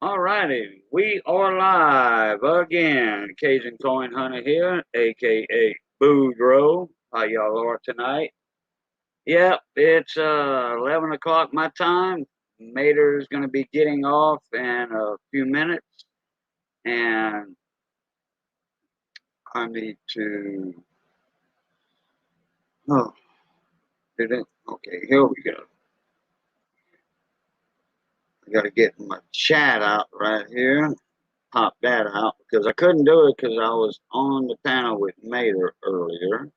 Alrighty, we are live again. Cajun Coin Hunter here, aka Boudreaux. How y'all are tonight? Yep, it's 11 o'clock my time. Mater's gonna be getting off in a few minutes, and I need to. Oh, did it? Okay, here we go. I gotta get my chat out right here. Pop that out because I couldn't do it because I was on the panel with Mater earlier.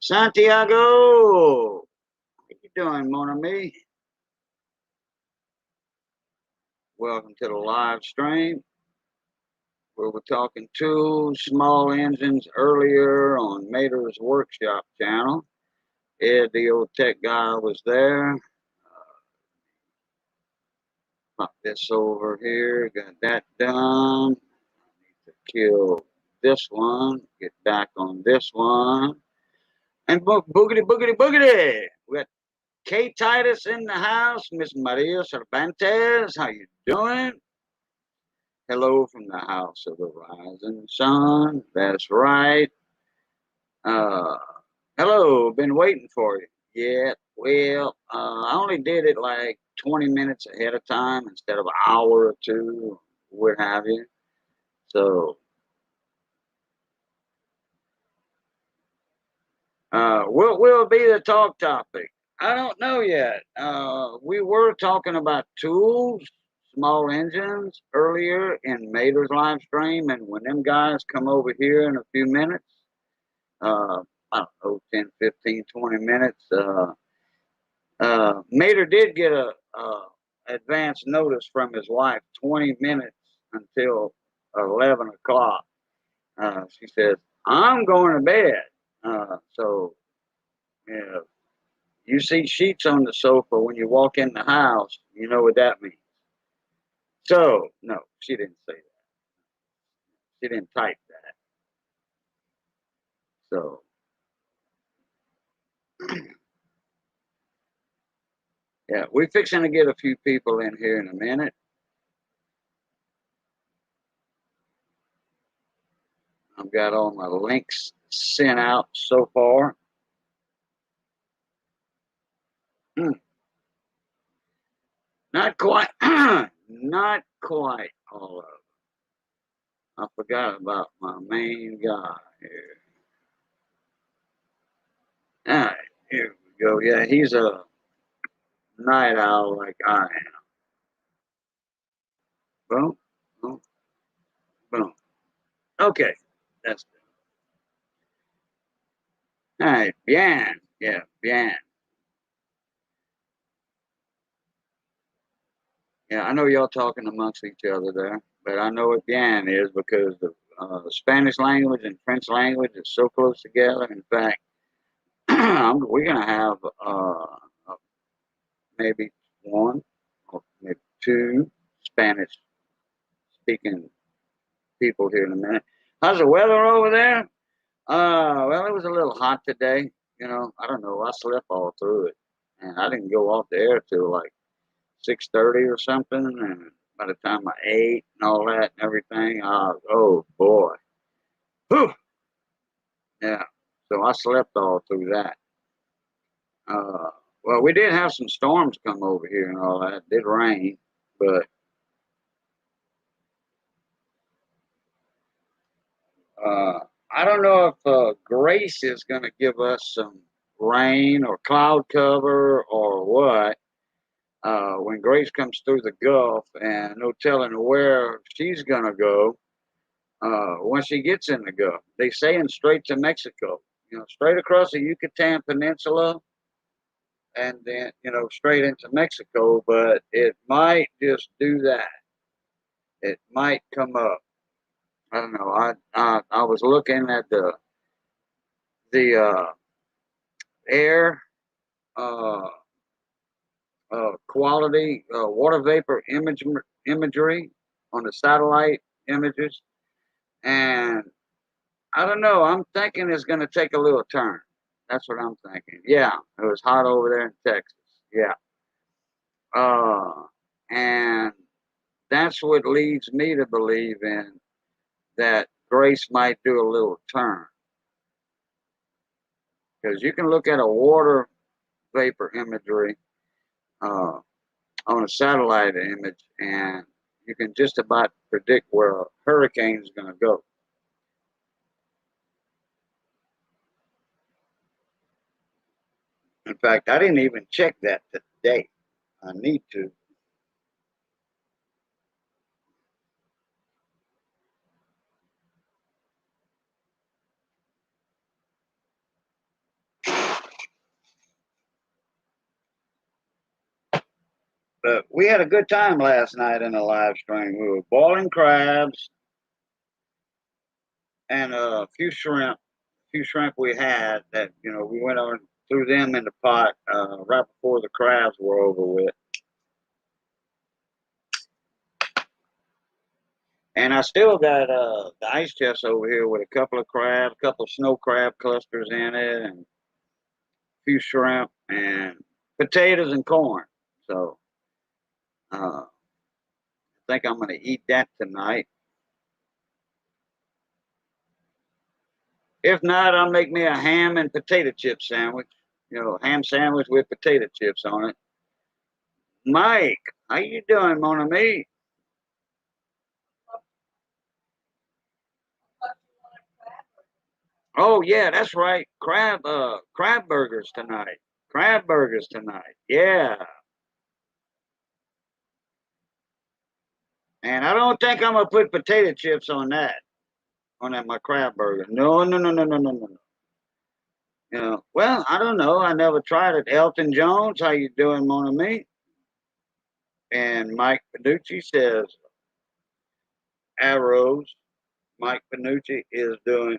Santiago, how you doing, mon ami? Welcome to the live stream where we're talking two small engines earlier on Mater's Workshop channel. Ed, the old tech guy, was there. Pop this over here. Got that done. I need to kill this one. Get back on this one. And boogity, boogity, boogity. We got K Titus in the house. Miss Maria Cervantes, how you doing? Hello from the house of the rising sun. That's right. Uh, hello, been waiting for you. Yeah, well, I only did it like 20 minutes ahead of time instead of an hour or two, what have you. So, what will be the talk topic? I don't know yet. We were talking about tools, small engines earlier in Mater's live stream, and when them guys come over here in a few minutes, I don't know, 10, 15, 20 minutes. Mater did get a advance notice from his wife, 20 minutes until 11 o'clock. She says, I'm going to bed. So, yeah, you see sheets on the sofa when you walk in the house, you know what that means. So, no, she didn't say that. She didn't type that. So, yeah, we're fixing to get a few people in here in a minute. I've got all my links sent out so far. Not quite, not quite all of it. I forgot about my main guy here. All right, here we go. Yeah, he's a night owl like I am. Boom, boom, boom. Okay, that's good. All right, bien. Yeah, bien. Yeah, I know y'all talking amongst each other there, but I know what bien is because the Spanish language and French language is so close together. In fact, we're going to have maybe one or maybe two Spanish speaking people here in a minute. How's the weather over there? Well, it was a little hot today. You know, I don't know. I slept all through it, and I didn't go off the air till like 6:30 or something. And by the time I ate and all that and everything, oh boy, whew, yeah. So I slept all through that. Uh, well, we did have some storms come over here and all that. It did rain, but uh, I don't know if Grace is going to give us some rain or cloud cover or what. When Grace comes through the Gulf, and no telling where she's going to go when she gets in the Gulf. They saying straight to Mexico, you know, straight across the Yucatan Peninsula, and then straight into Mexico. But it might just do that. It might come up. I don't know. I was looking at the air uh, quality water vapor imagery on the satellite images, and I don't know. I'm thinking it's going to take a little turn. That's what I'm thinking. Yeah, it was hot over there in Texas. Yeah, and that's that's what leads me to believe in that grace might do a little turn. Because you can look at a water vapor imagery uh, on a satellite image, and you can just about predict where a hurricane is going to go. In fact, I didn't even check that today. I need to. But we had a good time last night in the live stream. We were boiling crabs and a few shrimp. A few shrimp we had that, we went on threw them in the pot right before the crabs were over with. And I still got the ice chest over here with a couple of crabs, a couple of snow crab clusters in it, and a few shrimp and potatoes and corn. So I think I'm going to eat that tonight. If not, I'll make me a ham and potato chip sandwich. Ham sandwich with potato chips on it. Mike, how you doing, mon ami? Oh yeah, that's right. Crab burgers tonight. Crab burgers tonight. Yeah. And I don't think I'm gonna put potato chips on that my crab burger. No, no, no, no, no, no, no, no. Well, I don't know. I never tried it. Elton Jones, how you doing, mon ami? And Mike Panucci says arrows. Mike Panucci is doing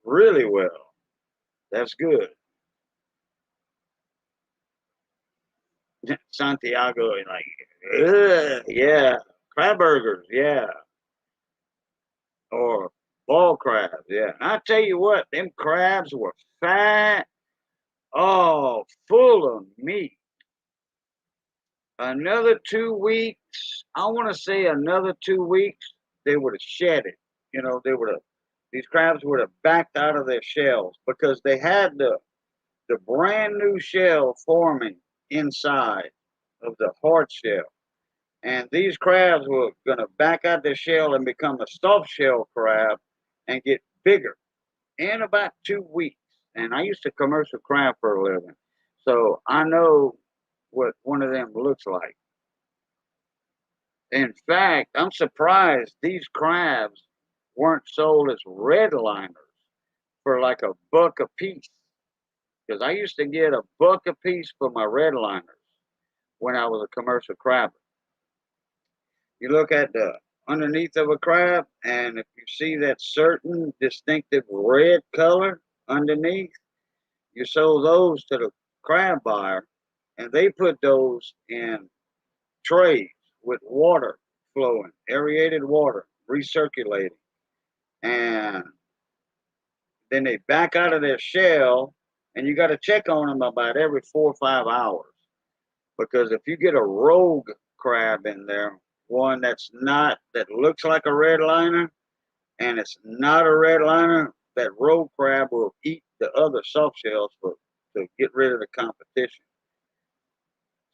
really well. That's good. Santiago, like, ugh, yeah, crab burgers, yeah, or ball crabs, yeah. And I tell you what, them crabs were fat, oh, full of meat. Another 2 weeks, I want to say another 2 weeks, they would have shed it. These crabs would have backed out of their shells because they had the brand new shell forming inside of the hard shell. And these crabs were going to back out their shell and become a soft shell crab and get bigger in about 2 weeks. And I used to commercial crab for a living. So I know what one of them looks like. In fact, I'm surprised these crabs weren't sold as red liners for like a buck a piece. Because I used to get a buck a piece for my red liners when I was a commercial crabber. You look at the underneath of a crab, and if you see that certain distinctive red color underneath, you sold those to the crab buyer, and they put those in trays with water flowing, aerated water, recirculating. And then they back out of their shell, and you got to check on them about every 4 or 5 hours. Because if you get a rogue crab in there, one that looks like a red liner, and it's not a red liner, that rogue crab will eat the other soft shells to get rid of the competition.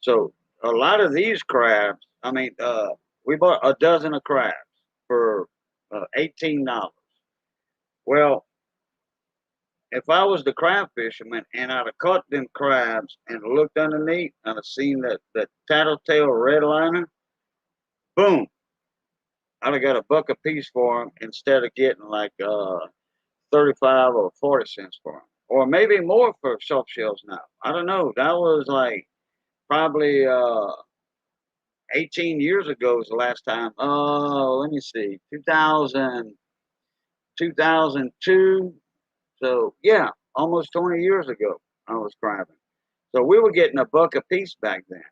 So a lot of these crabs, we bought a dozen of crabs for $18. Well, if I was the crab fisherman and I'd have caught them crabs and looked underneath, I'd have seen that tattletale red liner, boom, I'd have got a buck a piece for them instead of getting like 35 or 40 cents for them. Or maybe more for soft shells now. I don't know. That was like probably 18 years ago was the last time. Oh, let me see, 2002. So yeah, almost 20 years ago I was crabbing. So we were getting a buck a piece back then.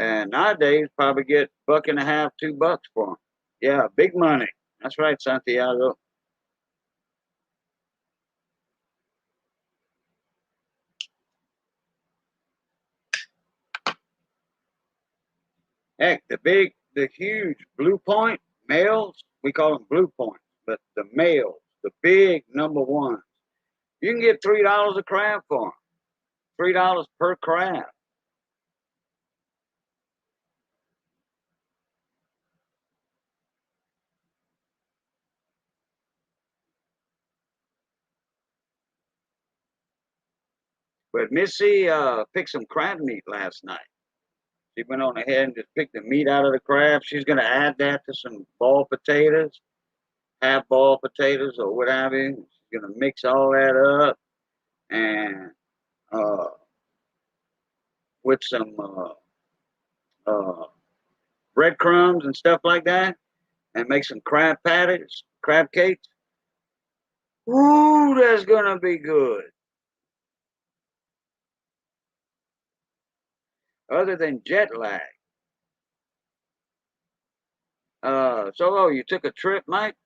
And nowadays probably get buck and a half, $2 for them. Yeah, big money. That's right, Santiago. Heck, the big the huge blue point males, we call them blue points, but the males, the big number ones, you can get $3 a crab for them. $3 per crab. But Missy picked some crab meat last night. She went on ahead and just picked the meat out of the crab. She's going to add that to some boiled potatoes, half boiled potatoes or what have you. She's going to mix all that up and uh, with some uh, breadcrumbs and stuff like that, and make some crab patties, crab cakes. Ooh, that's going to be good. Other than jet lag. So, you took a trip, Mike?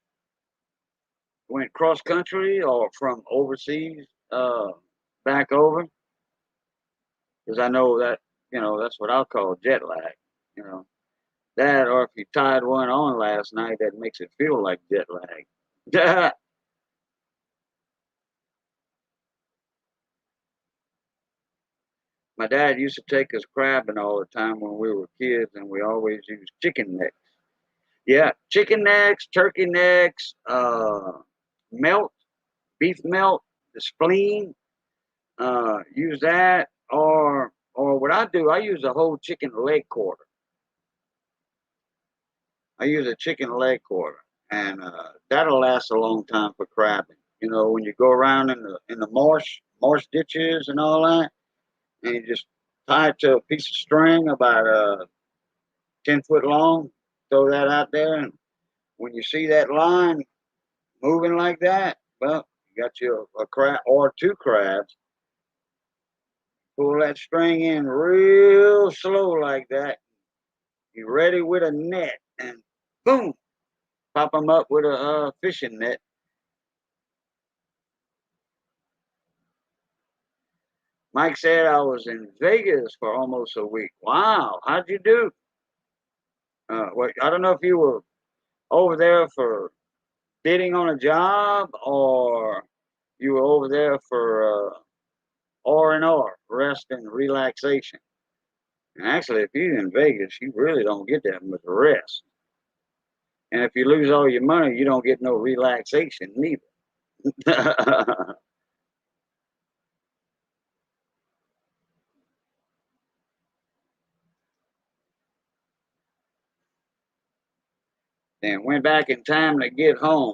Went cross country or from overseas back over? Because I know that, that's what I'll call jet lag. You know, that or if you tied one on last night, that makes it feel like jet lag. My dad used to take us crabbing all the time when we were kids, and we always used chicken necks. Yeah, chicken necks, turkey necks, melt, beef melt, the spleen. Use that, or what I do, I use a whole chicken leg quarter. I use a chicken leg quarter, and that'll last a long time for crabbing. When you go around in the marsh ditches and all that, and you just tie it to a piece of string about 10 foot long, throw that out there, and when you see that line moving like that, well, you got you a crab or two crabs. Pull that string in real slow like that. You ready with a net, and boom, pop them up with a fishing net. Mike said I was in Vegas for almost a week. Wow, how'd you do? Well, I don't know if you were over there for bidding on a job or you were over there for R&R, rest and relaxation. And actually, if you're in Vegas, you really don't get that much rest. And if you lose all your money, you don't get no relaxation neither. Then went back in time to get home.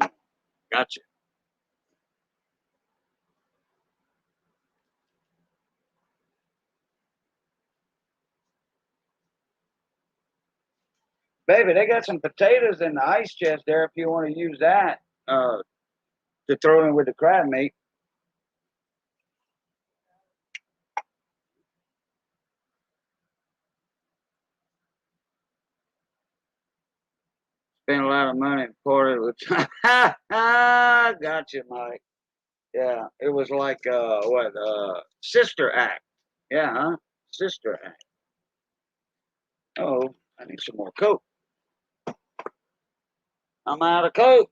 Gotcha. Baby, they got some potatoes in the ice chest there if you want to use that to throw in with the crab meat. Spent a lot of money and parted with gotcha, Mike. Yeah, it was like what Sister Act. Yeah, huh? Sister Act. Oh, I need some more Coke. I'm out of Coke.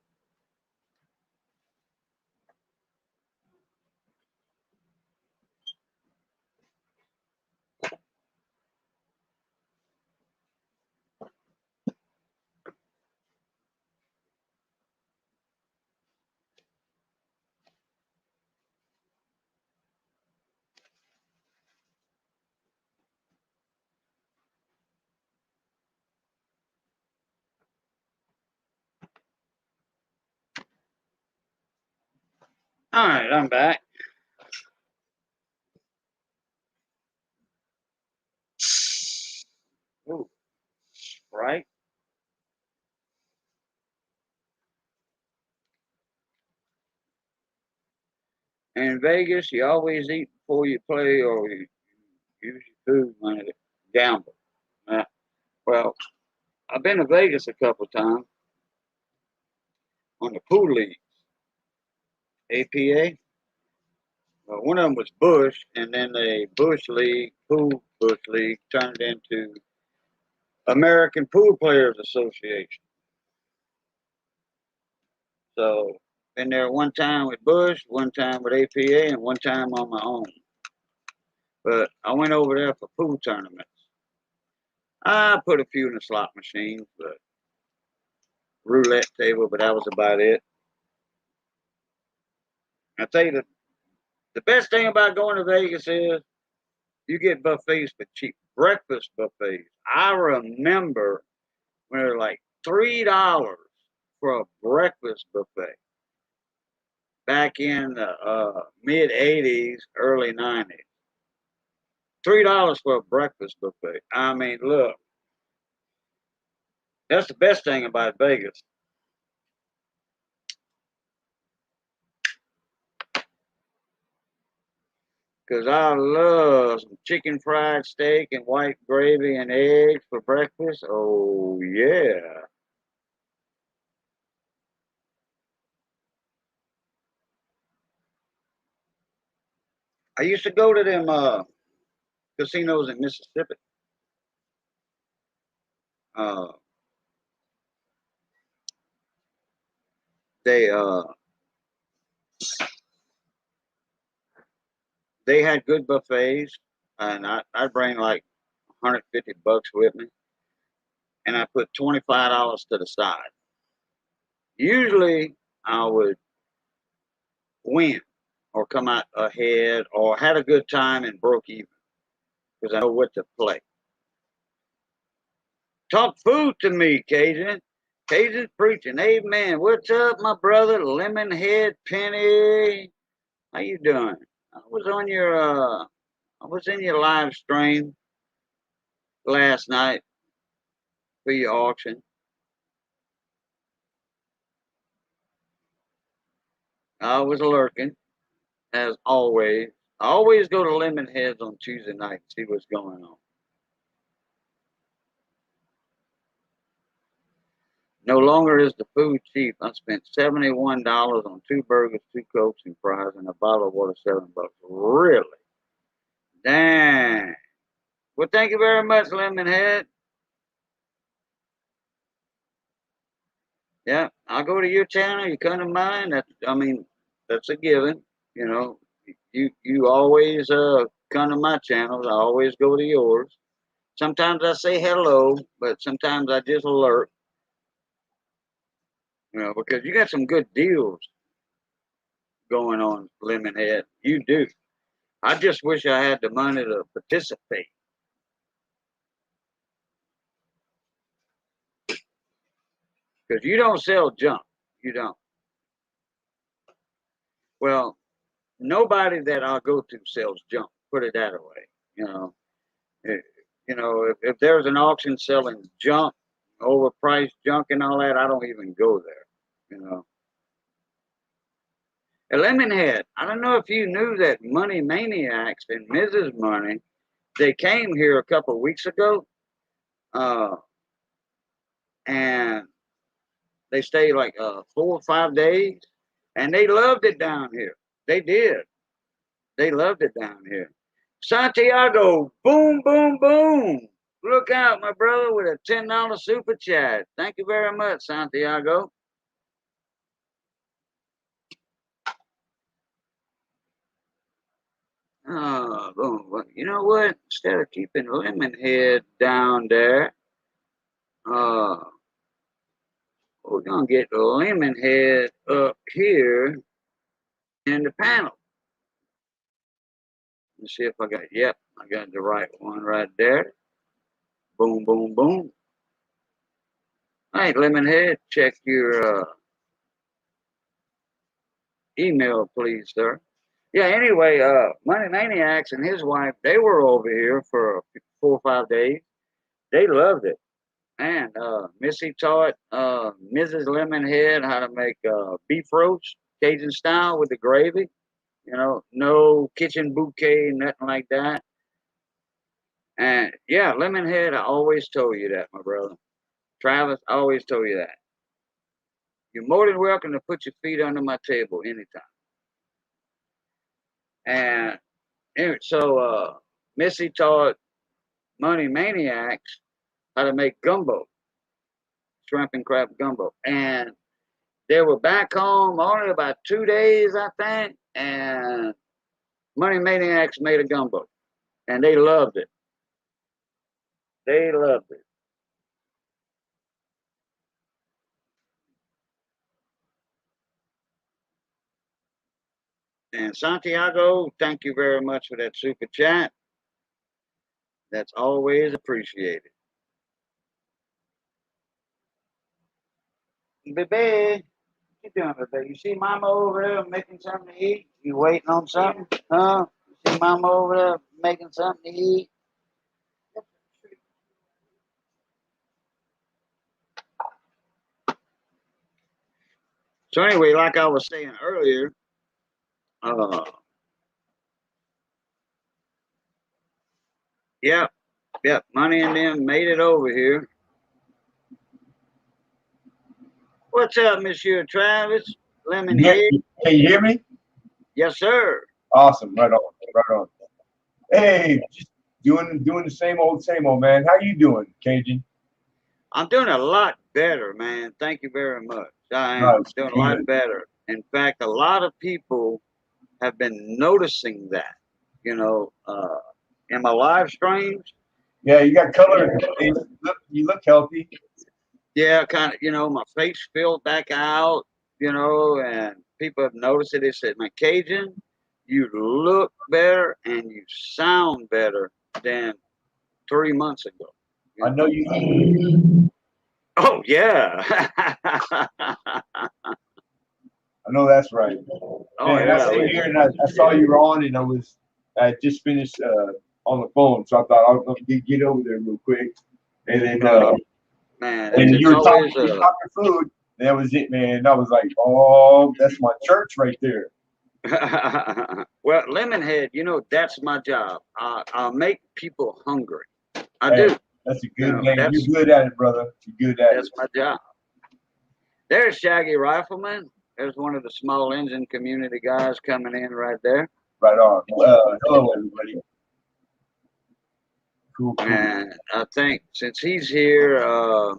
All right, I'm back. Ooh, right. And in Vegas, you always eat before you play, or you use your food money to gamble. Uh, well, I've been to Vegas a couple of times on the pool league, APA. One of them was Bush, and then the Bush League, pool Bush League, turned into American Pool Players Association. So been there one time with Bush, one time with APA, and one time on my own. But I went over there for pool tournaments. I put a few in the slot machines, but roulette table, but that was about it. I tell you, the best thing about going to Vegas is you get buffets for cheap. Breakfast buffets. I remember when they were like $3 for a breakfast buffet back in the mid '80s, early '90s. $3 for a breakfast buffet. I mean, look, that's the best thing about Vegas. Because I love some chicken fried steak and white gravy and eggs for breakfast. Oh, yeah. I used to go to them casinos in Mississippi. Uh, they uh, they had good buffets, and I bring like 150 bucks with me, and I put $25 to the side. Usually, I would win or come out ahead or had a good time and broke even because I know what to play. Talk food to me, Cajun. Cajun's preaching. Amen. What's up, my brother? Lemonhead Penny. How you doing? I was on your I was in your live stream last night for your auction. I was lurking, as always. I always go to Lemonheads on Tuesday night to see what's going on. No longer is the food cheap. I spent $71 on 2 burgers, 2 Cokes, and fries, and a bottle of water, $7. Really? Dang. Well, thank you very much, Lemonhead. Yeah, I'll go to your channel. You come to mine. That's a given. You know, you always come to my channels. I always go to yours. Sometimes I say hello, but sometimes I just alert. You know, because you got some good deals going on, Lemonhead. You do. I just wish I had the money to participate. Because you don't sell junk. You don't. Well, nobody that I go to sells junk. Put it that way. You know, Eh, if there's an auction selling junk, overpriced junk and all that, I don't even go there. You know, a Lemonhead. I don't know if you knew that Money Maniacs and Mrs. Money, they came here a couple of weeks ago, uh, and they stayed like 4 or 5 days, and they loved it down here. They did. They loved it down here. Santiago, boom, boom, boom. Look out, my brother, with a $10 super chat. Thank you very much, Santiago. Boom. You know what? Instead of keeping Lemonhead down there, uh, we're gonna get Lemonhead up here in the panel. Let's see if I got. Yep, I got the right one right there. Boom, boom, boom. All right, Lemonhead, check your email, please, sir. Yeah. Anyway, Money Maniacs and his wife, they were over here for 4 or 5 days. They loved it. Man, Missy taught Mrs. Lemonhead how to make beef roast, Cajun style with the gravy. You know, no kitchen bouquet, nothing like that. And yeah, Lemonhead, I always told you that, my brother. Travis, I always told you that. You're more than welcome to put your feet under my table anytime. And anyway, so Missy taught Money Maniacs how to make gumbo, shrimp and crab gumbo. And they were back home only about 2 days, I think, and Money Maniacs made a gumbo, and they loved it. They loved it. And Santiago, thank you very much for that super chat. That's always appreciated. Baby, what you doing, baby? You see Mama over there making something to eat? You waiting on something? Huh? You see Mama over there making something to eat? So anyway, like I was saying earlier, uh, yep, Money and them made it over here. What's up, Monsieur Travis? Lemon Head? Can you hear me? Yes, sir. Awesome. Right on. Right on. Hey, just doing the same old, man. How you doing, Cajun? I'm doing a lot better, man. Thank you very much. I am Nice. doing a lot better. In fact, a lot of people have been noticing that, you know, in my live streams. Yeah, you got color in your face. You look healthy. Yeah, kind of, my face filled back out, and people have noticed it. They said, "My Cajun, you look better and you sound better than 3 months ago." I know you eat. Oh, yeah. I know that's right. Oh, Man, yeah. I sit here and I saw you were on, and I just finished on the phone, so I thought I was gonna get over there real quick, and then man, and you were talking food. That was it, man. I was like, oh, that's my church right there. Well, Lemonhead, that's my job. I'll make people hungry. I do. That's a good name. You're good at it, brother. You're good at it. That's my job. There's Shaggy Rifleman. There's one of the small engine community guys coming in right there. Right on. Hello, everybody. Cool. And I think since he's here,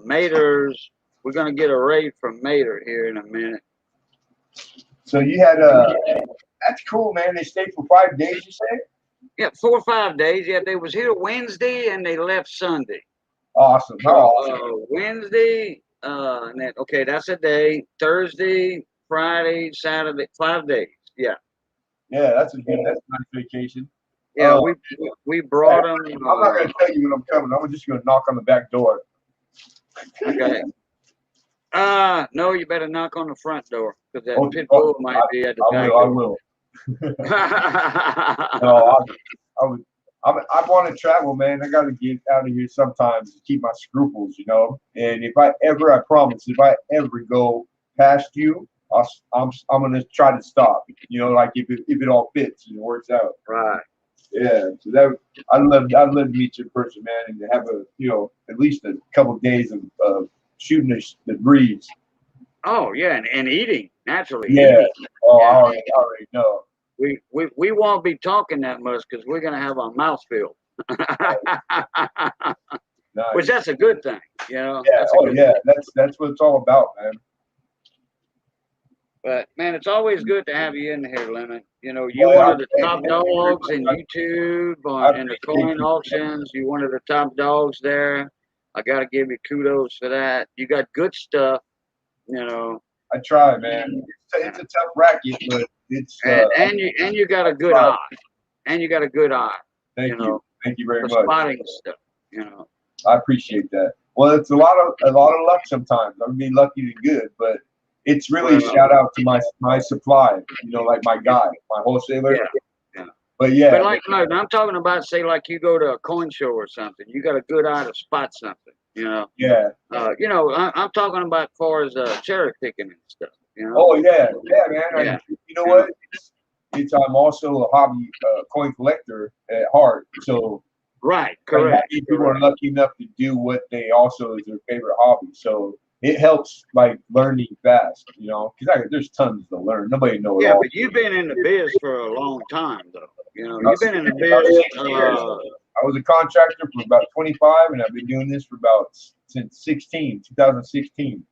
Maters, we're going to get a raid from Mater here in a minute. So you had that's cool, man. They stayed for 5 days, you say? Yeah, 4 or 5 days. Yeah, they was here Wednesday and they left Sunday. Awesome. Wednesday, and then, okay, that's a day. Thursday, Friday, Saturday, 5 days. Yeah. Yeah, that's a nice vacation. Yeah, we brought them. I'm not gonna tell you when I'm coming. I'm just gonna knock on the back door. Okay. No, you better knock on the front door because that pit bull might be at the back door. I will. No, I want to travel, man. I got to get out of here sometimes to keep my scruples, And if I promise, if I ever go past you, I'm gonna try to stop. Like if it all fits and it works out. Right. Yeah. So I'd love to meet you in person, man, and to have at least a couple of days of shooting the breeze. Oh yeah, and eating naturally. Yeah. Eating. Oh, yeah. I already know. We won't be talking that much because we're gonna have our mouth filled. Nice. Which that's a good thing, Yeah. That's what it's all about, man. But man, it's always good to have you in here, Lemon. You're one of the top dogs in YouTube in the coin auctions. You're one of the top dogs there. I gotta give you kudos for that. You got good stuff, I try, man. It's a tough racket, but it's and you got a good eye. And you got a good eye. Thank you. Thank you very much. Spotting stuff, I appreciate that. Well, it's a lot of luck sometimes. I mean, lucky and good, but it's really a shout out to my supply. Like my guy, my wholesaler. Yeah. But yeah. But like, no, I'm talking about, say, like you go to a coin show or something. You got a good eye to spot something. Yeah. I'm talking about as far as cherry picking and stuff. Oh yeah, man. You know what? I'm also a hobby coin collector at heart. So right, correct. People are lucky enough to do what they also is their favorite hobby. So it helps like learning fast, because there's tons to learn. Nobody knows. Yeah, but you've been in the biz for a long time, though. You've been in the biz. I was a contractor for about 25, and I've been doing this for since 2016.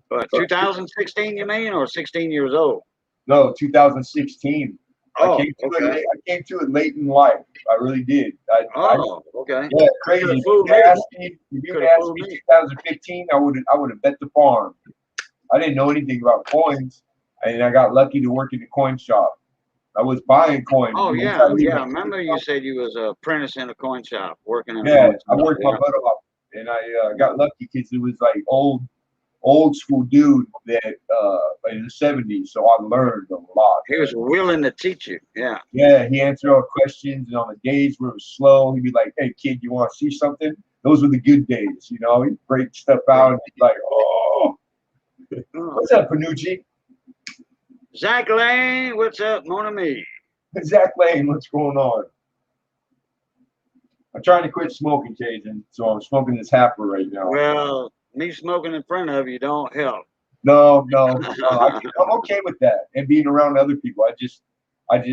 But 2016, you mean, or 16 years old? No, 2016. Oh, I came to it late in life. I really did. Okay. Yeah, crazy. If you asked me in 2015, I would have bet the farm. I didn't know anything about coins, and I got lucky to work in the coin shop. I was buying coins. Oh yeah. I remember you said you was an apprentice in a coin shop, working in a coin shop. I worked my butt off, and I got lucky because it was like old school dude that in the 70s, so I learned a lot. He was willing to teach you. Yeah, he answered all questions, and on the days where it was slow, he'd be like, "Hey kid, you want to see something?" Those were the good days, you know. He'd break stuff out and he'd like, "Oh, what's up, Panucci?" Zach Lane, what's up, mon ami? Zach Lane, what's going on? I'm trying to quit smoking, Cajun, so I'm smoking this Happer right now. Well, me smoking in front of you don't help. No, I'm okay with that, and being around other people. I've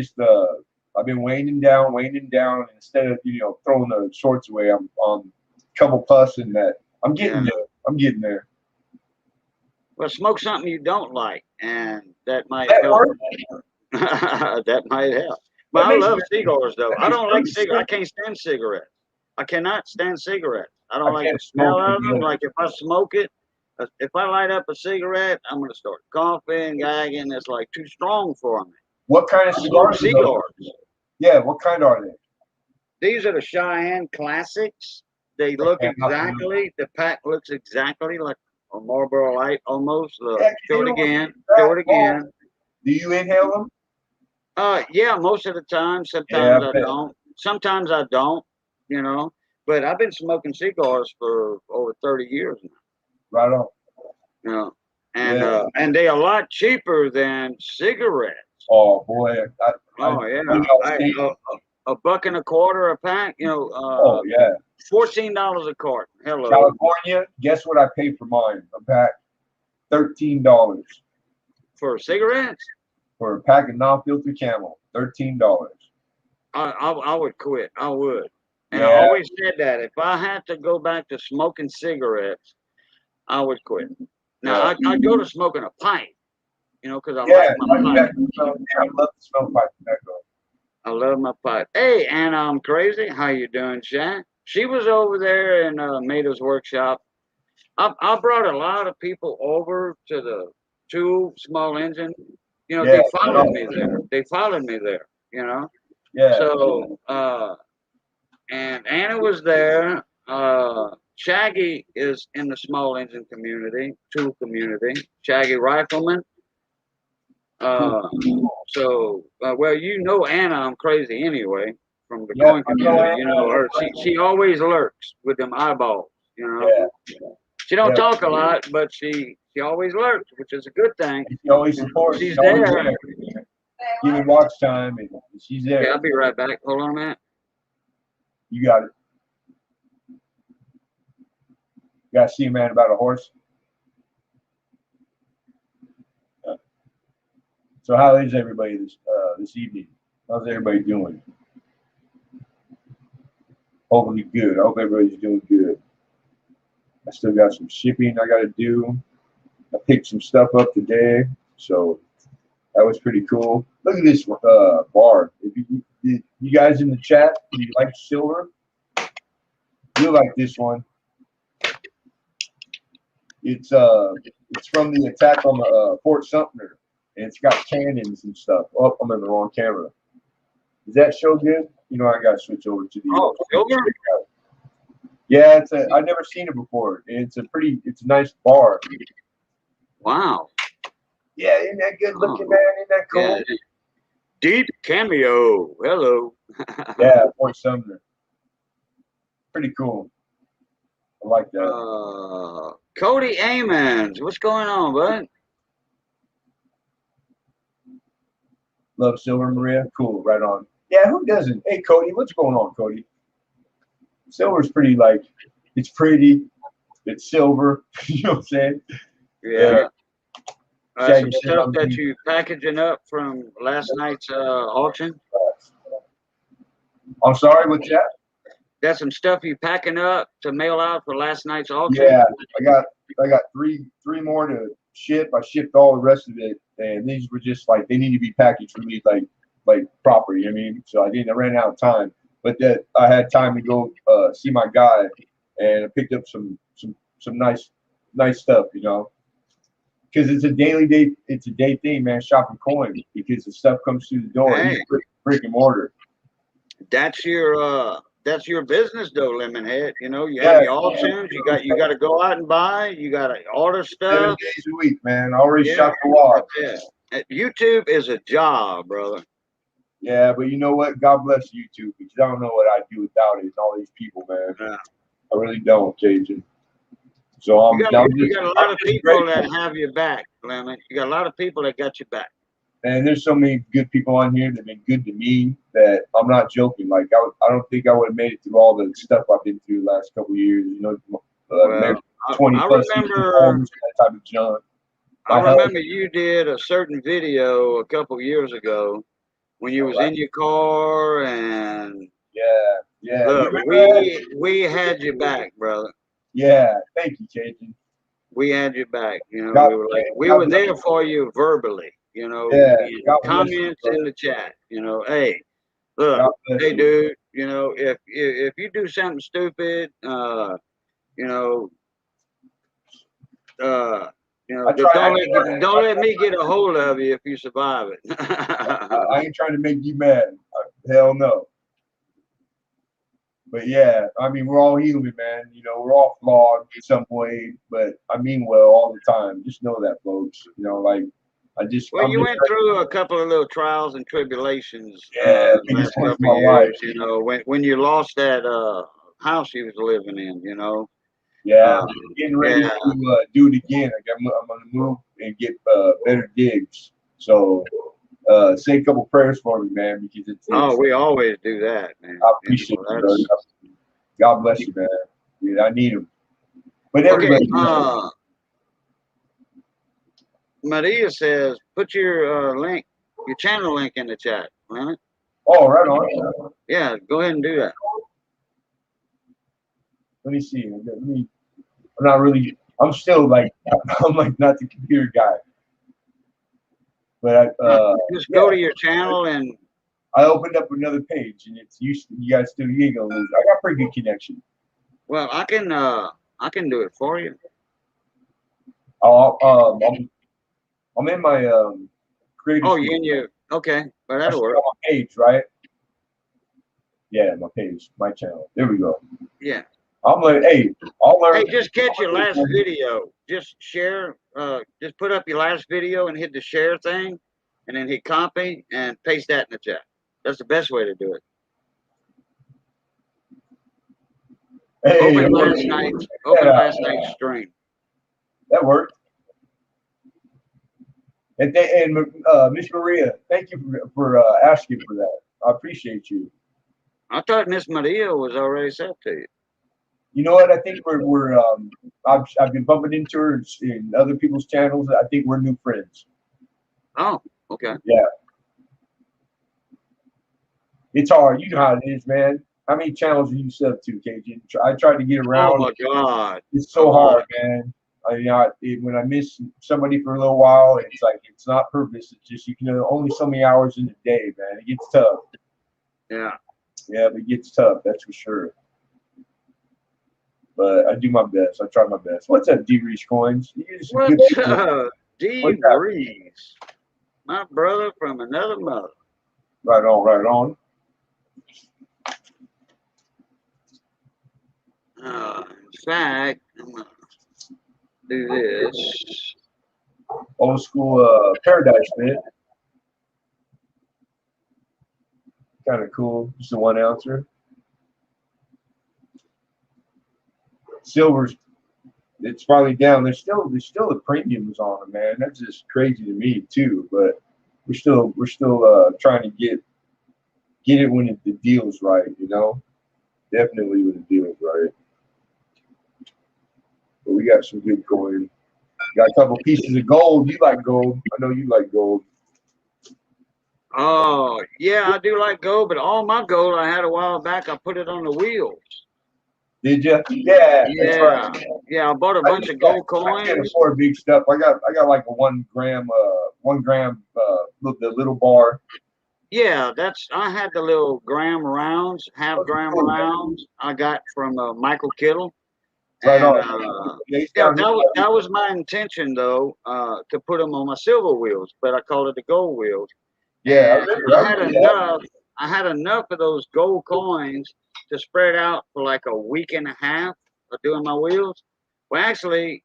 been waning down, and instead of throwing the shorts away, I'm couple puffs and that. I'm getting there. Well, smoke something you don't like, and that might help. That might help. But I love cigars, though. I don't like cigarettes. I can't stand cigarettes. I cannot stand cigarettes. I don't like the smell of them. Like if I smoke it, if I light up a cigarette, I'm gonna start coughing, gagging. It's like too strong for me. What kind of cigars? Yeah, what kind are they? These are the Cheyenne Classics. They look exactly. The pack looks exactly like a Marlboro Light almost. Look, show it again. Show it again. Do you inhale them? Yeah, most of the time. Sometimes I don't. Sometimes I don't. You know, but I've been smoking cigars for over 30 years now. Right on. You know, and they're a lot cheaper than cigarettes. Oh boy. A buck and a quarter a pack. You know. Oh yeah. $14 a carton. Hello. California. Guess what I paid for mine? A pack. $13. For cigarettes? For a pack of non-filtered Camel. $13. I would quit. I would. And I always said that if I had to go back to smoking cigarettes, I would quit. Now I go to smoking a pipe, you know, because I like my pipe. I love to smoke pipe tobacco. I love my pipe. Hey, Anna, I'm crazy. How you doing, Shaq? She was over there in Maida's workshop. I brought a lot of people over to the 2 small engine. You know, they followed me there. They followed me there. You know. Yeah. So. And Anna was there. Shaggy is in the small engine community, tool community. Shaggy Rifleman. Well, you know Anna, I'm crazy anyway, from the coin community. You know her. She always lurks with them eyeballs. You know. Yeah. She don't talk a lot, but she always lurks, which is a good thing. She always supports. She's there. Giving watch time, and she's there. Yeah, I'll be right back. Hold on a minute. You got it. You got to see a man about a horse. So how is everybody this evening? How's everybody doing? Hopefully good. I hope everybody's doing good. I still got some shipping I got to do. I picked some stuff up today, so that was pretty cool. Look at this bar. If you guys in the chat, do you like silver? You like this one? It's from the attack on Fort Sumter, and it's got cannons and stuff. Oh, I'm in the wrong camera. Does that show good? You know, I gotta switch over to the. Silver? Yeah, I've never seen it before. It's a nice bar. Wow. Yeah, isn't that good looking, man? Isn't that cool? Yeah. Deep cameo. Hello. Yeah, Fort Sumter. Pretty cool. I like that. Cody Amons. What's going on, bud? Love silver, Maria. Cool, right on. Yeah, who doesn't? Hey, Cody, what's going on, Cody? Silver's pretty, it's pretty. It's silver. You know what I'm saying? Yeah. Some stuff that you packaging up from last night's auction. I'm sorry, what's that? Got some stuff you packing up to mail out for last night's auction? Yeah, I got three more to ship. I shipped all the rest of it, and these were just like they need to be packaged for me like proper. You know what I mean? So I ran out of time, but that I had time to go see my guy, and I picked up some nice stuff. You know, because it's a day thing, man. Shopping coins because the stuff comes through the door. Hey, It's brick and mortar. that's your business though, Lemonhead. You know, you have Yeah, your auctions. You got to go out and buy. You got to order 7 stuff. days a week, man. I already Yeah, shot the lot. yeah. YouTube is a job, brother. Yeah, but you know what? God bless YouTube because I don't know what I'd do without it and all these people, man. Yeah. I really don't, Cajun. So You got a lot of people grateful. that have your back, Lemon. You got a lot of people that got your back. And there's so many good people on here that have been good to me that I'm not joking. Like I don't think I would have made it through all the stuff I've been through the last couple of years. You know, Well, 20 I plus remember. years, that type of junk. I remember you did a certain video a couple years ago when you was in your car and Yeah. look, we had your back, brother. Yeah, thank you, Cajun. We had your back. You know, God, we were there for you verbally. You know, yeah, in God bless comments you, in the chat. You know, hey, look, God bless hey, you. dude. You know, if you do something stupid, you know, don't let me get a hold of you if you survive it. I ain't trying to make you mad. Hell no. But yeah, I mean, we're all human, man. You know, we're all flawed in some way, but I mean well all the time. Just know that, folks. You know, like Well, you went through a couple of little trials and tribulations the biggest last ones couple of of my life. years. You know, when you lost that house you was living in. You know. Yeah, getting ready Yeah. to do it again. I'm gonna move and get better digs. So say a couple prayers for me, man, because we always do that, man. I appreciate you, brother. God bless you, man. Yeah, I need them. But everybody. Okay. Maria says, put your link, your channel link in the chat, right? Oh, right on. Yeah, go ahead and do that. Let me see. I'm not really. I'm still like. I'm like not the computer guy. But just go to your channel and. I opened up another page and it's you guys still you ain't gonna lose. I got pretty good connection. Well, I can do it for you. I'm in my creative. Oh, you in your okay, well that'll work. My page, right? Yeah, my page, my channel. There we go. Yeah. I'm like, hey, I'll learn. Hey, just catch your last video. Just share. Just put up your last video and hit the share thing, and then hit copy and paste that in the chat. That's the best way to do it. Hey, open last night's stream. That worked. And Miss Maria, thank you for asking for that. I appreciate you. I thought Miss Maria was already set to you. You know what? I think I've been bumping into her in other people's channels. I think we're new friends. Oh, okay. Yeah. It's hard. You know how it is, man. How many channels are you sub to, Cajun? I tried to get around. Oh my God. It's so hard, man. When I miss somebody for a little while, it's like it's not purpose. It's just you can only so many hours in a day, man. It gets tough. Yeah. Yeah, it gets tough. That's for sure. But I do my best. I try my best. What's up, D Reese Coins? What's up, D Reese? My brother from another mother. Right on, right on. In fact, I'm gonna do this. Old school Paradise Fit. Kind of cool. Just a 1 ouncer. Silver's it's finally down. There's still the premiums on them, man. That's just crazy to me too. But we're still trying to get it when the deal's right, you know. Definitely when the deal's right. But we got some good coin. Got a couple pieces of gold. You like gold? I know you like gold. Oh, yeah, I do like gold, but all my gold I had a while back, I put it on the wheels. Did you? Yeah, that's right. Yeah, yeah, I bought a I bunch just of got, gold I can't coins. afford big stuff. I got like a 1 gram, the little bar. Yeah, I had the little gram rounds, half Those are gram cool, man. rounds I got from Michael Kittle. Right And on. Days yeah, down here. that was my intention though, to put them on my silver wheels, but I called it the gold wheels. Yeah, And I remember that. I had enough of those gold coins to spread out for like a week and a half of doing my wheels. Well, actually,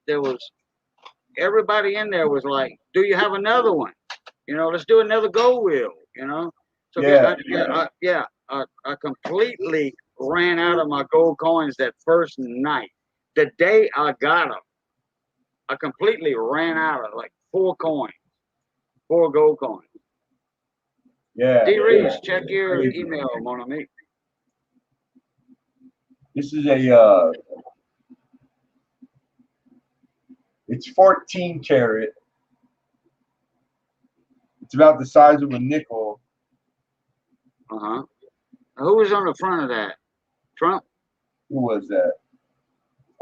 there was everybody in there was like, "Do you have another one? You know, let's do another gold wheel." You know, so Yeah, I completely ran out of my gold coins that first night. The day I got them, I completely ran out of like 4 coins, 4 gold coins. yeah. D Reese, check your Crazy. email, mon ami. This is it's 14 karat. It's about the size of a nickel. Uh huh. Who was on the front of that? Trump? Who was that?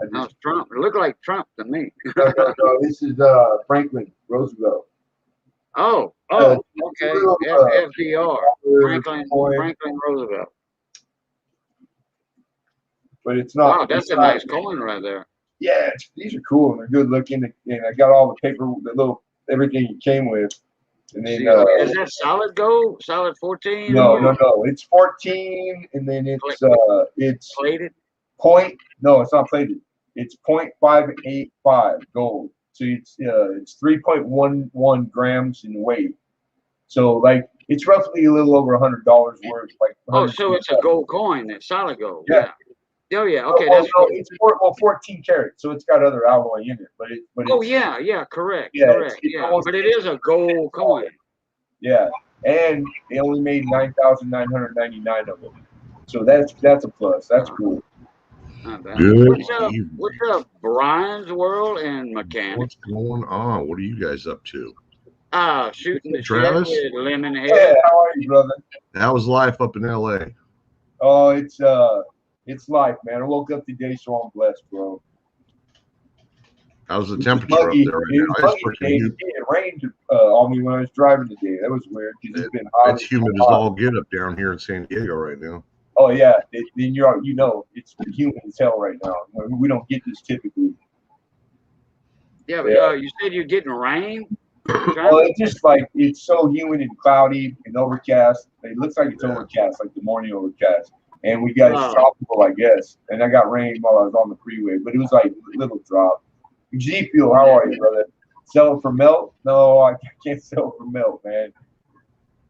I No, just it's Trump. It looked like Trump to me. no. This is Franklin Roosevelt. Oh, It's a okay. little FDR, coin, Franklin Roosevelt. but it's not. Wow, that's It's a not. nice coin right there. Yeah, these are cool and they're good looking. And I got all the paper, the little everything it came with. And then See, okay, is that solid gold? Solid 14 or no, it's 14, and then it's plated? point. No, it's not plated. It's 0.585 gold. So it's 3.11 grams in weight. So like it's roughly a little over $100 worth, like Oh, 100. so it's a gold coin then, solid gold. Yeah. Yeah. Oh, yeah. Okay, Well, that's no, cool. it's 14 karat, so it's got other alloy in it, but Oh, it's yeah, correct, yeah, correct. it's Yeah, almost but it is a gold coin. yeah, and they only made 9,999 of them, so that's a plus. That's cool. Not bad. Good What's up, Brian's World and Mechanic? What's going on? What are you guys up to? Shooting the shit Travis? with Lemonhead. Yeah, how are you, brother? How was life up in LA? Oh, it's life, man. I woke up today, so I'm blessed, bro. How's the It was temperature up muggy. there right It now? was It's muggy freaking today. humid. It rained on me when I was driving today. That was weird because it's been hot. It's humid as all get up down here in San Diego right now. Oh yeah, then it's humid as hell right now. We don't get this typically. Yeah, but you said you're getting rain? Well, it's just like it's so humid and cloudy and overcast. It looks like it's overcast, like the morning overcast. And we got it's tropical, I guess. And I got rain while I was on the freeway, but it was like a little drop. G Fuel, how are you, brother? Sell it for melt? No, I can't sell it for melt, man.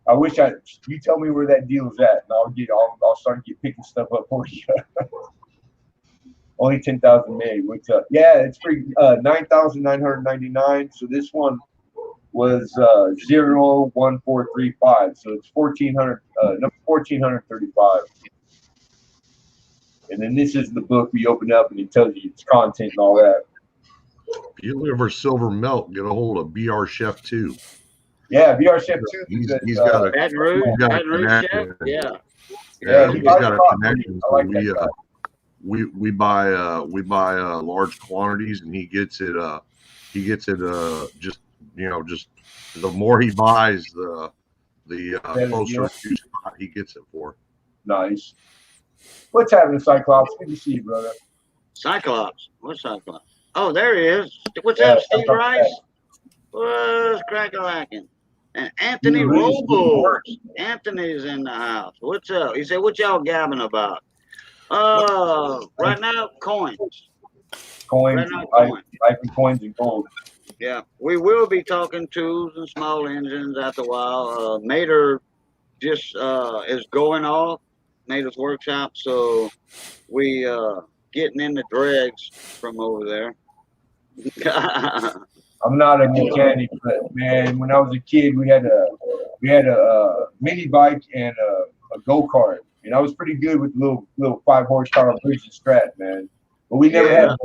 I wish you tell me where that deal's at, and I'll start picking stuff up for you. Only 10,000 made. What's up? Yeah, it's free. 9,999. So this one was 01435. So it's 1,400. Number 1,435. And then this is the book we open up, and it tells you its content and all that. If you live for silver melt, get a hold of BR Chef 2. Yeah, BR Chef 2. He's got a Baton Rouge Chef. connection. Yeah, he's got a connection. I like that guy. We buy large quantities, and he gets it just the more he buys, the closer to spot he gets it for. Nice. What's happening, Cyclops? Good to see you, brother. Cyclops. What's Cyclops? Oh, there he is. What's up, Steve Rice? What's crack-a-lacking? And Anthony Robles. Anthony's in the house. What's up? He said, what y'all gabbing about? Right now, coins. Coins, life and coins and gold. Yeah, we will be talking tools and small engines after a while. Mater just is going off, Mater's workshop, so we getting in the dregs from over there. I'm not a mechanic, but man, when I was a kid, we had a mini bike and a go-kart, and I was pretty good with little 5 horsepower Briggs and Strat, man. But we never had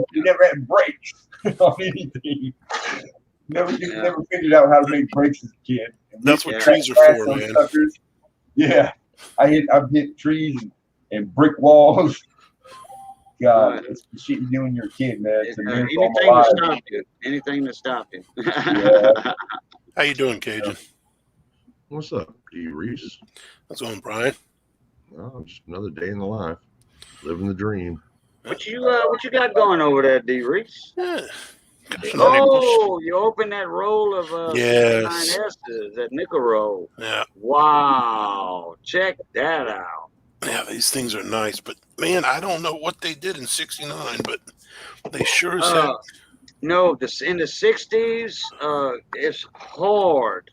brakes on anything. Never figured out how to make brakes as a kid. That's what trees are for, man. Suckers. Yeah, I've hit trees and brick walls. God, it's the shit you do when you're a kid, man. It's a miracle. Anything to stop you. Yeah. How you doing, Cajun? What's up, D. Reese? What's going, Brian? Oh, just another day in the life, living the dream. What you got going over there, D. Reese? Yeah. Oh, you opened that roll of Yes. 9S's, that nickel roll. Yeah. Wow, check that out. Yeah, these things are nice, but man, I don't know what they did in '69, but they sure as heck. No, in the '60s, it's hard,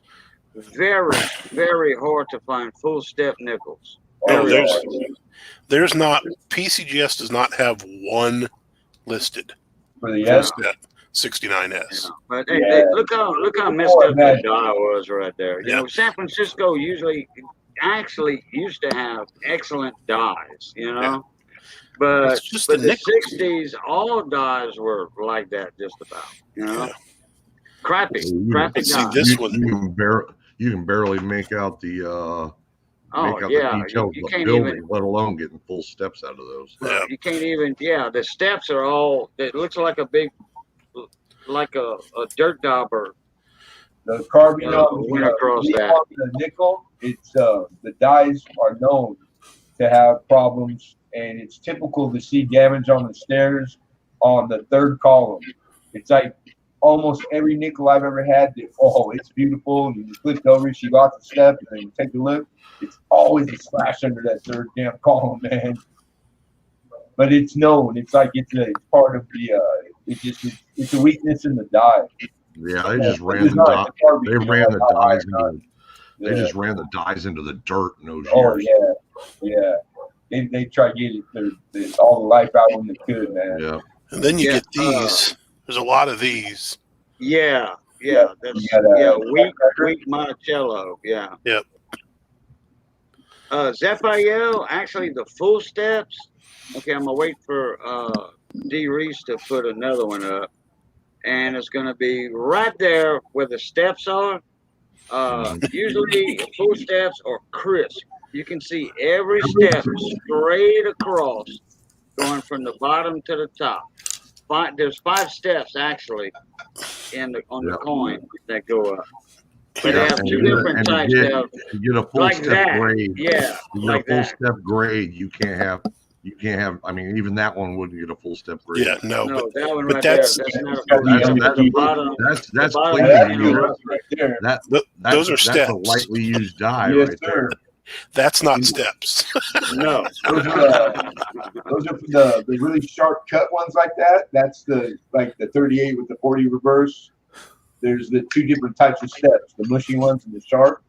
very, very hard to find full step nickels. No, there's not. PCGS does not have one listed For the full S. step 69S. Yeah. But hey, look how messed up that die was right there. You know, San Francisco actually used to have excellent dies, you know. Yeah. But just the nickels. '60s, all dies were like that, just about, you know. Yeah. Crappy See, dies. this one. You can barely make out the details you of the can't building, even, let alone getting full steps out of those. Yeah. you can't even. Yeah, the steps are all. It looks like a big, like a dirt dauber. The carbon went across that. on the nickel, it's the dies are known to have problems, and it's typical to see damage on the stairs on the third column. It's like almost every nickel I've ever had. It's beautiful. And you flip over, she got the step, and then you take a look. It's always a slash under that third damn column, man. But it's known. It's like it's part of the. It's a weakness in the die. Yeah, they just ran the dies. They ran the dies into. They just ran the dies into the dirt in those years. Yeah. They try to get all the life out when they could, man. Yeah. And then you get these. There's a lot of these. Yeah. That's weak Monticello. Yeah. Yep. Zappael, actually the full steps. Okay, I'm gonna wait for D. Reese to put another one up, and it's gonna be right there where the steps are. Usually full steps are crisp. You can see every step straight across, going from the bottom to the top. There's 5 steps actually on the coin that go up. But they have 2 different types. To get a full step grade, like a full step grade, you can't have. I mean, even that one wouldn't get a full step grade. Yeah, no, but that one but right that's there, that's clean. Right there. Those are steps. That's a lightly used die Yes, right sir. there. That's not steps. No, those are the really sharp cut ones like that. That's the 38 with the 40 reverse. There's the 2 different types of steps, the mushy ones and the sharp.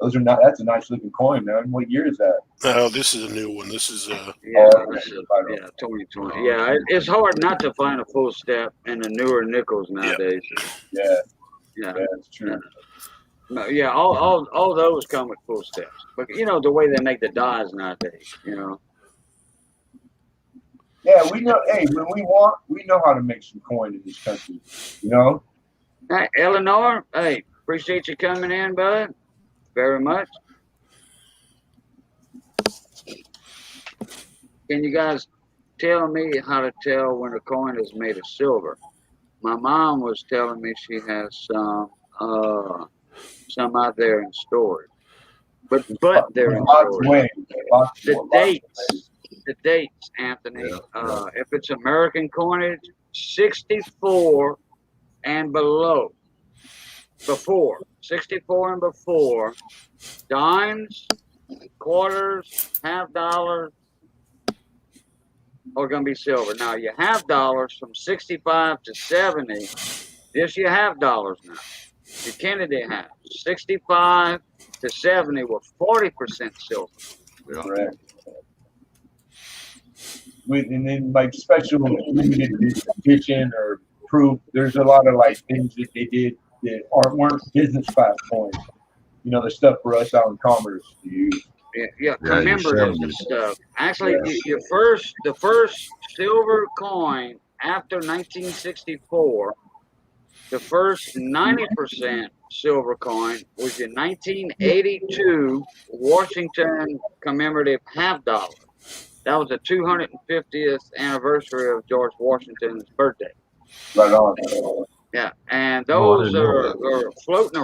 That's a nice looking coin, man. What year is that? No, this is a new one. This is 2020. Yeah, it's hard not to find a full step in the newer nickels nowadays. Yeah, that's true. Yeah, all those come with full steps, but you know the way they make the dies nowadays, you know. Yeah, we know. Hey, when we know how to make some coin in this country, you know. Hey, Eleanor, hey, appreciate you coming in, bud. Very much. Can you guys tell me how to tell when a coin is made of silver? My mom was telling me she has some out there in storage, but they're in storage. The dates, Anthony. If it's American coinage, 64 and below. 64 and before, dimes, quarters, half dollars are going to be silver. Now, your half dollars from 65 to 70, this your half dollars now. Your Kennedy half, 65 to 70 were 40% silver. Yeah. Correct. And then like special limited edition or proof, there's a lot of like things that they did that weren't business class coins. You know, the stuff for us out in commerce to use. Commemoratives and stuff. Actually, the first silver coin after 1964 the first 90% silver coin was in 1982 Washington commemorative half dollar. That was the 250th anniversary of George Washington's birthday. Right on. Yeah, and Oh, I those didn't know are floating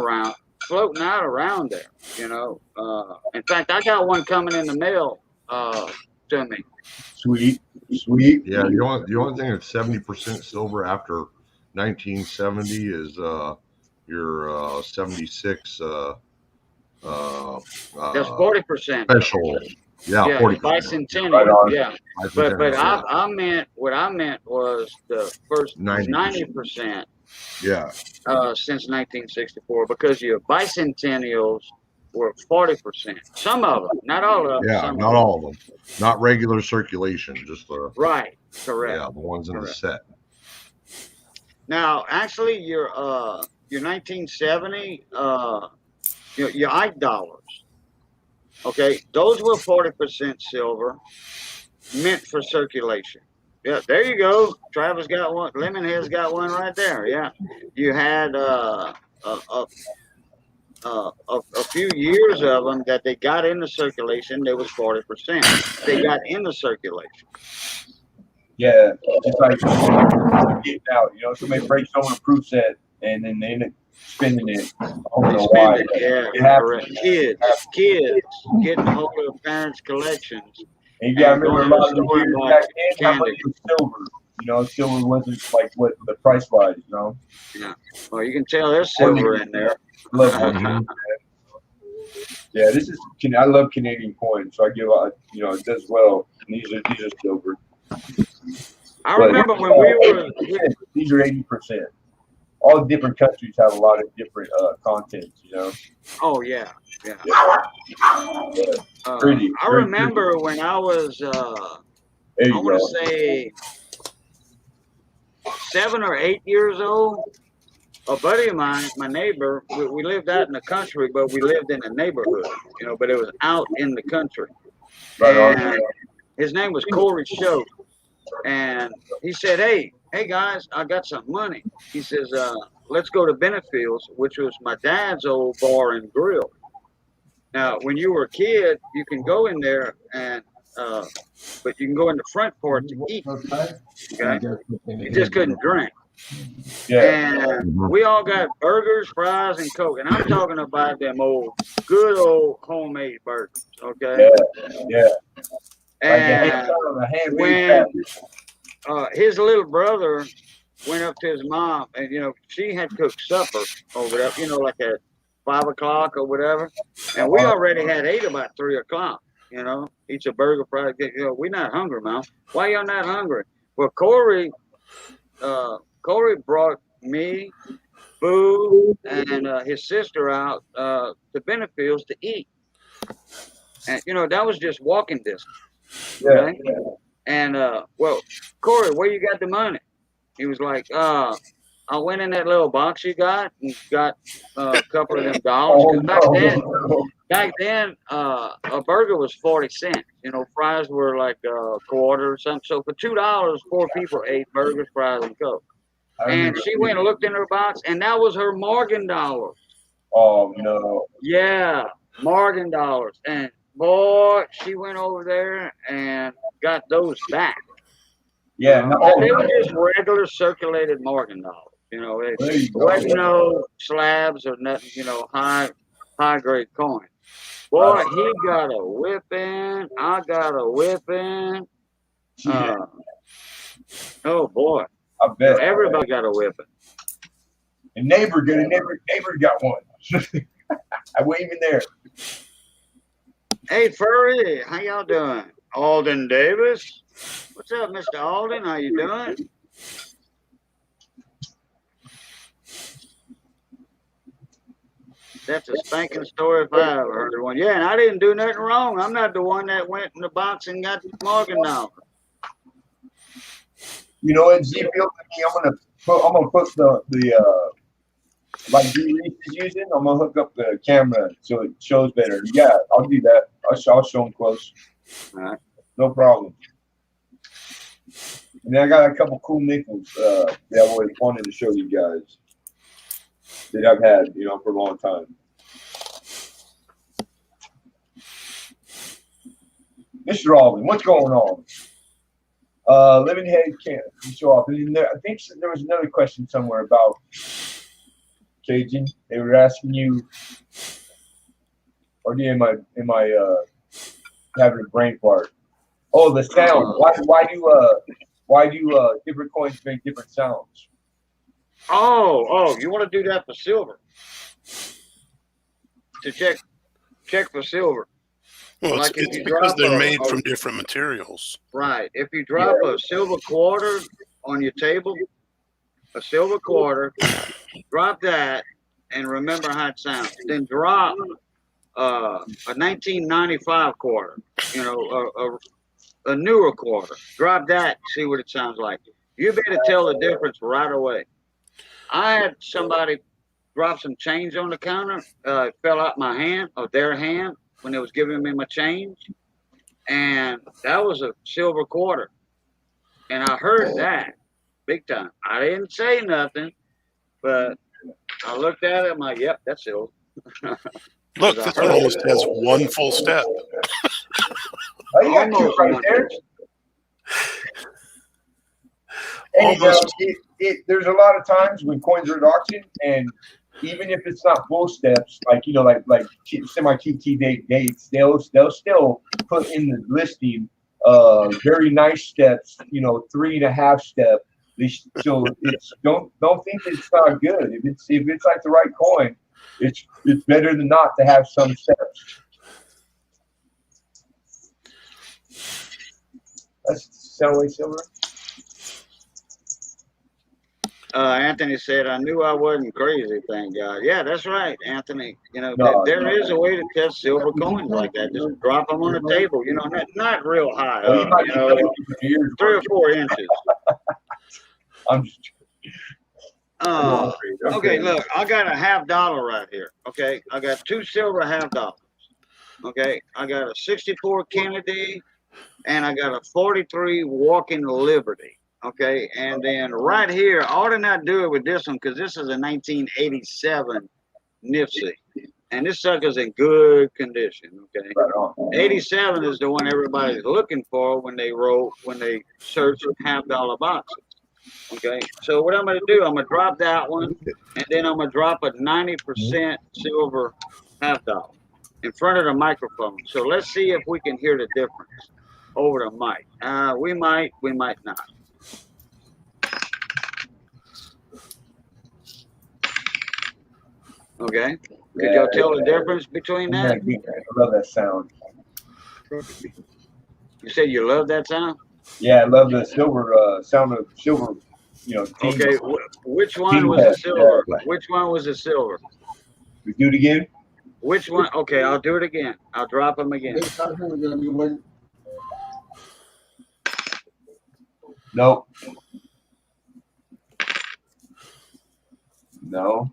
out around there. You know, in fact, I got one coming in the mail to me. Sweet. Yeah, the only thing that's 70% silver after 1970 is your 76 That's 40%. special. Yeah, Yeah, 40%. bicentennial. Right on. Yeah, but I meant what I meant was the first 90%. Yeah. Since 1964, because your bicentennials were 40%. Some of them, not all of them. Yeah, some not all of them. Not regular circulation, just the Right. Correct. yeah, the ones in the set. Now, actually, your 1970 your Ike dollars. Okay, those were 40% silver, meant for circulation. Yeah, there you go. Travis got one. Lemonhead's got one right there. Yeah, you had a few years of them that they got into circulation. There was 40%. They got into circulation. Yeah, it's like getting out. You know, somebody breaks someone a proof set, and then they end up spending it. I don't know why. Yeah, correct. Kids getting hold of parents' collections. And you gotta remember, a lot of the years back then, how much was silver? You know, silver wasn't like what the price was. You know. Yeah. Well, you can tell there's silver in there. Yeah, this is. I love Canadian coins, so I give. You know, it does well. And these are silver. I remember when we were. These are 80%. All different countries have a lot of different contents. You know. Oh yeah. Pretty. I remember when I was. I want to say 7 or 8 years old. A buddy of mine, my neighbor, we lived out in the country, but we lived in a neighborhood, you know, but it was out in the country. Right and on. His name was Corey Show. And he said, hey guys, I got some money. He says, let's go to Benefield's, which was my dad's old bar and grill. Now, when you were a kid, you can go in there and, but you can go in the front part to eat. Okay? You just couldn't drink. Yeah. And we all got burgers, fries, and Coke. And I'm talking about them good old homemade burgers. Okay. Yeah. And when his little brother went up to his mom, and you know she had cooked supper over there, you know, like at 5 o'clock or whatever, and we already had ate about 3 o'clock. You know, eat a burger, fries. You know, we're not hungry, Mom. Why y'all not hungry? Well, Corey brought me, Boo, and his sister out to Benefield's to eat. And, you know, that was just walking distance. Okay? Yeah. And, well, Corey, where you got the money? He was like, I went in that little box you got and got a couple of them dollars. Back then, a burger was 40 cents. You know, fries were like a quarter or something. So for $2, 4 people ate burgers, fries, and Coke. And she went and looked in her box, and that was her Morgan dollars. Oh, no. Yeah, Morgan dollars. And, boy, she went over there and got those back. Yeah. They were just regular circulated Morgan dollars. You know, it wasn't no slabs or nothing, you know, high-grade coin. Boy, he got a whipping. I got a whipping. Oh, boy. I bet. Everybody got a whipping. And neighbor got one. I wasn't even there. Hey, Furry, how y'all doing? Alden Davis. What's up, Mr. Alden? How you doing? That's a spanking story if I ever heard one. Yeah, and I didn't do nothing wrong. I'm not the one that went in the box and got the Morgan dollars. You know what, Z Field, I'm gonna put the like D Reese is using. I'm gonna hook up the camera so it shows better. Yeah, I'll do that. I'll show them close. All right. No problem. And then I got a couple cool nickels that I wanted to show you guys. that I've had, you know, for a long time. Mr. Alvin, what's going on? Living Head can't show off. And I think there was another question somewhere about Cajun. They were asking you, or am I having a brain fart? Oh, the sound. Why do different coins make different sounds? Oh, you want to do that for silver? To check for silver. Well, Like if it's you because drop they're made from different materials. Right. If you drop a silver quarter on your table, a silver quarter, drop that and remember how it sounds. Then drop a 1995 quarter, you know, a newer quarter. Drop that, see what it sounds like. You better tell the difference right away. I had somebody drop some change on the counter. It fell out my hand, or their hand, when they was giving me my change. And that was a silver quarter. And I heard that big time. I didn't say nothing, but I looked at it. I'm like, yep, that's silver. Look, this one almost has one full step. Oh, you got two right there. And there's a lot of times when coins are at auction, and even if it's not full steps, like, you know, like semi-TT dates, they'll still put in the listing very nice steps, you know, 3.5 step. So it's don't think it's not good. If it's like the right coin, it's better than not to have some steps. That's Selway Silver. Anthony said, I knew I wasn't crazy, thank God. Yeah, that's right, Anthony. You know, there is a way to test silver coins like that. Just drop them on the table, you know, not real high up, you know, 3 or 4 inches. I'm just okay, look, I got a $50 right here. Okay, I got 2 silver $50. Okay, I got a 64 Kennedy, and I got a 43 Walking Liberty. Okay, and then right here, I ought to not do it with this one because this is a 1987 Nipsey, and this sucker's in good condition. Okay, 87 is the one everybody's looking for when they search $50 boxes. Okay, so what I'm going to do, I'm going to drop that one, and then I'm going to drop a 90% silver $50 in front of the microphone. So let's see if we can hear the difference over the mic. We might not. Okay. Could y'all tell the difference between that? I love that sound. You said you love that sound? Yeah, I love the silver sound of silver. You know. Okay. Which one was the silver? Which one was the silver? We do it again. Which one? Okay, I'll do it again. I'll drop them again. Nope. No.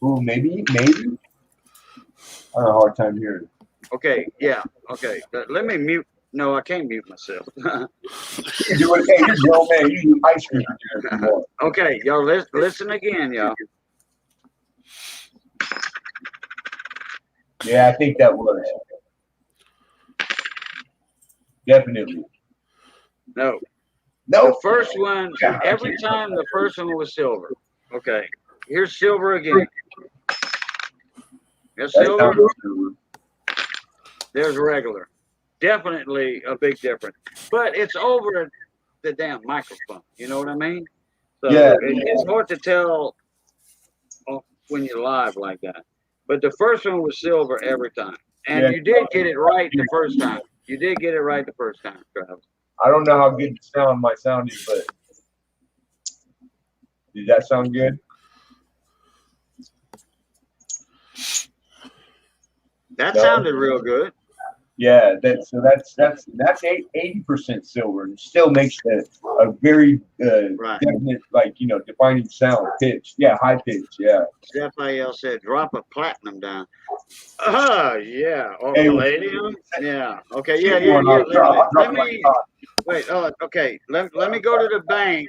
Ooh, maybe. I have a hard time hearing. Okay, yeah. Okay, let me mute. No, I can't mute myself. You're grown man. You do ice cream. Okay, y'all listen again, y'all. Yeah, I think that was. Definitely. No. No. The first one, every time the first one was silver. Okay, here's silver again. There's silver. There's regular. Definitely a big difference. But it's over the damn microphone. You know what I mean? So it's hard to tell when you're live like that. But the first one was silver every time. And you did get it right the first time. You did get it right the first time, Travis. I don't know how good the sound might sound, but did that sound good? That sounded real good. Yeah, that's 80% silver, and still makes a very Right. definite, like, defining sound pitch. Yeah, high pitch. Yeah. Raphael said, drop a platinum down. Yeah. Or Hey, palladium. Yeah. Okay. Yeah. shoot one, I'll drop Let it like me hot. wait. Okay. Let me go to the bank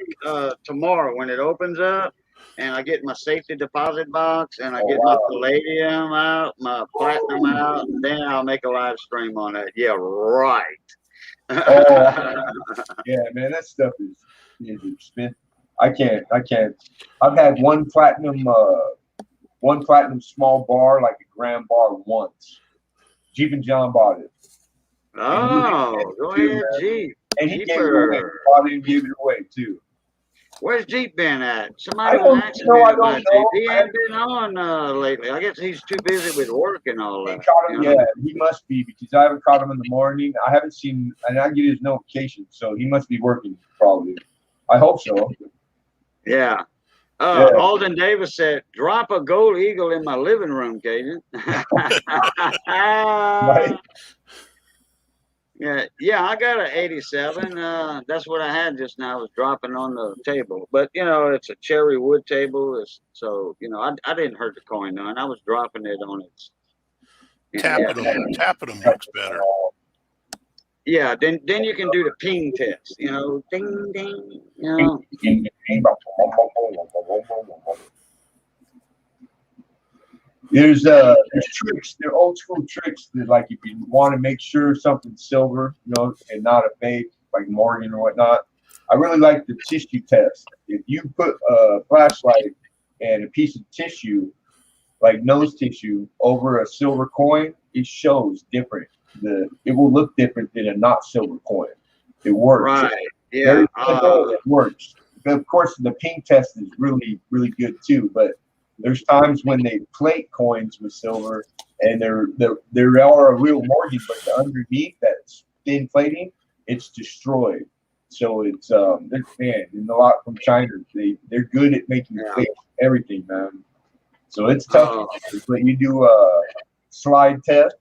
tomorrow when it opens up, and I get my safety deposit box, and I Oh get my wow. palladium out, my platinum out, and then I'll make a live stream on that. Yeah. Right. Oh yeah, man, that stuff is expensive. I can't. I've had one platinum small bar, like a gram bar, once. Jeep and John bought it. Oh, go ahead, Jeep. And he gave it away. Bought it and gave it away too. Where's Jeep been at? I Somebody was don't asking know. me I about don't Jeep. know. He hadn't been on lately. I guess he's too busy with work and all He that. caught him. you know? Yeah, he must be, because I haven't caught him in the morning. I haven't seen, and I get his notifications, so he must be working probably. I hope so. Yeah. Yeah. Alden Davis said, drop a gold eagle in my living room, Cajun. Right. Yeah, I got an 87. That's what I had just now. I was dropping on the table. But, it's a cherry wood table. So, I didn't hurt the coin none. I was dropping it on its. Tapping them looks better. Yeah, then you can do the ping test. Ding, ding, There's tricks. They're old school tricks that, like, if you want to make sure something's silver, and not a fake, like Morgan or whatnot. I really like the tissue test. If you put a flashlight and a piece of tissue, like nose tissue, over a silver coin, it shows different. It will look different than a not silver coin. It works. Right. Yeah. It works. But of course, the ping test is really, really good too. But there's times when they plate coins with silver, and there are a real Morgan, but underneath that thin plating, it's destroyed. So it's and a lot from China. They're good at making fake everything, man. So it's tough. But you do a slide test.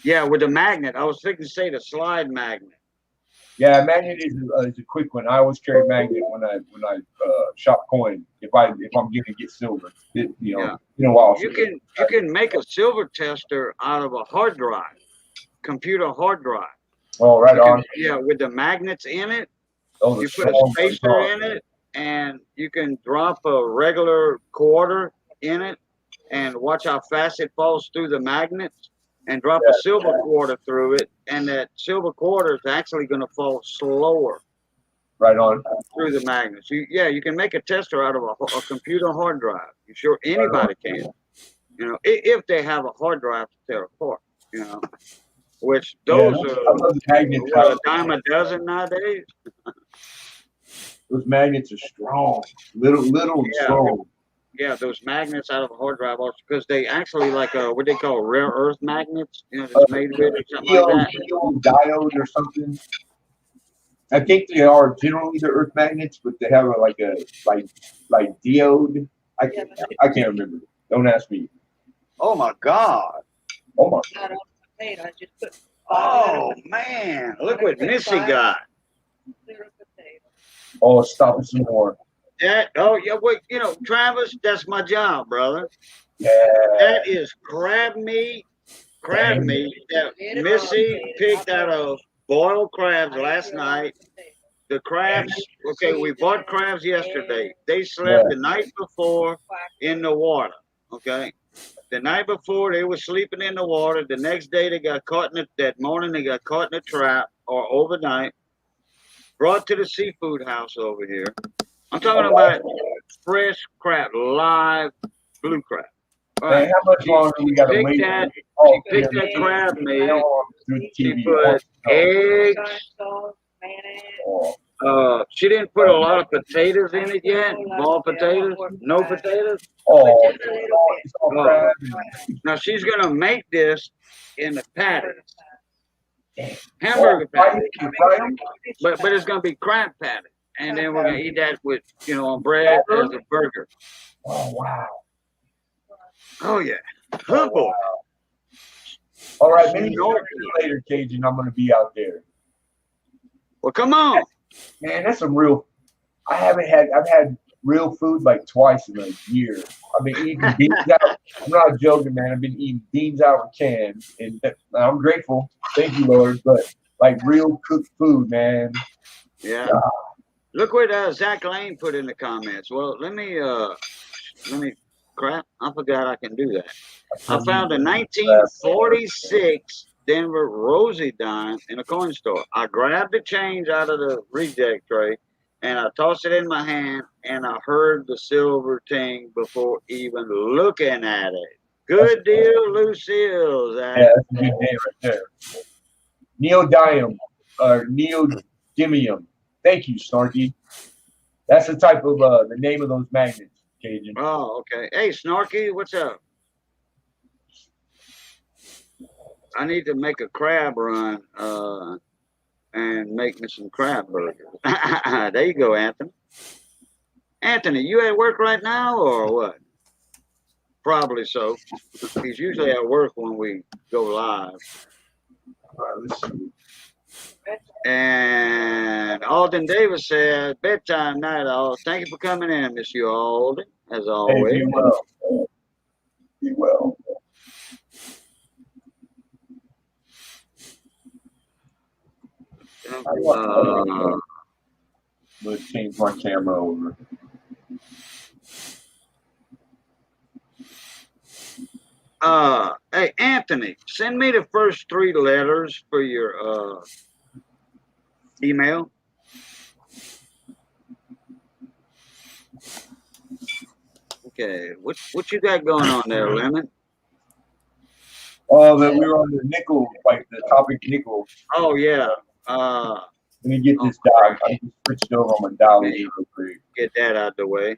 Yeah, with the magnet. I was thinking to say the slide magnet. Yeah, magnet is a quick one. I always carry magnet when I shop coin. If I'm gonna get silver, in a while. You can make a silver tester out of a hard drive, computer hard drive. Oh, right on. Yeah, with the magnets in it. Oh, you put a spacer in it, and you can drop a regular quarter in it, and watch how fast it falls through the magnets. And drop a silver quarter through it, and that silver quarter is actually going to fall slower. Right on. Through the magnets. You can make a tester out of a computer hard drive. You sure anybody can. If they have a hard drive to tear apart. Which those are a dime a dozen nowadays. Those magnets are strong, little and strong. Yeah, those magnets out of a hard drive, because they actually like what they call rare earth magnets, that's made with or something like that. Diode or something. I think they are generally the earth magnets, but they have like diode. I can't remember. Don't ask me. Oh my God. Oh my. Oh man, look what Missy got. Oh, stop it some more. Wait, Travis, that's my job, brother. Yeah. That is crab meat that Missy picked out of boiled crabs last night. The crabs, we bought crabs yesterday. They slept the night before in the water, okay? The night before, they were sleeping in the water. The next day, that morning, they got caught in a trap, or overnight, brought to the seafood house over here. I'm talking about fresh crab, live blue crab. All right. How much longer we got to wait? She picked that crab meat. She put eggs. She didn't put a lot of potatoes in it yet. Small potatoes. No potatoes. Now she's gonna make this in the patties. Hamburger patties. But it's gonna be crab patties. And then we're gonna eat that with, on bread as a burger. Oh wow! Oh yeah, oh boy. All right, maybe Snorky. later, Cajun. I'm gonna be out there. Well, come on. Man, that's some real. I've had real food like twice in a year. I've been eating beans out. I'm not joking, man. I've been eating beans out of cans, and I'm grateful. Thank you, Lord. But like real cooked food, man. Yeah. Look what Zach Lane put in the comments. Well, let me crap. I forgot I can do that. I found a 1946 Denver Rosie dime in a coin store. I grabbed the change out of the reject tray and I tossed it in my hand and I heard the silver ting before even looking at it. Good deal, Lucille. Zach. Yeah, that's a good name right there. Neodymium or neodymium. Thank you, Snarky. That's the type of the name of those magnets, Cajun. Oh, okay. Hey, Snarky, what's up? I need to make a crab run and make me some crab burgers. There you go, Anthony. Anthony, you at work right now or what? Probably so. He's usually at work when we go live. All right, let's see. And Alden Davis said, bedtime night, all. Thank you for coming in, Miss you Alden, as always. Hey, be well. Be well. I'm gonna change my camera over. Hey, Anthony, send me the first 3 letters for your email. Okay, what you got going on there, Lemon? Oh, that we were on the nickel, like the topic nickel. Oh yeah. Let me get this dial. I just switched over on my dial real quick. Get that out of the way.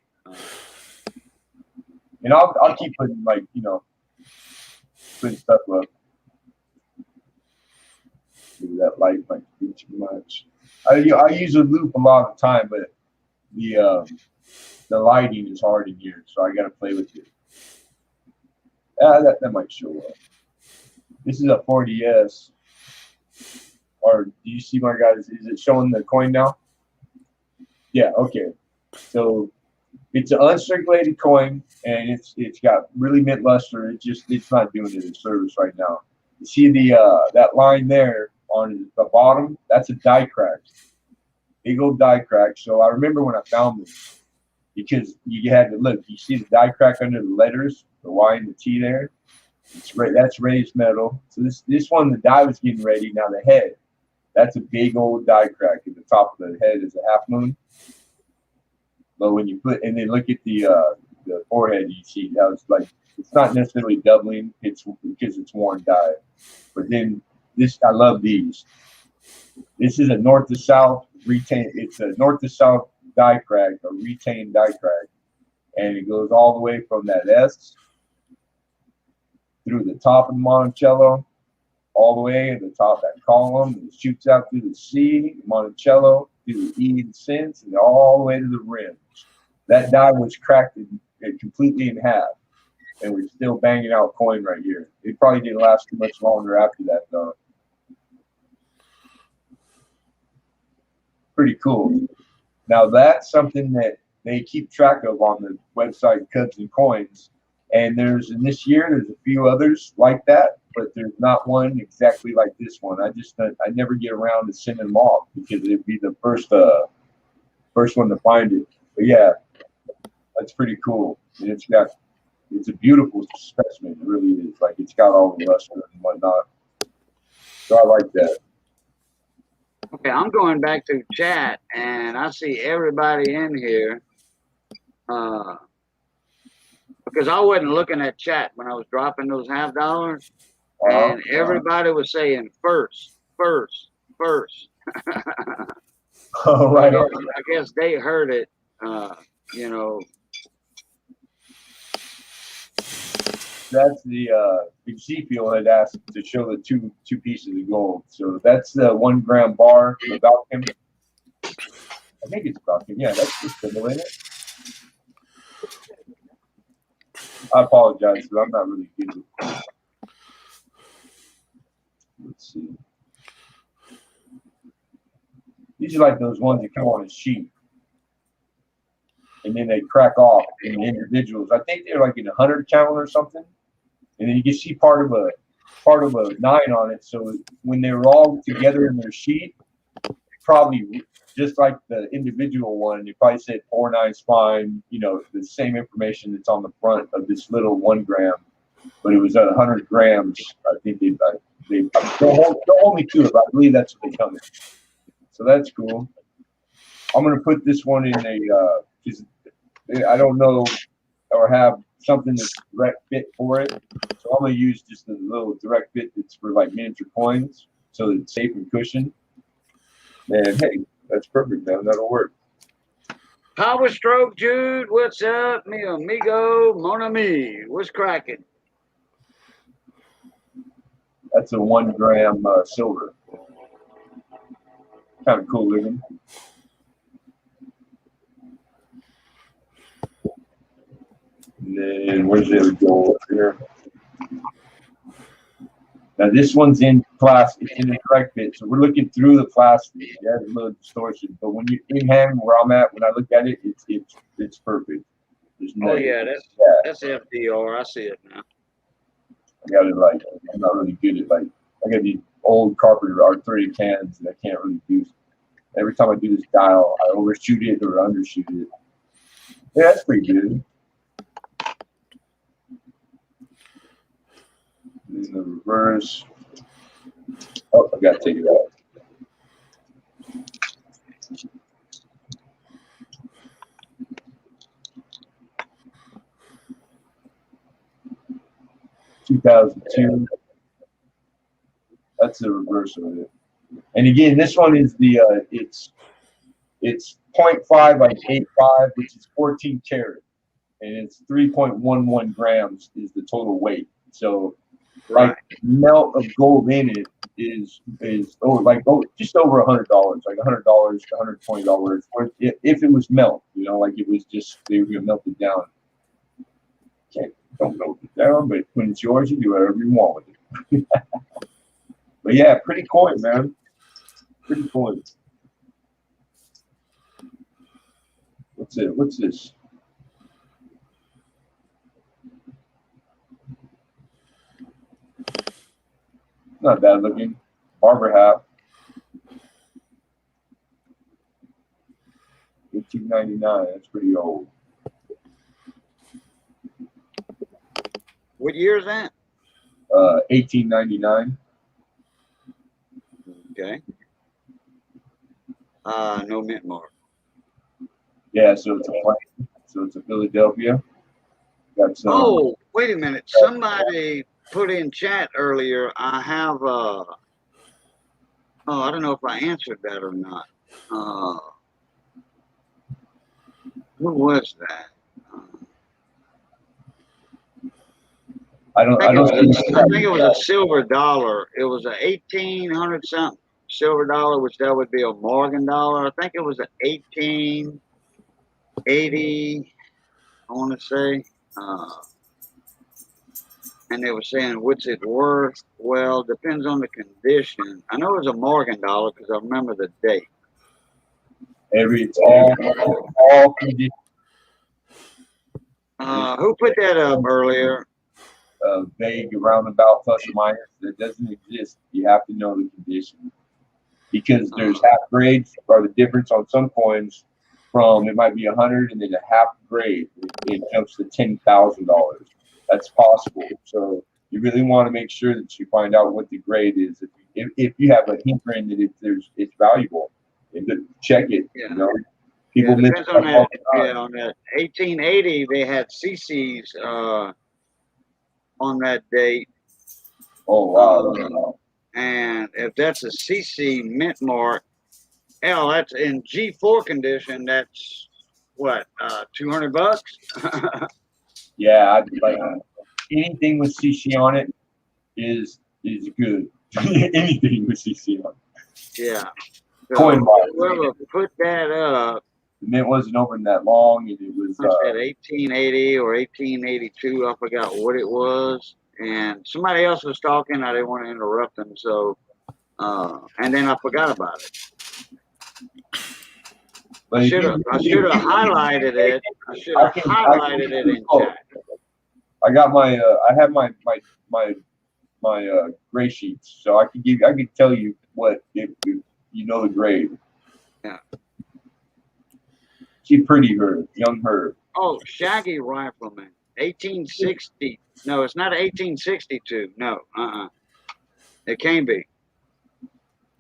And I'll keep putting putting stuff up. Maybe that light might be too much. I use a loop a lot of the time, but the lighting is hard in here, so I gotta play with it. That might show up. This is a 40S. Or do you see my guys? Is it showing the coin now? Yeah, okay. So it's an uncirculated coin and it's got really mint luster. It's not doing it in service right now. You see that line there on the bottom? That's a die crack. Big old die crack. So I remember when I found this because you had to look. You see the die crack under the letters, the Y and the T there. That's raised metal. So this one, the die was getting ready. Now the head, that's a big old die crack. At the top of the head is a half moon. But when you put and then look at the forehead, you see that was like it's not necessarily doubling. It's because it's worn die. But then I love these. This is a north to south retain. It's a north to south die crack, a retained die crack, and it goes all the way from that S through the top of the Monticello, all the way at the top of that column. And it shoots out through the C, Monticello, through the E and Sense, and all the way to the rim. That die was cracked completely in half, and we're still banging out coin right here. It probably didn't last too much longer after that, though. Pretty cool. Now that's something that they keep track of on the website Cajun Coins. And in this year, there's a few others like that, but there's not one exactly like this one. I never get around to sending them off because it'd be the first one to find it. But yeah, that's pretty cool. And it's a beautiful specimen. It really is. Like it's got all the luster and whatnot. So I like that. Okay, I'm going back to chat and I see everybody in here. Because I wasn't looking at chat when I was dropping those $50, and everybody was saying first. Oh, right. I guess they heard it, That's the Ezekiel had asked to show the two pieces of gold. So that's the 1 gram bar about him. I think it's about him. Yeah, that's the symbol in it. I apologize, but I'm not really good with it. Let's see. These are like those ones that come on a sheet, and then they crack off in individuals. I think they're like in 100 count or something, and then you can see part of a 9 on it. So when they were all together in their sheet, probably just like the individual one, you probably said 4-9 spine. You know, the same information that's on the front of this little 1 gram, but it was at 100 grams. I think they don't hold me to it, but I believe that's what they come in. So that's cool. I'm gonna put this one in a I don't know or have something that's direct fit for it. So I'm gonna use just a little direct fit that's for like miniature coins, so that it's safe and cushioned. And hey, that's perfect, man. That'll work. Power Stroke Jude, what's up? Mi amigo, mon ami, what's cracking? That's a 1 gram silver. Kind of cool looking. And then where's the other gold here? Now this one's in plastic, it's in a direct fit, so we're looking through the plastic. Yeah, there's a little distortion, but when you're in hand, where I'm at, when I look at it, it's perfect. There's no, Oh yeah, that's FDR. I see it now. I got it like I'm not really good at like I got these old carpenter arthritic hands that I can't really do. Every time I do this dial, I overshoot it or undershoot it. Yeah, that's pretty good. In the reverse. Oh, I gotta take it out. $2002. That's the reverse of it. And again, this one is the it's 0.5 by 8.5, which is 14 karat, and it's 3.11 grams is the total weight. So, like melt of gold in it is just over $100, like $100, $120. If it was melt, you know, like it was just they were gonna melt it down. Don't melt it down, but when it's yours, you do whatever you want with it. But yeah, pretty coin, man. Pretty coin. What's it? What's this? Not bad looking. Barber hat. $18.99. That's pretty old. What year is that? 1899. Okay. No mint mark. Yeah, so it's a plane. So it's a Philadelphia. Got some. Oh, wait a minute. Somebody put in chat earlier. I have I don't know if I answered that or not. Who was that? I think it was a silver dollar. It was a 1800 something silver dollar, which that would be a Morgan dollar. I think it was a 1880. I want to say. And they were saying, what's it worth? Well, depends on the condition. I know it was a Morgan dollar because I remember the date. It's all condition. Who put that up earlier? Vague, roundabout, plus or minus. That doesn't exist. You have to know the condition. Because there's half grades are the difference on some coins from it might be 100 and then a half grade. It jumps to $10,000. That's possible. So you really want to make sure that you find out what the grade is. If you have a hankering that it's valuable, check it. Yeah. You know, people miss on that. Yeah, on that 1880, they had CCs on that date. Oh wow! And if that's a CC mint mark, hell, that's in G4 condition. That's what, $200? Yeah, I'd like anything with CC on it is good. Anything with CC on it. Yeah. So Coin bar. Whoever put that up. The mint wasn't open that long, and it was. I said 1880 or 1882. I forgot what it was. and somebody else was talking. I didn't want to interrupt them, so and then I forgot about it. But I if should have highlighted it. I should have highlighted it in chat. I got my I have my gray sheets, so I can tell you what if you know the grade. Yeah. She's pretty, her young her. Oh, Shaggy Rifleman, 1860. No, it's not 1862. No, it can't be.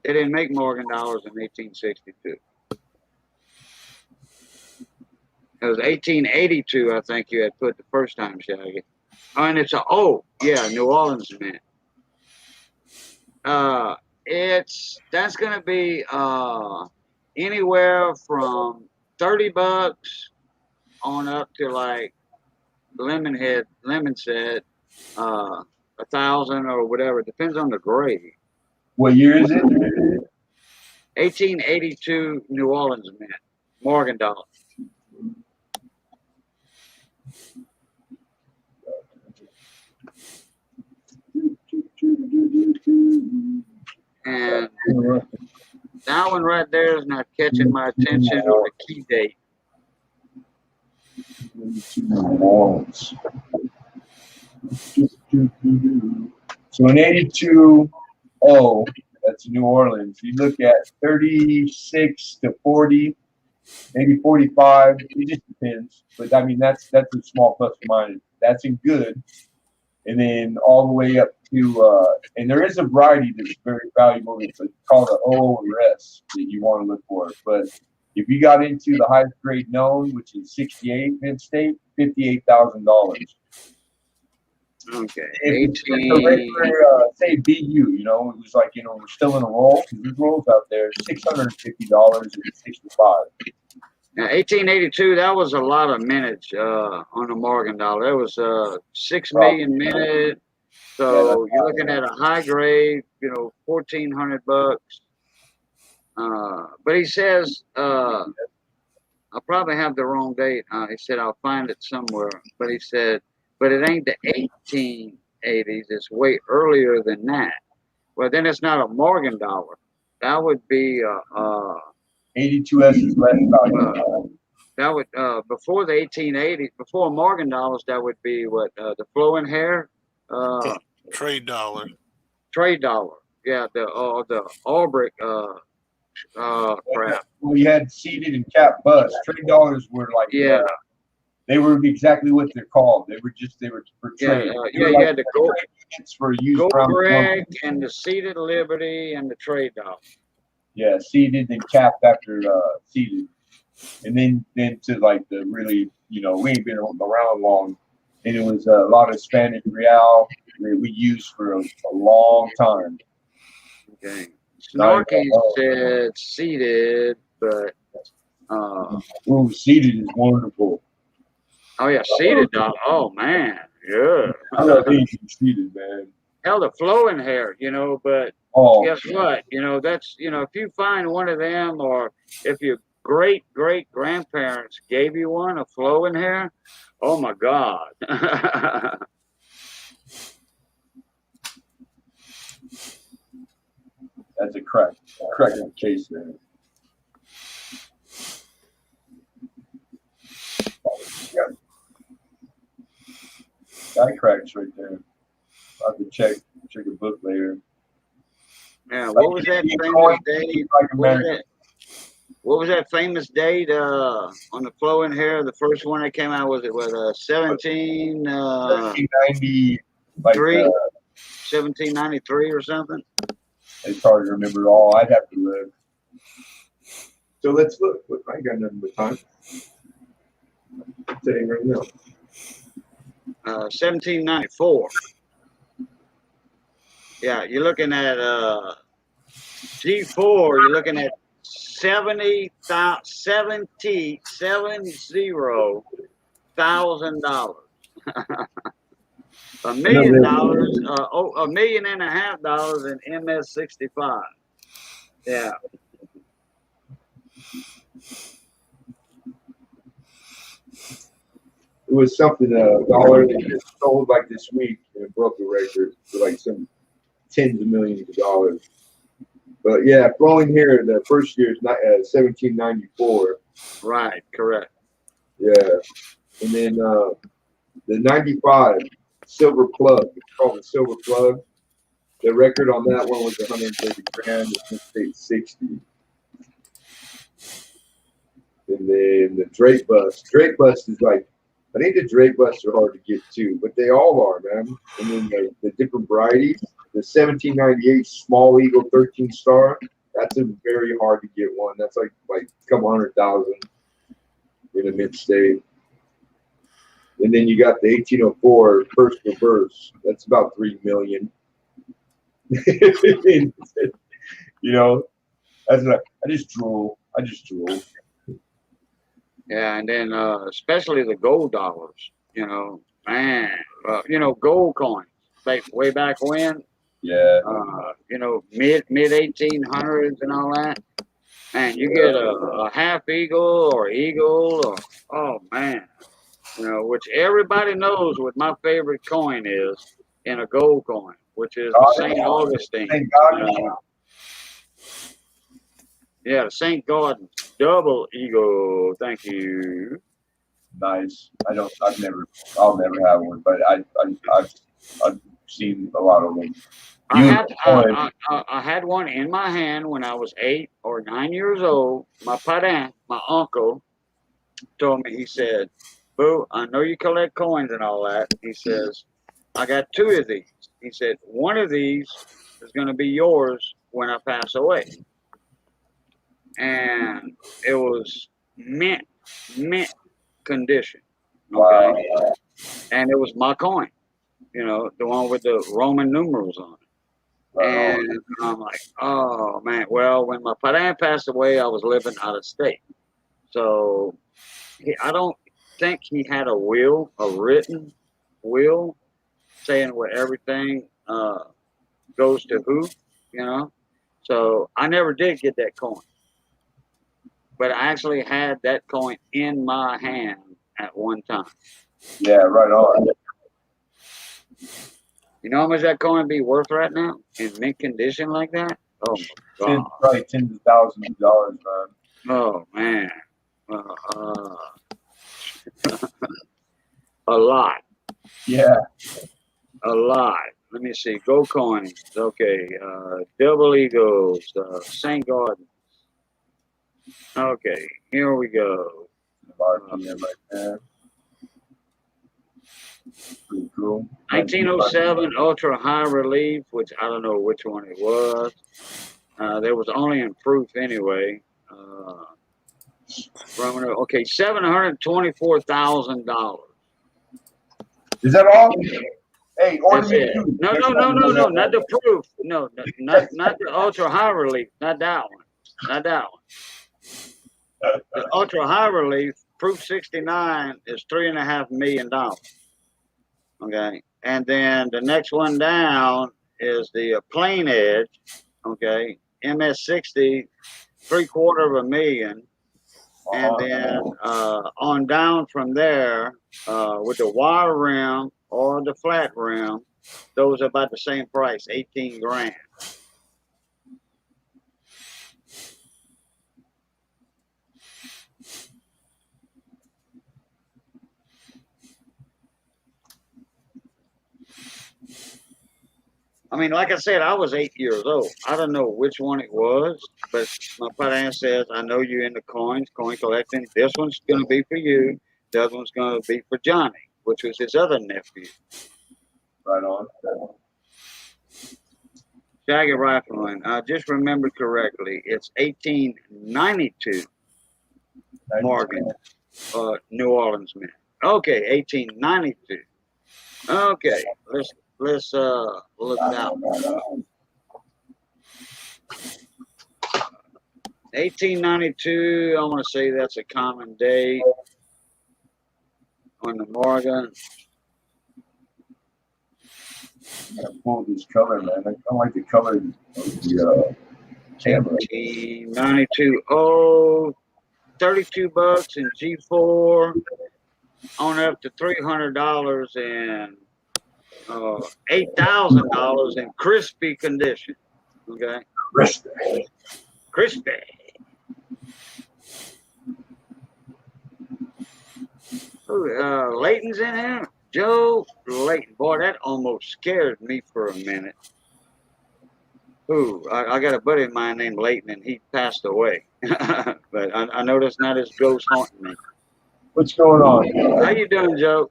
They didn't make Morgan dollars in 1862. It was 1882, I think you had put the first time, Shaggy. Oh, and it's New Orleans Mint. That's gonna be anywhere from $30 on up to like Lemon said 1,000 or whatever. Depends on the grade. What year is it? 1882 New Orleans Mint, Morgan dollar. And that one right there is not catching my attention on the key date. So in 82, that's New Orleans. You look at 36 to 40, maybe 45. It just depends. But I mean, that's a small plus or minus. That's in good. And then all the way up to, and there is a variety that's very valuable. It's called an ORS that you want to look for. But if you got into the highest grade known, which is 68 Mint State, $58,000. Okay. If it's the regular, say BU, it was like, we're still in a roll. There's rolls out there, $650 and 65. Now, 1882, that was a lot of minutes on the Morgan dollar. It was 6 million minute. So you're looking at a high grade, $1,400. But he says, I probably have the wrong date. He said, I'll find it somewhere. But he said, but it ain't the 1880s. It's way earlier than that. Well, then it's not a Morgan dollar. That would be 82S is less valuable. That would before the 1880s, before Morgan dollars, that would be what the flowing hair trade dollar. Trade dollar. Yeah, the Albrecht crap. Well, you had seeded and cap bust. Trade dollars were like they were exactly what they're called. They were for trade. You had the gold for use and the seeded Liberty and the trade dollar. Yeah, seeded and capped after seeded. And then to like the really, we ain't been around long. And it was a lot of Spanish real that we used for a long time. Okay. Snarky said seeded, but seeded is wonderful. Oh yeah, seeded dollar. Oh man, yeah. I love seeded, man. Hell, the flowing hair, but guess what? That's if you find one of them, or if your great grandparents gave you one, a flowing hair, oh my God. That's a crack in the case there. Got cracks right there. I'll have to check a book later. Yeah, what was that famous date? What was that famous date on the flowing hair? The first one that came out, was it 1793? 1793 or something? It's hard to remember it all. I'd have to look. So let's look. I got nothing but time. Sitting right now. 1794. Yeah, you're looking at G4. You're looking at $70,000. $1 million, $1.5 million in MS-65. Yeah. it was something dollar that just sold like this week and it broke the record for like some tens of millions of dollars. But yeah, flowing here, the first year is 1794. Right, correct. Yeah, and then the 95 silver plug. It's called the silver plug. The record on that one was 130 grand. It's state 60. And then the Drake bust. Drake bust is like, I think the Drake busts are hard to get too, but they all are, man. And then the different varieties. The 1798 Small Eagle 13 star. That's a very hard to get one. That's like a couple 100,000 in a mid state. And then you got the 1804 first reverse. That's about 3 million. You know, that's like, I just drool. Yeah, and then especially the gold dollars. You know, man, gold coins. Like way back when. Yeah. Mid 1800s and all that. Man, you get a half eagle or oh man, which everybody knows what my favorite coin is in a gold coin, which is the St. Augustine. Yeah, the St. Gordon double eagle. Thank you. Nice. I'll never have one, but I've seen a lot of them. I had one in my hand when I was 8 or 9 years old. My parent, my uncle, told me, he said, "Boo, I know you collect coins and all that." He says, "I got 2 of these." He said, "One of these is going to be yours when I pass away." And it was mint condition. Okay. Wow. And it was my coin, the one with the Roman numerals on it. And I'm like, oh man. Well, when my parent passed away, I was living out of state. So I don't think he had a written will saying where everything goes to who, So I never did get that coin. But I actually had that coin in my hand at one time. Yeah, right on. You know how much that coin be worth right now in mint condition like that? Oh my God! Probably tens of thousands of dollars, man. Oh man, a lot. Yeah, a lot. Let me see. Gold coins. Okay, double eagles. St. Gordon. Okay, here we go. Pretty cool. 1907 ultra high relief, which I don't know which one it was. There was only in proof anyway. Okay, $724,000. Is that all? Hey, order me two. No, not the proof. No, not the ultra high relief. Not that one. The ultra high relief proof 69 is $3.5 million. Okay, and then the next one down is the plain edge. Okay, MS60, $750,000, and then on down from there with the wire rim or the flat rim, those are about the same price, 18 grand. I mean, like I said, I was 8 years old. I don't know which one it was, but my parent says, I know you're into coins, coin collecting. This one's going to be for you. The other one's going to be for Johnny, which was his other nephew. Right on. Shaggy Rifleman. I just remembered correctly. It's 1892. Morgan, New Orleans Mint. Okay, 1892. Okay, let's look now. 1892, I want to say that's a common date on the Morgan. I pull this color, man. I don't like the color of the camera. 1892. Oh, $32 in G4. on up to $300 and $8,000 in crispy condition. Okay, crispy. Ooh, Layton's in here. Joe Layton. Boy, that almost scared me for a minute. Ooh, I got a buddy of mine named Layton, and he passed away. But I know that's not his ghost haunting me. What's going on? How you doing, Joe?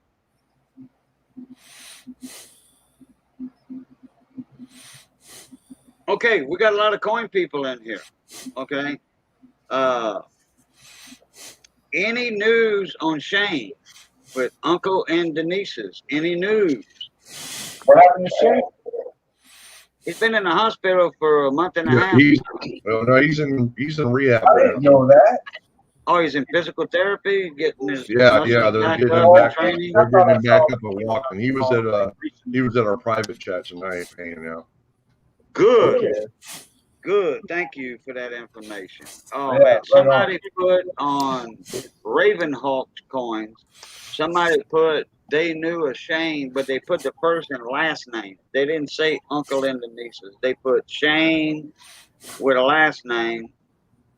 Okay, we got a lot of coin people in here. Okay. Any news on Shane with Uncle and Denise's? Any news? What happened to Shane? He's been in the hospital for a month and a half. He's in rehab. I didn't know that. Oh, he's in physical therapy, getting his Yeah, muscles they're back getting up him and back. training. They're getting him back up and walking. He was at our private chat tonight, hanging out. Good. Okay. Good. Thank you for that information. Oh, Yeah, man. right Somebody put on Ravenhawk coins, somebody put, they knew a Shane, but they put the first and last name. They didn't say Uncle and the nieces. They put Shane with a last name,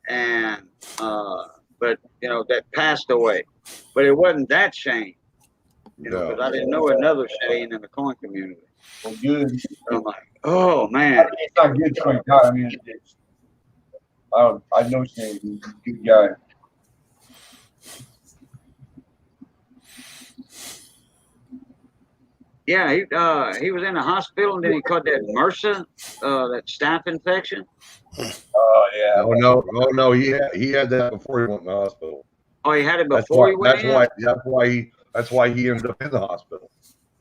and, but, that passed away. But it wasn't that Shane, because I didn't know another Shane in the coin community. Well, good. So I'm like, oh, I man. mean, it's not good Shane God. I mean, I know Shane. He's a good guy. Yeah, he was in the hospital, and then he caught that MRSA, that staph infection. Oh yeah. Oh no, he had that before he went in the hospital. Oh, he had it before he went in? That's why he ended up in the hospital.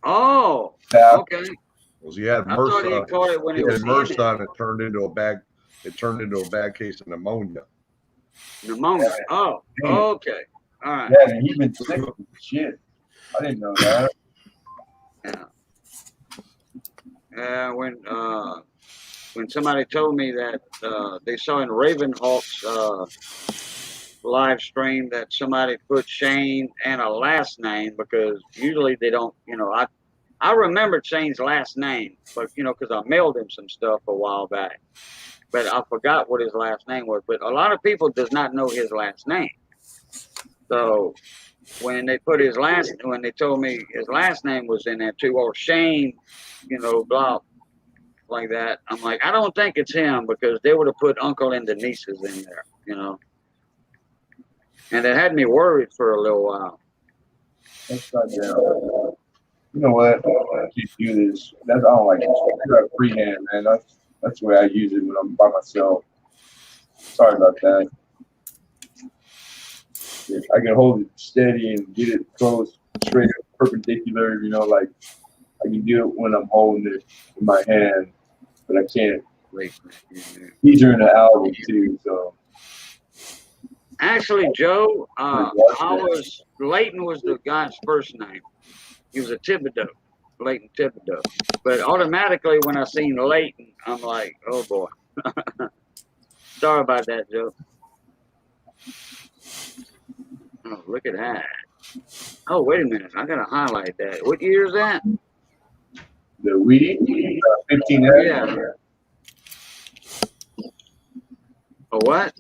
Oh, Yeah. okay. Because he had I thought he MRSA. caught it when He he had was in MRSA, it. and it turned into a bad case of pneumonia. Pneumonia. Oh, okay. All right. Yeah, and he's been sick. Shit. I didn't know that. Yeah. When somebody told me that they saw in Ravenhawk's live stream that somebody put Shane and a last name, because usually they don't, I remembered Shane's last name, but, because I mailed him some stuff a while back, but I forgot what his last name was. But a lot of people does not know his last name. So when they told me his last name was in there too, or Shane, blah, like that, I'm like, I don't think it's him, because they would have put Uncle and the nieces in there, and it had me worried for a little while. That's not down. You know what? I can't do this. I don't like this. I got freehand, man. That's the way I use it when I'm by myself. Sorry about that. If I can hold it steady and get it close, straight up perpendicular, like I can do it when I'm holding it in my hand, but I can't. These are in the album too, so. Actually, Joe, Layton was the guy's first name. He was a Thibodeau, Layton Thibodeau. But automatically, when I seen Layton, I'm like, oh boy. Sorry about that, Joe. Oh, look at that. Oh, wait a minute. I gotta highlight that. What year is that? The Wheatie, 15. Yeah. A what?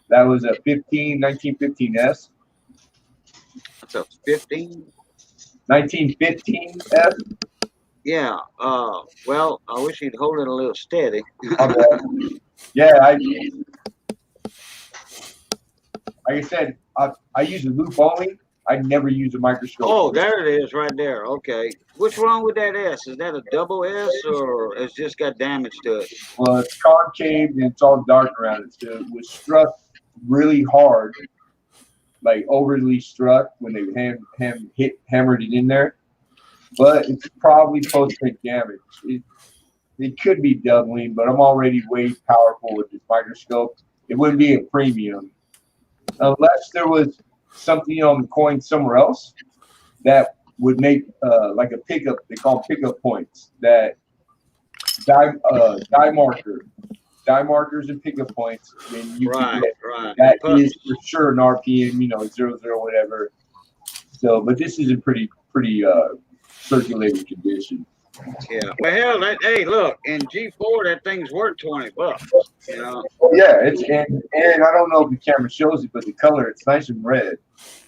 That was a 1915S. That's a 15? 1915S. Yeah. Well, I wish you'd hold it a little steady. Yeah, like I said, I use a loop only. I never use a microscope. Oh, there it is, right there. Okay. What's wrong with that S? Is that a double S, or it's just got damage to it? Well, it's concave and it's all dark around it. So it was struck really hard, like overly struck when they hammered it in there. But it's probably post-take damage. It could be doubling, but I'm already way powerful with this microscope. It wouldn't be a premium unless there was something on the coin somewhere else that would make like a pickup. They call pickup points. That die markers and pickup points. Then you can get, that is for sure an RPM, 00 whatever. So, but this is a pretty circulated condition. Yeah. Well, hell, hey, look, in G4, that thing's worth $20. You know. Yeah, it's and I don't know if the camera shows it, but the color, it's nice and red.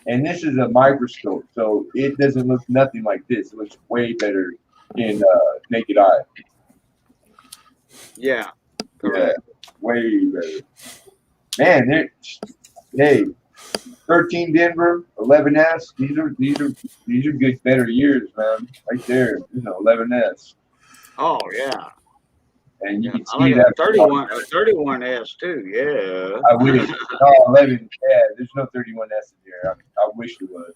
And this is a microscope, so it doesn't look nothing like this. It looks way better in naked eye. Yeah. Correct. Yeah, way better. Man, hey, 13 Denver, 11S. These are good, better years, man. Right there, 11S. Oh yeah. And you can I like see that 31S too. Yeah. I wish. Oh, 11. Yeah, there's no 31S in here. I wish it was.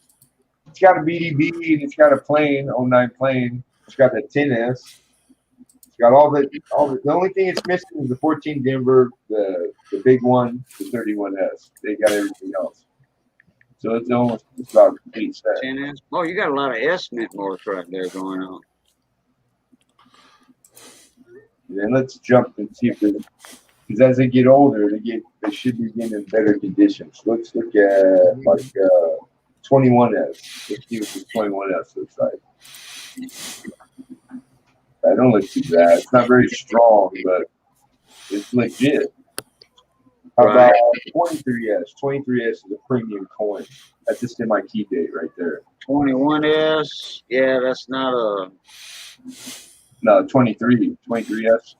It's got a BDB and it's got a plane, 09 plane. It's got the 10S. It's got all the. The only thing it's missing is the 14 Denver, the big one, the 31S. They got everything else. So it's about a complete set. 10S. Oh, you got a lot of S mint marks right there going on. And let's jump and see if because as they get older, they should be getting in better conditions. Let's look at like 21S. Let's see what this 21S looks like. I don't look too bad. It's not very strong, but it's legit. How about 23S? 23S is a premium coin. That's just in my key date right there. 21S. Yeah, that's not a. No, 23S.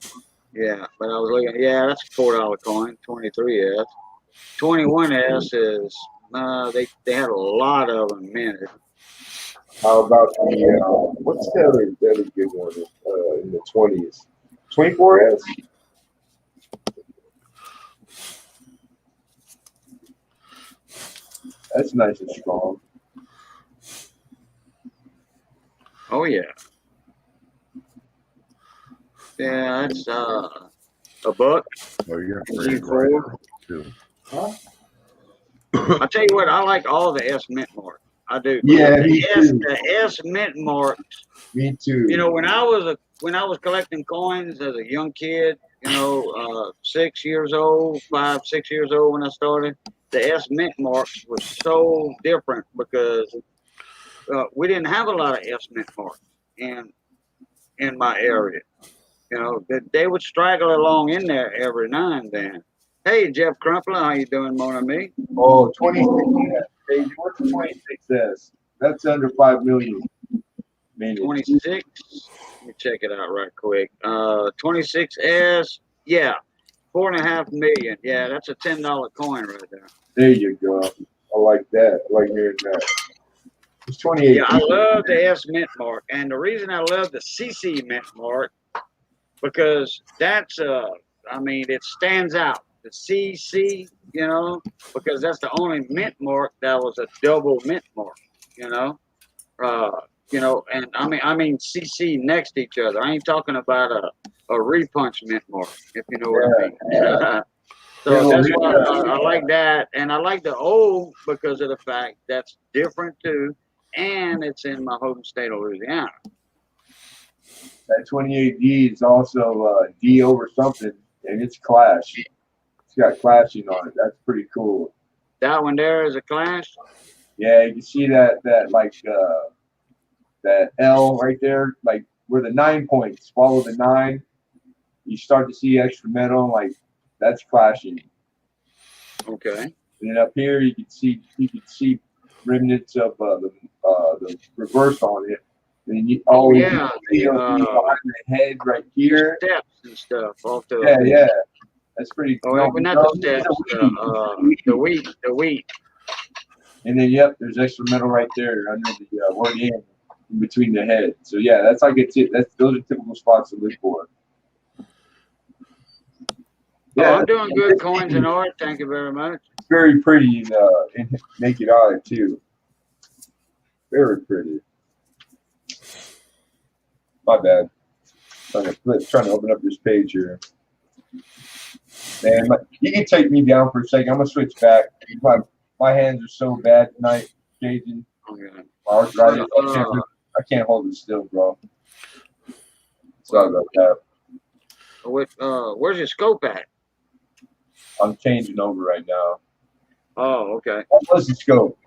Yeah, but I was looking. Yeah, that's a $4 coin. 23S. 21S is. They had a lot of them minted. How about the what's the other good one in the 20s? 24S. That's nice and strong. Oh yeah. Yeah, that's $1. Oh, you got G4. too. Huh? I tell you what, I like all the S mint marks. I do. Yeah, the S mint marks. Me too. You know, when I was collecting coins as a young kid, 6 years old, 5, 6 years old when I started, the S mint marks were so different because we didn't have a lot of S mint marks in my area. You know, they would straggle along in there every now and then. Hey, Jeff Crumpler, how you doing, mon ami? Oh, 26. Hey, what's the 26S? That's under 5 million. 26. Let me check it out right quick. 26S. Yeah, 4.5 million. Yeah, that's a $10 coin right there. There you go. I like that. I like hearing that. It's 28. Yeah, I love the S mint mark, and the reason I love the CC mint mark because that's it stands out. The CC, because that's the only mint mark that was a double mint mark. And I mean CC next to each other. I ain't talking about a repunch mint mark, if you know what I mean. So that's why I like that, and I like the O because of the fact that's different too, and it's in my home state of Louisiana. That 28D is also D over something, and it's Clash. It's got clashing on it. That's pretty cool. That one there is a Clash? Yeah, you can see that L right there, like where the 9 points follow the 9. You start to see extra metal, like that's clashing. Okay. And then up here you can see remnants of the reverse on it. And you always see behind the head right here. Steps and stuff. Yeah. That's pretty cool. Oh, but not the steps. The wheat. And then there's extra metal right there under the word in between the head. So yeah, that's like those are typical spots to look for. Yeah, I'm doing good coins and art. Thank you very much. It's very pretty in naked eye too. Very pretty. My bad. Trying to open up this page here. Man, you can take me down for a second. I'm gonna switch back. My hands are so bad tonight, Cajun. I can't hold it still, bro. Sorry about that. Where's your scope at? I'm changing over right now. Oh, okay. What was the scope?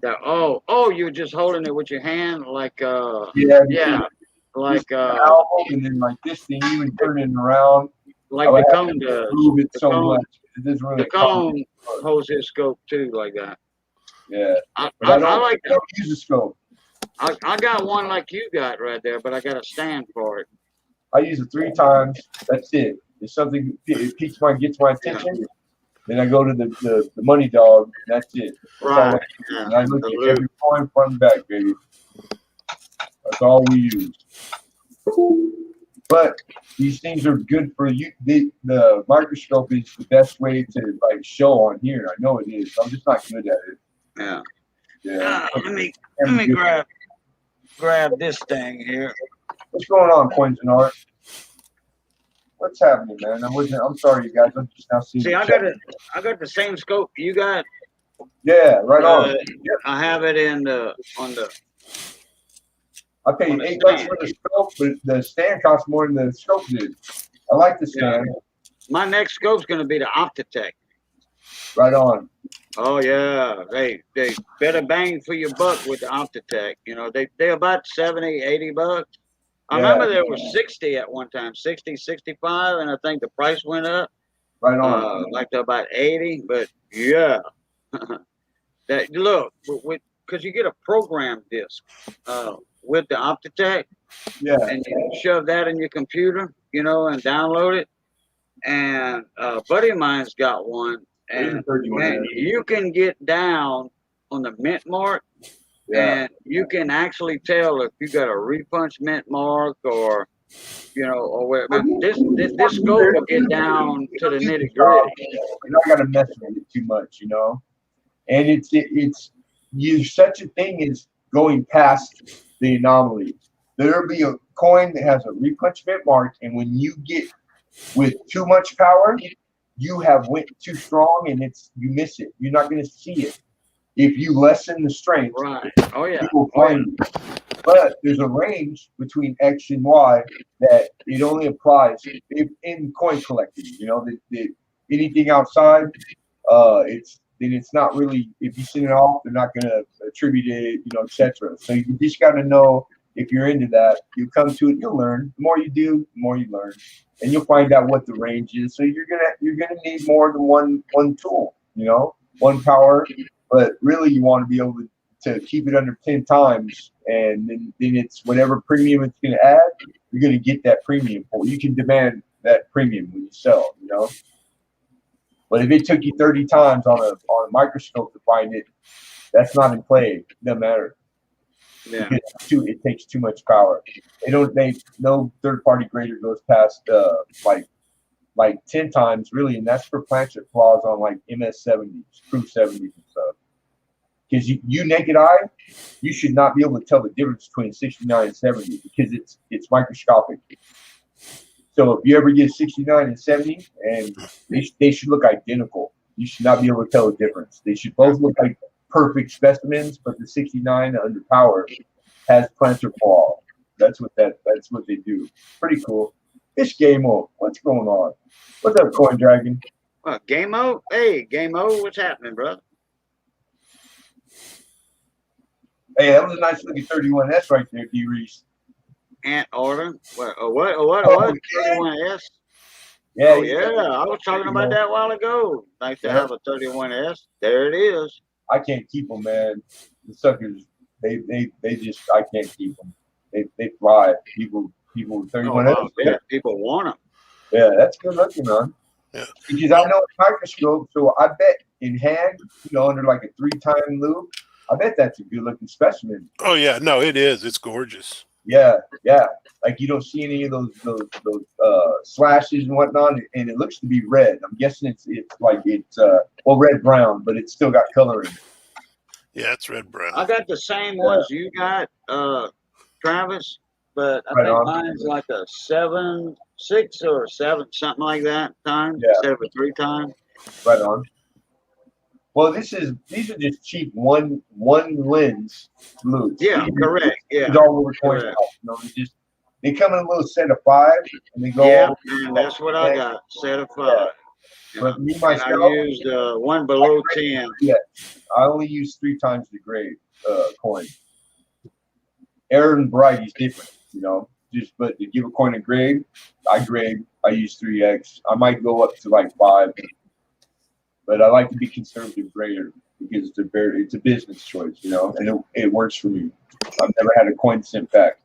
Oh, you're just holding it with your hand, like Yeah, yeah, this like album, and then like this thing, even turning it around, I would the have cone to does. move it The so cone, much. It doesn't the really come. cone holds his scope too, like that. Yeah, I, but I, I I like I don't use a scope. I got one like you got right there, but I got a stand for it. I use it 3 times. That's it. If something gets my Yeah, attention, then I go to the money dog. And that's it. That's all I right. do. Yeah, And I look the at loop. every coin front and back, baby. That's all we use. But these things are good for you. The microscope is the best way to like show on here. I know it is. I'm just not good at it. Yeah. Yeah. Let me grab this thing here. What's going on, Coins and Art? What's happening, man? I'm sorry, you guys. I'm just now seeing. See, the I chat. got the same scope you got. Yeah, right on. I have it in the on the. I pay on the $8 stand. for the scope, but the stand costs more than the scope did. I like the stand. My next scope's gonna be the Optitech. Right on. Oh yeah, they better bang for your buck with the Optitech. You know, they about 70, 80 bucks. I Yeah. remember there was 60 at one time, 60, 65, and I think the price went up Right on. like to about 80. But yeah, that look with because you get a program disc with the Optitech, Yeah. and you shove that in your computer, you know, and download it. And a buddy of mine's got one, and man, you can get down on the mint mark, and you can actually tell if you got a repunch mint mark or, you know, or where. Man, this scope will get down to the nitty gritty. You're not gonna mess with it too much, you know. And it's you such a thing as going past the anomaly. There'll be a coin that has a repunch mint mark, and when you get with too much power, you have went too strong, and you miss it. You're not going to see it. If you lessen the strength, Right. Oh yeah. you will find it. But there's a range between X and Y that it only applies in coin collecting. You know, anything outside, it's not really. If you send it off, they're not going to attribute it, you know, etc. So you just got to know. If you're into that, you come to it, you'll learn. The more you do, the more you learn, and you'll find out what the range is. So you're gonna need more than one tool, you know, one power. But really, you want to be able to keep it under 10 times, and then it's whatever premium it's gonna add, you're gonna get that premium for. You can demand that premium when you sell, you know. But if it took you 30 times on a microscope to find it, that's not in play. It doesn't matter. Yeah. It takes too much power. No third party grader goes past like 10 times really, and that's for planchet flaws on like MS70s, proof 70s and stuff. Because you naked eye, you should not be able to tell the difference between 69 and 70 because it's microscopic. So if you ever get 69 and 70, and they should look identical. You should not be able to tell the difference. They should both look like perfect specimens, but the 69 underpowered has plantar flaw. That's what they do. Pretty cool. It's Game-O. What's going on? What's up, Coin Dragon? Game-O? Hey, Game-O, what's happening, brother? Hey, that was a nice looking 31S right there, D Reese. Ant order? What? 31S? Yeah. Oh, yeah. I was talking about that a while ago. Nice to have a 31S. There it is. I can't keep them, man. The suckers, they just, I can't keep them. They fly. People with 31S. Oh, yeah, people want them. Yeah, that's good looking, man. Yeah. Because I know it's microscope, so I bet in hand, you know, under like a 3-time loop, I bet that's a good looking specimen. Oh yeah, no, it is. It's gorgeous. Yeah. Like you don't see any of those slashes and whatnot, and it looks to be red. I'm guessing it's red brown, but it's still got color in it. Yeah, it's red brown. I got the same ones you got, Travis, but I think mine's like a 7, 6 or 7, something like that time instead of a 3 time. Right on. Well, these are just cheap one lens loops. Yeah, correct. Yeah, all over coin. You know, they come in a little set of 5, and they go. Yeah, and that's what I got, set of 5. Yeah. But me myself, I used one below 10. Yeah, I only use 3 times the grade coin. Error and variety is different, you know. But to give a coin a grade, I use 3x. I might go up to like 5, but I like to be conservative grader because it's a business choice, you know, and it works for me. I've never had a coin sent back,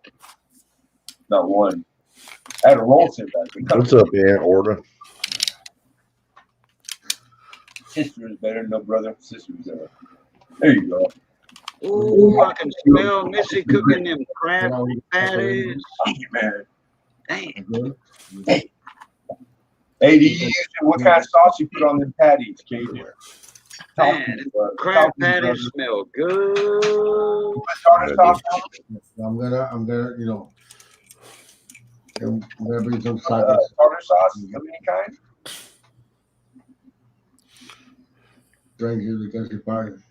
not one. I had a roll sent back. What's up, Aunt Orda? Sister is better, no brother. Sister is better. There you go. Ooh, I can smell Missy cooking them crab patties. Thank you, man. Damn. Hey, do you use what kind of sauce you put on them patties, Cajun? Man, crab patties smell good. Tartar sauce on I'm gonna, you know, I'm gonna bring some them? sauce. Tartar sauce of any kind? Drink here because you're fine.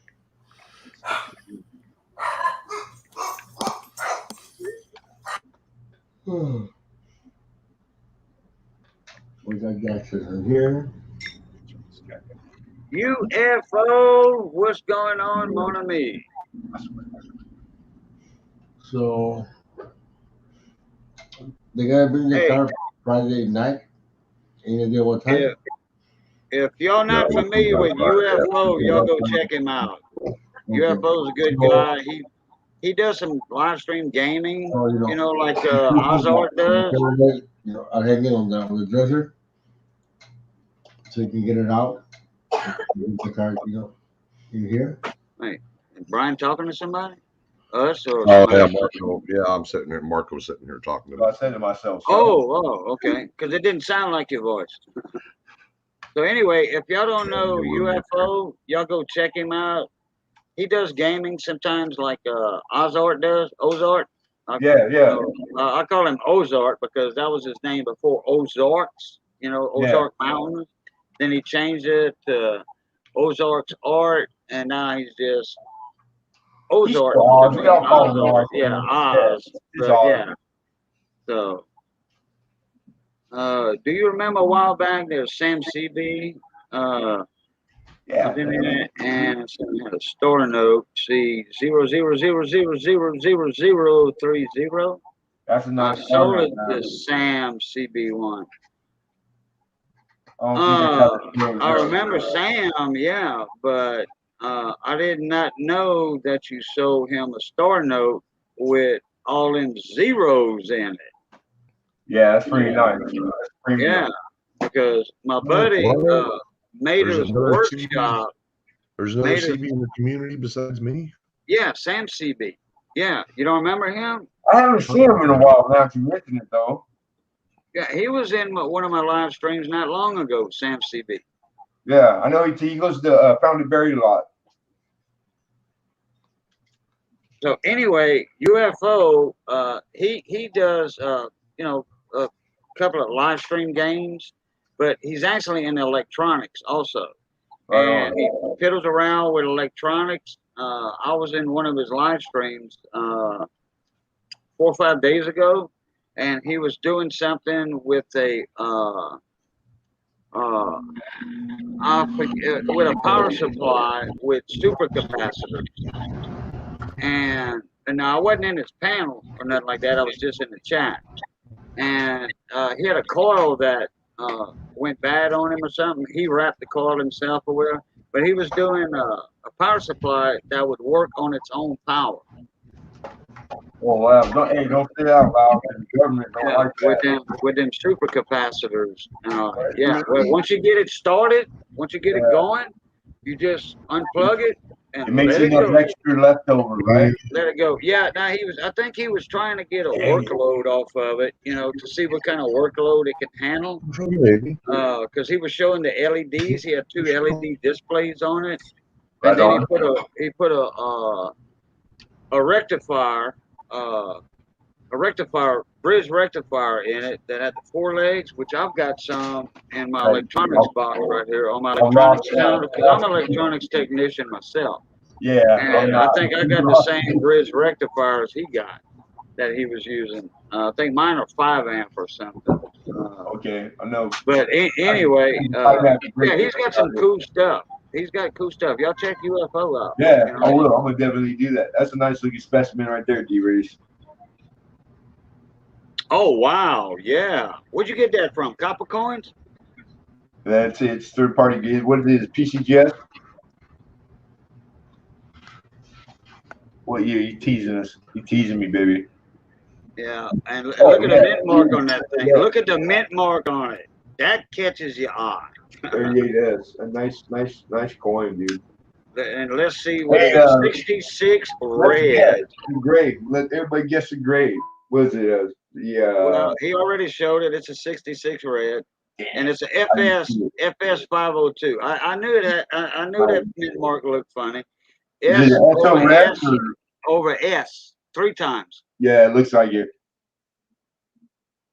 We got Jackson in here. UFO, what's going on, mon ami? So they gotta bring the car Friday night. Any idea what time? If y'all not familiar with UFO, y'all go check him out. UFO's a good guy. He does some live stream gaming, So, you know, like Ozark does. You know, I'll hang it on the dresser so you can get it out. The car, you know, in here. Hey, is Brian talking to somebody? Us or Oh somebody yeah, else? Marco. Yeah, I'm sitting here. Marco's sitting here talking to me. I said to myself. Okay. Because it didn't sound like your voice. So anyway, if y'all don't know UFO, y'all go check him out. He does gaming sometimes, like Ozark does. Ozark. Yeah. I call him Ozark because that was his name before Ozarks. You know, Ozark Mountains. Then he changed it to Ozark's Art, and now he's just Ozark. Oz. We all call him Oz. Yeah, Oz. It's But, Oz. yeah. So, do you remember a while back there was Sam CB? Yeah. Was in there, and someone had a store note. See 000000030. That's a I nice sold store it note, to Sam CB1. I don't think I remember Sam, yeah, but I did not know that you sold him a store note with all them zeros in it. Yeah, that's pretty nice. That's premium. Yeah, because my buddy made There's his another workshop. There's another Made it- CB in the community besides me. Yeah, Sam CB. Yeah, you don't remember him? I haven't seen him in a while now that you mention it, though. Yeah, he was in one of my live streams not long ago, Sam CB. Yeah, I know he goes to Founded Berry a lot. So anyway, UFO, he does you know, a couple of live stream games, but he's actually in electronics also. Right And he fiddles around with electronics. I was in one of his live streams 4 or 5 days ago, and he was doing something with a with a power supply with supercapacitors. And now I wasn't in his panel or nothing like that. I was just in the chat. And he had a coil that went bad on him or something. He wrapped the coil himself or whatever. But he was doing a power supply that would work on its own power. Oh, wow. Don't say that out loud. The government don't like that. With them supercapacitors. Yeah, well, once you get it started, once you get it going, you just unplug it and It makes let it enough go. extra left over, right? Let it go. Yeah, now I think he was trying to get a workload off of it, you know, to see what kind of workload it could handle. Because he was showing the LEDs. He had 2 LED displays on it. And then he put a rectifier, bridge rectifier in it that had the 4 legs, which I've got some in my electronics box right here on my electronics counter, because I'm an electronics technician myself. Yeah. And I think I got the same bridge rectifiers he got that he was using. I think mine are 5 amp or something. Okay, I know. But anyway, yeah, he's got some cool stuff. He's got cool stuff. Y'all check UFO out. Yeah, You know? I will. I'm gonna definitely do that. That's a nice looking specimen right there, D-Race. Oh wow, yeah. Where'd you get that from? Copper coins? That's it. It's third party good. What it is? PCGS? What year? You teasing us? You teasing me, baby? Yeah. And Oh, look at yeah. the mint mark on that thing. Yeah. Look at the mint mark on it. That catches your eye. 38S. A nice coin, dude. And let's see what Hey, it is. 66 let's red. guess the grade. Let everybody guess the grade. What is it? Yeah. Well, he already showed it. It's a 66 red. And it's a FS 502. I knew that. I knew that mint mark looked funny. Is it S an SO over red S or? over S 3 times. Yeah, it looks like it.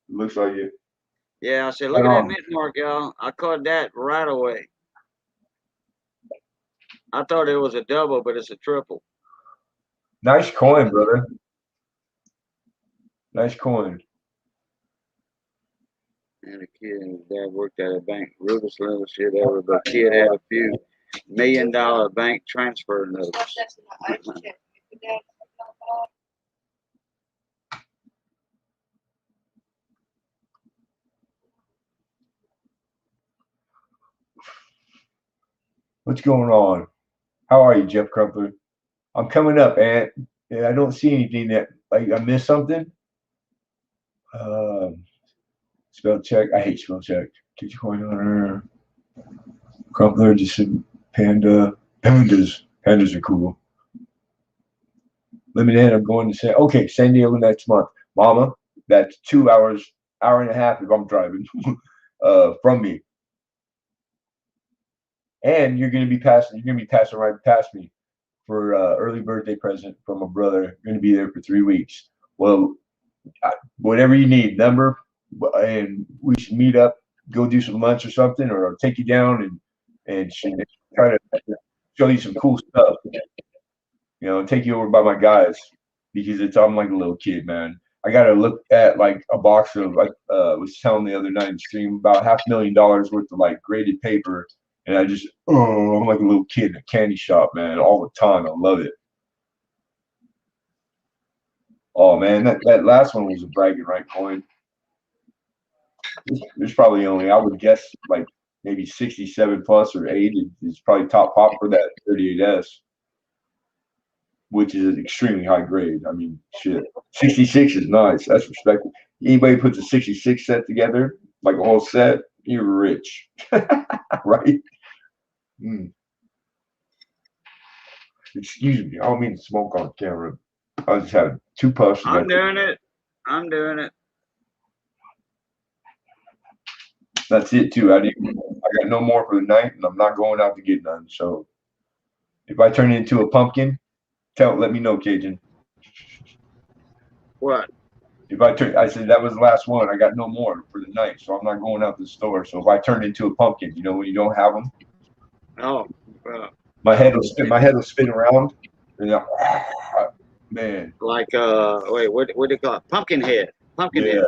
Looks like it. Yeah, I said, look at that mint mark, y'all. I caught that right away. I thought it was a double, but it's a triple. Nice coin, brother. Nice coin. And a kid and his dad worked at a bank. Rudest little shit ever, but kid had a few $1 million bank transfer notes. What's going on? How are you, Jeff Crumpler? I'm coming up, Aunt. Yeah, I don't see anything that like I missed something. Spell check. I hate spell check. Cajun Coin Hunter. Crumpler just said panda. Pandas. Pandas are cool. Limited. I'm going to say okay. San Diego next month, Mama. That's 2 hours, hour and a half if I'm driving from me. And you're gonna be passing right past me for early birthday present from my brother. Going to be there for 3 weeks. Well, whatever you need, number, and we should meet up, go do some lunch or something, or I'll take you down and try to show you some cool stuff. You know, take you over by my guys because I'm like a little kid, man. I got to look at like a box of like was telling the other night in stream about $500,000 worth of like graded paper. And I'm like a little kid in a candy shop, man, all the time. I love it. Oh, man, that last one was a bragging right coin. There's probably only, I would guess, like maybe 67 plus or 8 is probably top pop for that 38S, which is an extremely high grade. I mean, shit. 66 is nice. That's respectable. Anybody puts a 66 set together, like a whole set, you're rich. Right? Excuse me. I don't mean to smoke on camera. I was just having 2 puffs. I'm doing it. I'm doing it. That's it too. I got no more for the night, and I'm not going out to get none. So if I turn into a pumpkin, let me know, Cajun. What? If I said that was the last one. I got no more for the night, so I'm not going out to the store. So if I turn into a pumpkin, you know when you don't have them. Oh. My head will spin around, and man. Like wait, what do they call it? Pumpkinhead. Pumpkinhead.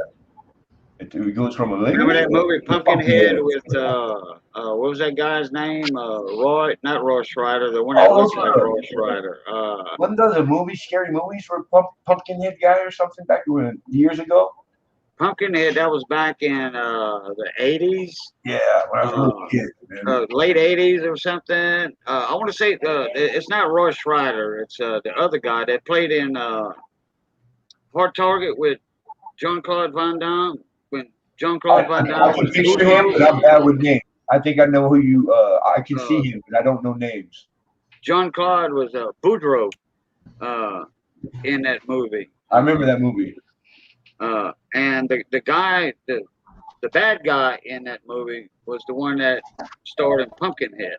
It goes from a remember that movie Pumpkinhead with what was that guy's name? Not Roy Schreider, the one that looks like Roy Schreider. Wasn't those a movie, scary movies for Pumpkinhead guy or something back years ago? Pumpkinhead, that was back in the 80s. Yeah, when I was a little kid, man. Late 80s or something. I want to say it's not Roy Schreider. It's the other guy that played in Hard Target with Jean-Claude Van Damme. When Jean-Claude Van Damme I can picture him, but I'm bad with names. I think I know who you. I can see him, but I don't know names. Jean-Claude was Boudreaux in that movie. I remember that movie. And the guy, the bad guy in that movie was the one that starred in Pumpkinhead.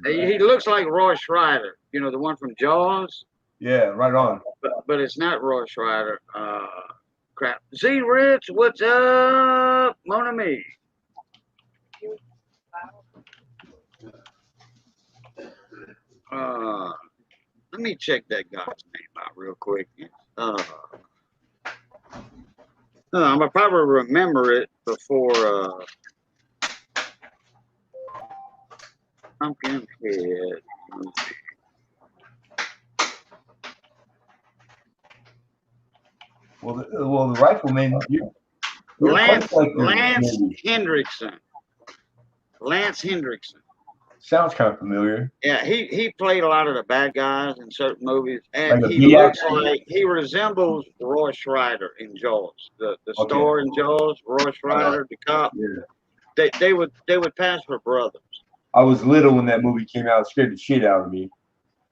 He looks like Roy Schreider, you know, the one from Jaws. Yeah, right on. But it's not Roy Schreider. Crap. Z Rich, what's up, mon ami? Let me check that guy's name out real quick. I'm gonna probably remember it before Pumpkin head. Well, the rifleman, you're a Lance collector, Lance maybe. Hendrickson. Lance Hendrickson. Sounds kind of familiar. Yeah, he played a lot of the bad guys in certain movies, and Like a he looks BX? like he resembles Roy Schreider in Jaws. The Okay. star in Jaws, Roy Schreider, the cop. Yeah. They would pass for brothers. I was little when that movie came out. It scared the shit out of me.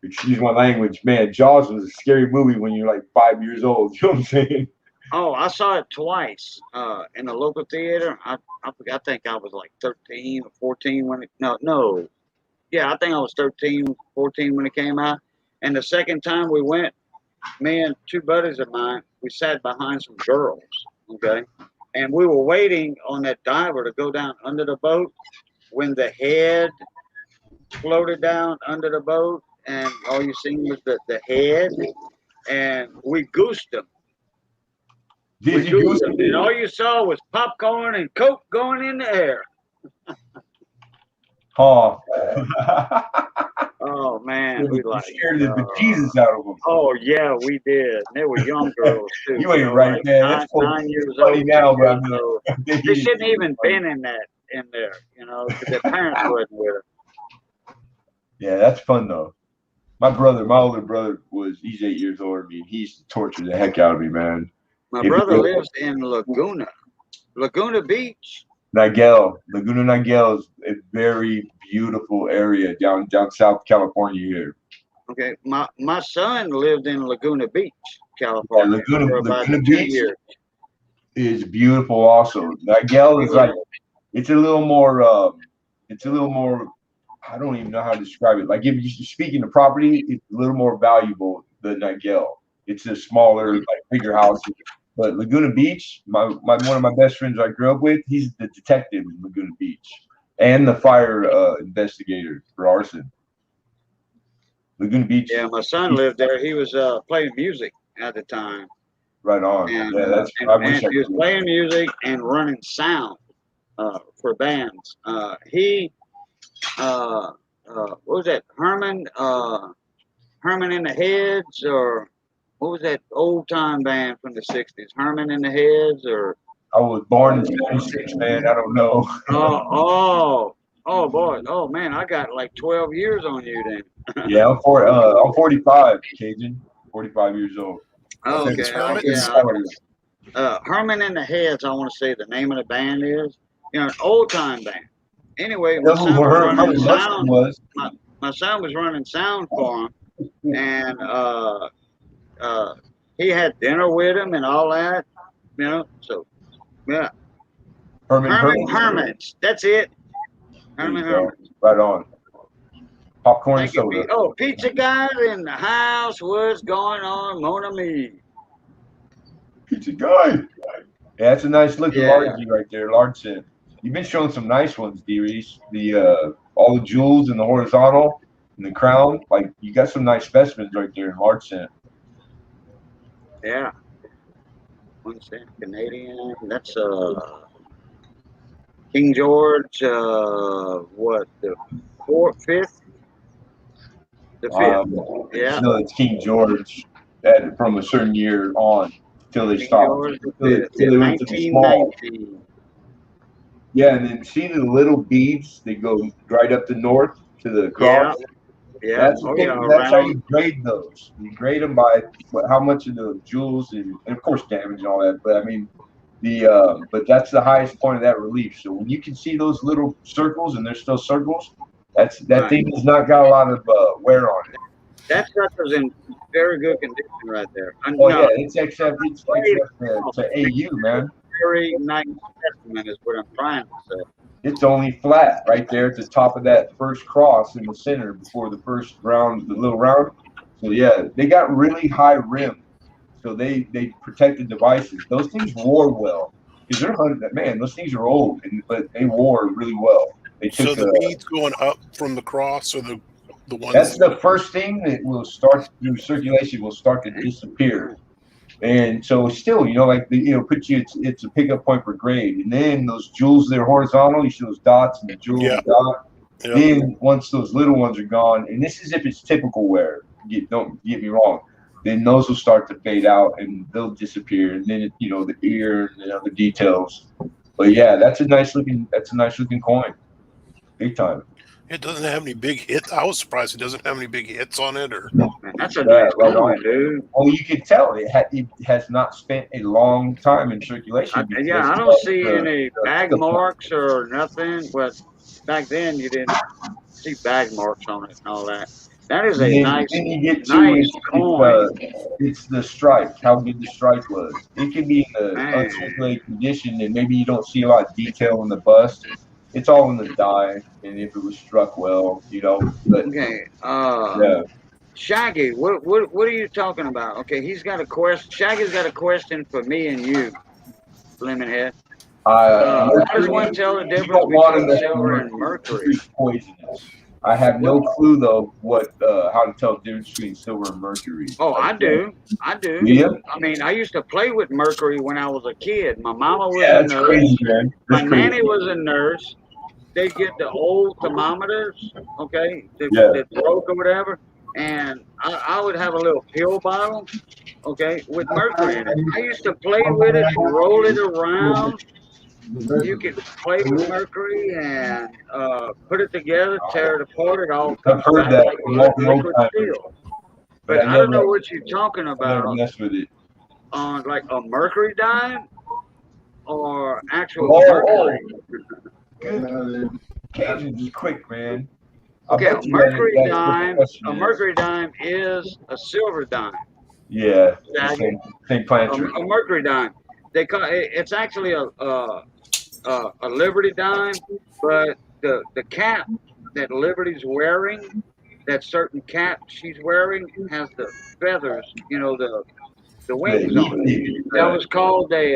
Excuse my language, man. Jaws was a scary movie when you're like 5 years old. You know what I'm saying? Oh, I saw it twice in the local theater. I think I was like 13 or 14 when it. No. Yeah, I think I was 13, 14 when it came out. And the second time we went, me and two buddies of mine, we sat behind some girls, okay? And we were waiting on that diver to go down under the boat when the head floated down under the boat, and all you seen was the head, and we goosed them. Did you goose And all you saw was popcorn and Coke going in the air. Oh. Oh, man. We like scared the bejesus out of them. Oh, yeah, we did. And they were young girls, too. You ain't right, like man. That's 9 years funny old. now, but I 10 mean, years old. They shouldn't even been in there, because their parents wasn't with them. Yeah, that's fun, though. My older brother, he's 8 years older than me, and he used to torture the heck out of me, man. My brother lives in Laguna Beach. Laguna Niguel is a very beautiful area down South California here. Okay, my son lived in Laguna Beach, California, for about Laguna 2 Beach years. is beautiful also. Niguel is like, it's a little more, I don't even know how to describe it. Like if you're speaking of property, it's a little more valuable than Niguel. It's a smaller, like bigger house. But Laguna Beach, one of my best friends I grew up with, he's the detective in Laguna Beach and the fire investigator for arson. Laguna Beach. Yeah, my son lived there. He was playing music at the time. Right on. And, yeah, he was playing music and running sound for bands. What was that? Herman in the Heads, or what was that old time band from the 60s? Herman in the Heads, or I was born in 76, man. I don't know. Oh boy. Oh man, I got like 12 years on you then. Yeah, I'm 45, Cajun. 45 years old. Oh, okay. Herman in the Heads, I want to say the name of the band is. An old time band. Anyway, my son was running sound for him, and he had dinner with him and all that, so yeah. Hermits, that's it. Herman Hermits. Right on. Popcorn and soda. Oh, pizza guys in the house. What's going on, Mon ami? Pizza guy. Yeah, that's a nice looking large right there, large cent. You've been showing some nice ones, D-Reese. All the jewels and the horizontal and the crown. Like, you got some nice specimens right there in large cent. Yeah. 1 cent Canadian. That's King George, what, the fifth? The fifth. Yeah. No, it's King George from a certain year on till they stopped. Till they went to the small. Yeah, and then see the little beads, they go right up the north to the cross. Yeah. That's how you grade those. You grade them by how much of the jewels and of course damage and all that. But I mean, but that's the highest point of that relief. So when you can see those little circles and they're still circles, that thing has not got a lot of wear on it. That sucker's in very good condition right there. Yeah, it's except to AU, man. Very nice specimen is what I'm trying to say. It's only flat right there at the top of that first cross in the center before the first round, the little round. So yeah, they got really high rim, so they protect the devices. Those things wore well because those things are old, but they wore really well. So the beads going up from the cross, or the ones. That's the first thing that will start through circulation. Will start to disappear. And so still, it's a pickup point for grade. And then those jewels that are horizontal, you see those dots and the jewels dot. Yep. Then once those little ones are gone, and this is if it's typical wear, don't get me wrong, then those will start to fade out and they'll disappear. And then the ear and the other details. But yeah, that's a nice looking coin, big time. It doesn't have any big hits. I was surprised it doesn't have any big hits on it. Or Man, that's a nice right coin, on. dude. Oh, you can tell it has not spent a long time in circulation. Yeah, I don't see any bag marks or nothing. But back then, you didn't see bag marks on it and all that. That is a nice coin. It's the stripe, how good the stripe was. It can be in the Man. uncirculated condition, and maybe you don't see a lot of detail in the bust. It's all in the die, and if it was struck well, But Okay. yeah, Shaggy, what are you talking about? Okay, he's got a question. Shaggy's got a question for me and you, Lemonhead. How does one tell the difference between silver and mercury? Poisonous. I have no clue though how to tell the difference between silver and mercury. Oh, I do. Yeah. I mean, I used to play with mercury when I was a kid. My mama was a That's nurse. crazy, man. My That's crazy. nanny was a nurse. They get the old thermometers, okay, Yeah. that broke or whatever, and I would have a little pill bottle, okay, with mercury in it. I used to play with it, roll it around. You could play with mercury and put it together, tear it apart, it all comes I've heard back that like from liquid steel. But I don't know what you're talking Never about mess with it. on like a mercury dime or actual Oh, mercury. Good. Cajun's is quick, man. Okay, a mercury dime is a silver dime. Yeah, Exactly. same planter. A mercury dime. They call it's actually a Liberty dime, but the cap that Liberty's wearing, that certain cap she's wearing, has the feathers, the wings on it. That was called a.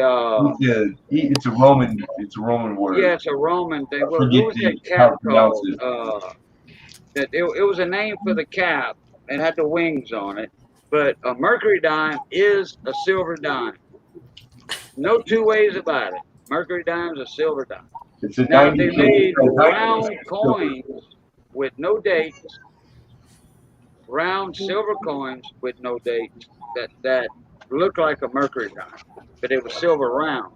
It's a Roman word. Yeah, it's a Roman thing. What was that cap called? It was a name for the cap. It had the wings on it. But a mercury dime is a silver dime. No two ways about it. Mercury dime's a silver dime. Now they made round coins with no dates, round silver coins with no dates that look like a mercury dime, but it was silver round.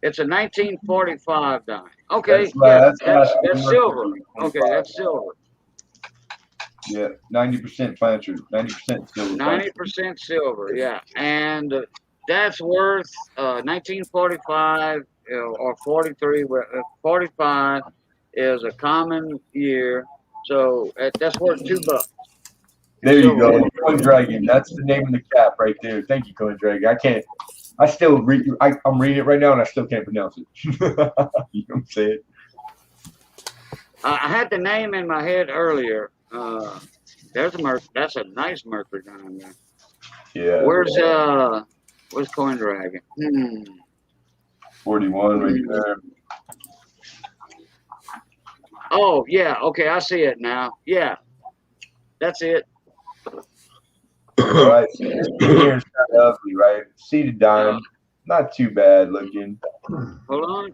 It's a 1945 dime. Okay, that's silver. Okay, that's silver. Yeah, 90% planter, 90% silver. 90% silver, yeah, and that's worth 1945 or 43. 45 is a common year, so that's worth $2. There you go, Coin Dragon. That's the name of the cap right there. Thank you, Coin Dragon. I still read. I'm reading it right now, and I still can't pronounce it. You know what I'm saying? I had the name in my head earlier. That's a nice mercury dime there. Yeah. Where's Coin Dragon? 41 right there. Oh yeah, okay, I see it now. Yeah, that's it. All right, so this here is kind of ugly, right? Seated dime, not too bad looking. Hold on.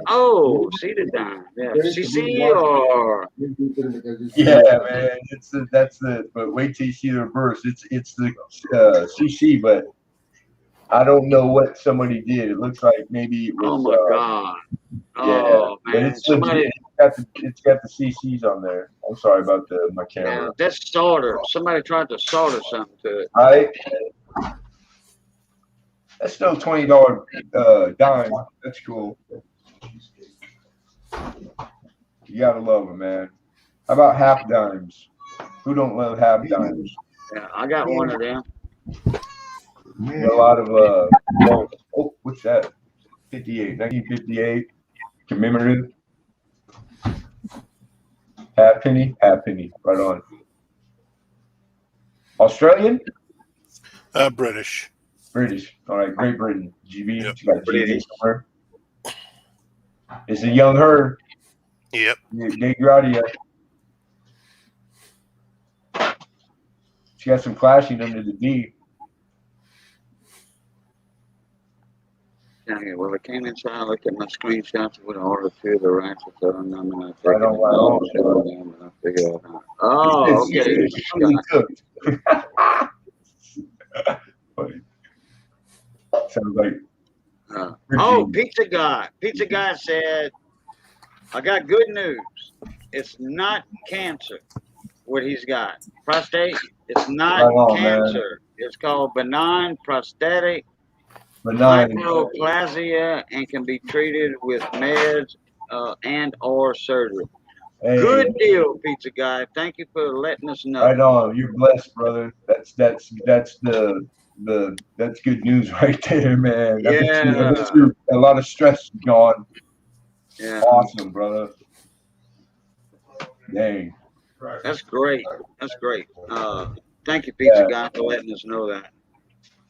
Oh, seated dime. Yeah, CC or yeah, man. But wait till you see the reverse. It's the CC, but I don't know what somebody did. It looks like maybe it was. Oh my God. Oh man, it's got the CCs on there. I'm sorry about my camera. Yeah, that's solder. Somebody tried to solder something to it. All right. That's still $20 dime. That's cool. You gotta love them, man. How about half dimes? Who don't love half dimes? Yeah, I got one of them. A lot of what's that? 1958 commemorative. Half penny, right on. Australian? British. All right, Great Britain. GB. Yep. You got GB somewhere. It's a young herd. Yep. De Gradia. She got some clashing under the D. Okay, well, I came inside, I looked at my screenshots with order to the ratchet, so I'm not going to take Right on, it. right Oh, on. sure, man, but I'll figure out how. He Oh, said okay. seafood totally cooked. Funny. Sounds like Oh, Pizza Guy. Pizza Guy said, I got good news. It's not cancer, what he's got. Prostate, it's not right on, man. cancer. It's called benign prostatic Benign. hyperplasia and can be treated with meds and or surgery. Hey, Good deal, Pizza Guy. Thank you for letting us know. right on. You're blessed, brother. That's that's good news right there, man. I bet you a lot of stress is gone. Yeah. Awesome, brother. Dang. That's great. That's great. Thank you, Pizza Guy, for letting us know that.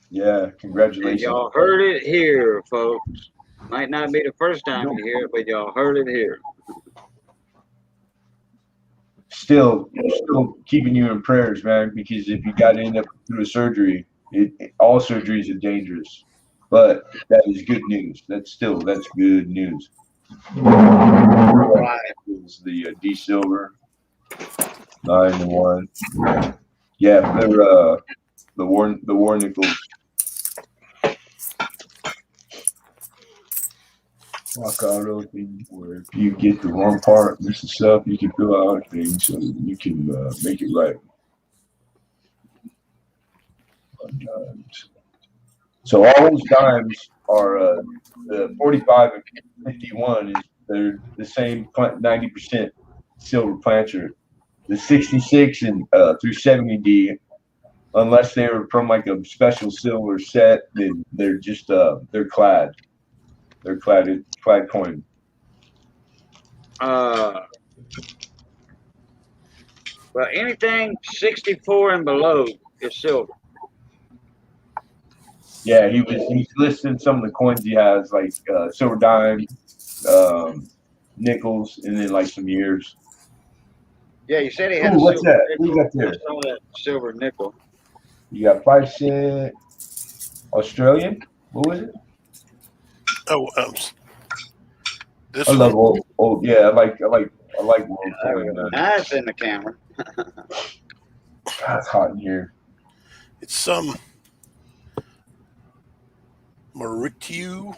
Yeah, And congratulations. y'all heard it here, folks. Might not be the first time you hear it, but y'all heard it here. Still keeping you in prayers, man, because if you got to end up through a surgery, all surgeries are dangerous. But that is good news. That's good news. Right. Is the D silver 9-1. Yeah, they're the war nickels. Rock auto thing where if you get the wrong part, this is stuff you can fill out things so you can make it right. So all those dimes are the 45 and 51 is they're the same 90% silver plancher. The 66 and through 70D, unless they're from like a special silver set, then they're just they're clad. They're clad coin. But anything 64 and below is silver. Yeah, he's listing some of the coins he has, like silver dime, nickels, and then like some years. Yeah, you said he had Ooh, a what's silver that? nickel. What you got there? I saw that silver nickel. You got 5 cent Australian. What was it? Oh, this I love one. old. Yeah, I like world coin. Nice in the camera. It's hot in here. It's some Mauritius.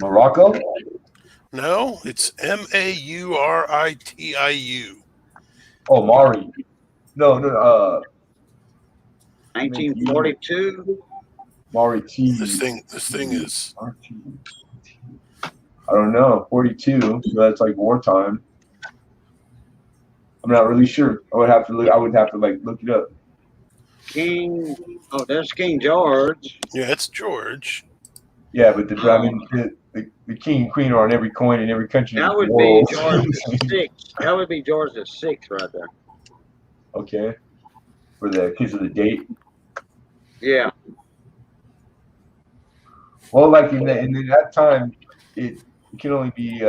Morocco? No, it's Mauritiu. Oh, Mari. No. 1942. Mauritius. This thing is. I don't know. 42. So that's like wartime. I'm not really sure. I would have to like look it up. King. Oh, there's King George. Yeah, it's George. Yeah, but the king and queen are on every coin in every country. That would be George VI. That would be George VI right there. Okay. Because of the date. Yeah. Well, like in that time, it can only be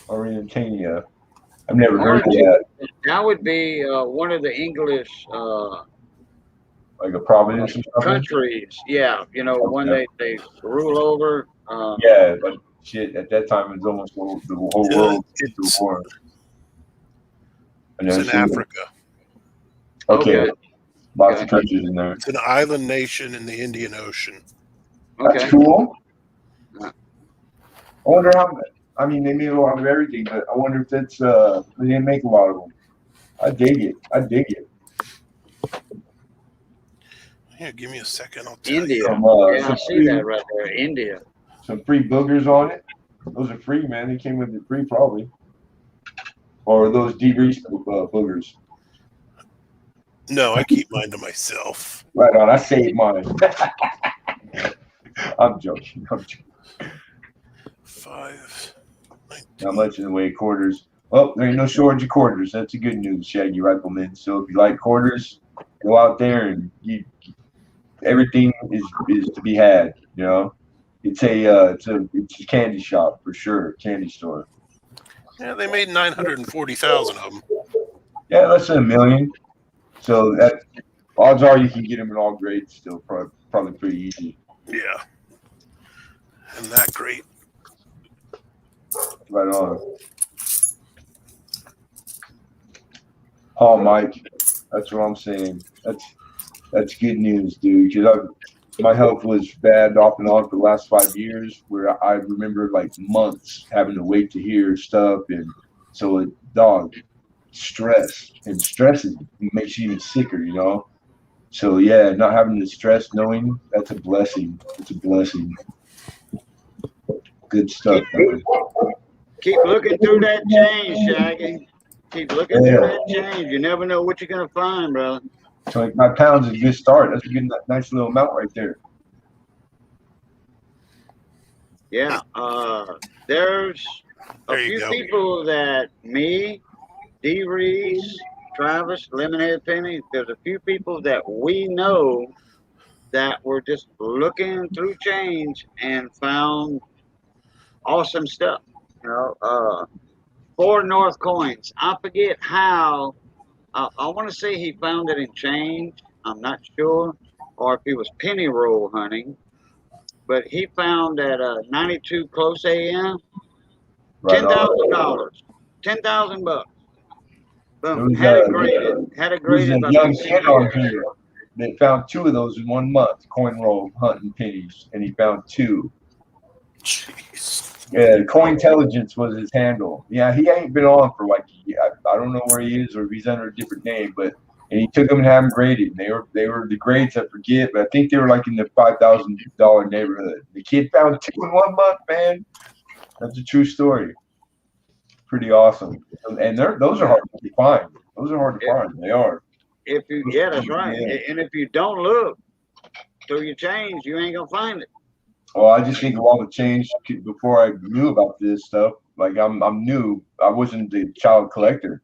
Mauritania. I've never heard of that. That would be one of the English like a province or something? Countries. Yeah, when they rule over. Yeah, but shit, at that time it was almost the whole world. It's war. in Africa. Okay. Lots of countries in there. It's an island nation in the Indian Ocean. That's cool. I wonder how. I mean, they made a lot of everything, but I wonder if that's they didn't make a lot of them. I dig it. Yeah, give me a second. I'll tell India. you. I see that right there. India. Some free boogers on it. Those are free, man. They came with it free, probably. Or those de-greased boogers. No, I keep mine to myself. Right on. I saved mine. I'm joking. 5. 19. Not much in the way of quarters. Well, there ain't no shortage of quarters. That's the good news, Shaggy Rifleman. So if you like quarters, go out there and everything is to be had. It's a candy shop for sure, candy store. Yeah, they made 940,000 of them. Yeah, less than 1 million. So that odds are you can get them in all grades still, probably pretty easy. Yeah. And that great. Right on. Oh, Mike, that's what I'm saying. That's good news, dude. Because my health was bad off and on for the last 5 years, where I remember like months having to wait to hear stuff, and so dog, stress makes you even sicker, you know. So yeah, not having the stress, knowing that's a blessing. It's a blessing. Good stuff, man. Keep looking through that change, Shaggy. Keep looking through that change. You never know what you're gonna find, brother. 25 pounds is a good start. That's a good, nice little amount right there. Yeah. There's a There you few go. people that me, D. Reese, Travis, Lemonhead Penny. There's a few people that we know that were just looking through change and found awesome stuff. You know, 4 North coins. I forget how. I want to say he found it in change. I'm not sure, or if he was penny roll hunting. But he found at 92 close AM, Right on. $10,000, $10,000. There Boom. was, Had it graded. Had it there was graded a by young the kid on here that found 2 of those in 1 month, coin roll hunting pennies, and he found 2. Jeez. Yeah, Cointelligence was his handle. Yeah, he ain't been on for like I don't know where he is or if he's under a different name, but and he took them and had them graded. And they were the grades I forget, but I think they were like in the $5,000 neighborhood. The kid found 2 in 1 month, man. That's a true story. Pretty awesome. And those are hard to find. Those are hard to find. They are. Yeah, that's right. Yeah. And if you don't look through your change, you ain't gonna find it. Well, I just think of all the change before I knew about this stuff. Like I'm new. I wasn't the child collector.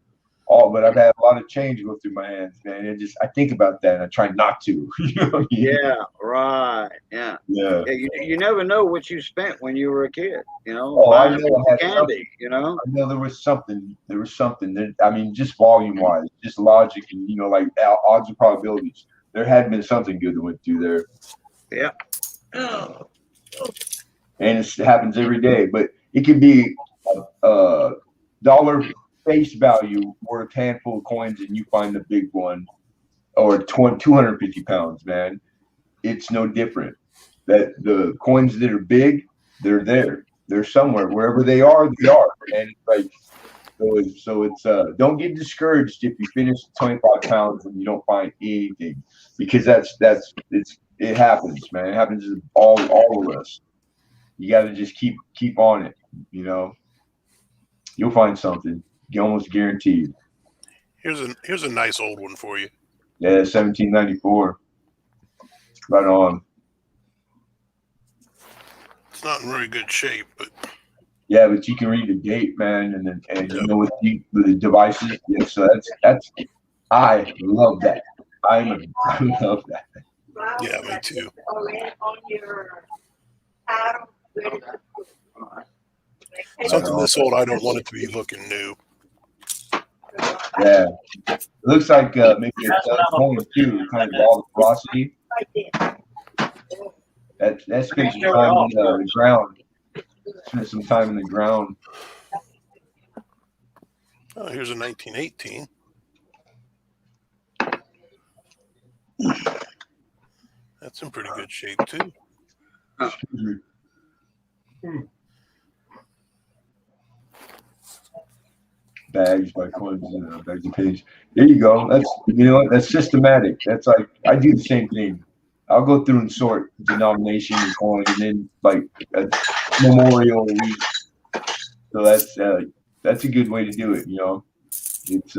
But I've had a lot of change go through my hands, man. And I think about that and I try not to. You know what I mean? Yeah, right. Yeah. Yeah. You never know what you spent when you were a kid, you know. Oh, I buying know I had candy, something. you know. I know there was something that, I mean, just volume wise, just logic and, you know, like odds and probabilities. There had been something good that went through there. Yeah. And it happens every day, but it could be a dollar face value worth handful of coins and you find the big one, or 250 pounds, man. It's no different. That the coins that are big, they're there. They're somewhere. Wherever they are, they are. And like, so it's don't get discouraged if you finish 25 pounds and you don't find anything, because it happens, man. It happens to all of us. You got to just keep on it. You know, you'll find something. You almost guaranteed. Here's a nice old one for you. Yeah, 1794. Right on. It's not in very good shape, but yeah, but you can read the date, man, and you know with the devices. Yeah, so that's I love that. I love that. yeah, me too. Something this old, I don't want it to be looking new. Yeah, it looks like maybe it's coin too, kind of all the velocity. That spent some time in the ground. Spent some time in the ground. Oh, here's a 1918. That's in pretty good shape too. Bags by coins and bags of pennies. There you go. That's systematic. That's like I do the same thing. I'll go through and sort denomination and coin, and then like a Memorial Week. So that's a good way to do it. You know, it's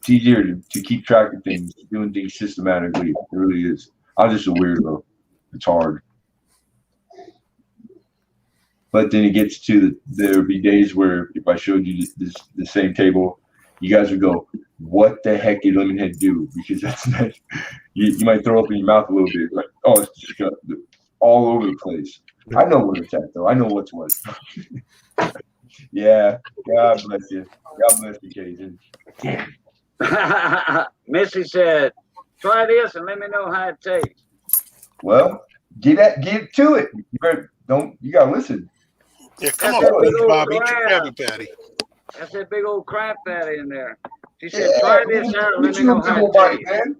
easier to keep track of things, doing things systematically. It really is. I'm just a weirdo. It's hard. But then it gets to there would be days where if I showed you the same table, you guys would go, "What the heck did Lemonhead do?" Because that's not, you might throw up in your mouth a little bit, like, "Oh, it's just all over the place." I know where it's at, though. I know what's what. Yeah, God bless you. God bless you, Cajun. Missy said, "Try this and let me know how it tastes." Well, get to it. You better you gotta listen. Yeah, come That's on, that big Big old Bob, eat your crab. Krabby Patty. That's that big old crab patty in there. She said, try this out. Let Get me you a know how nibble it bite, tastes. man.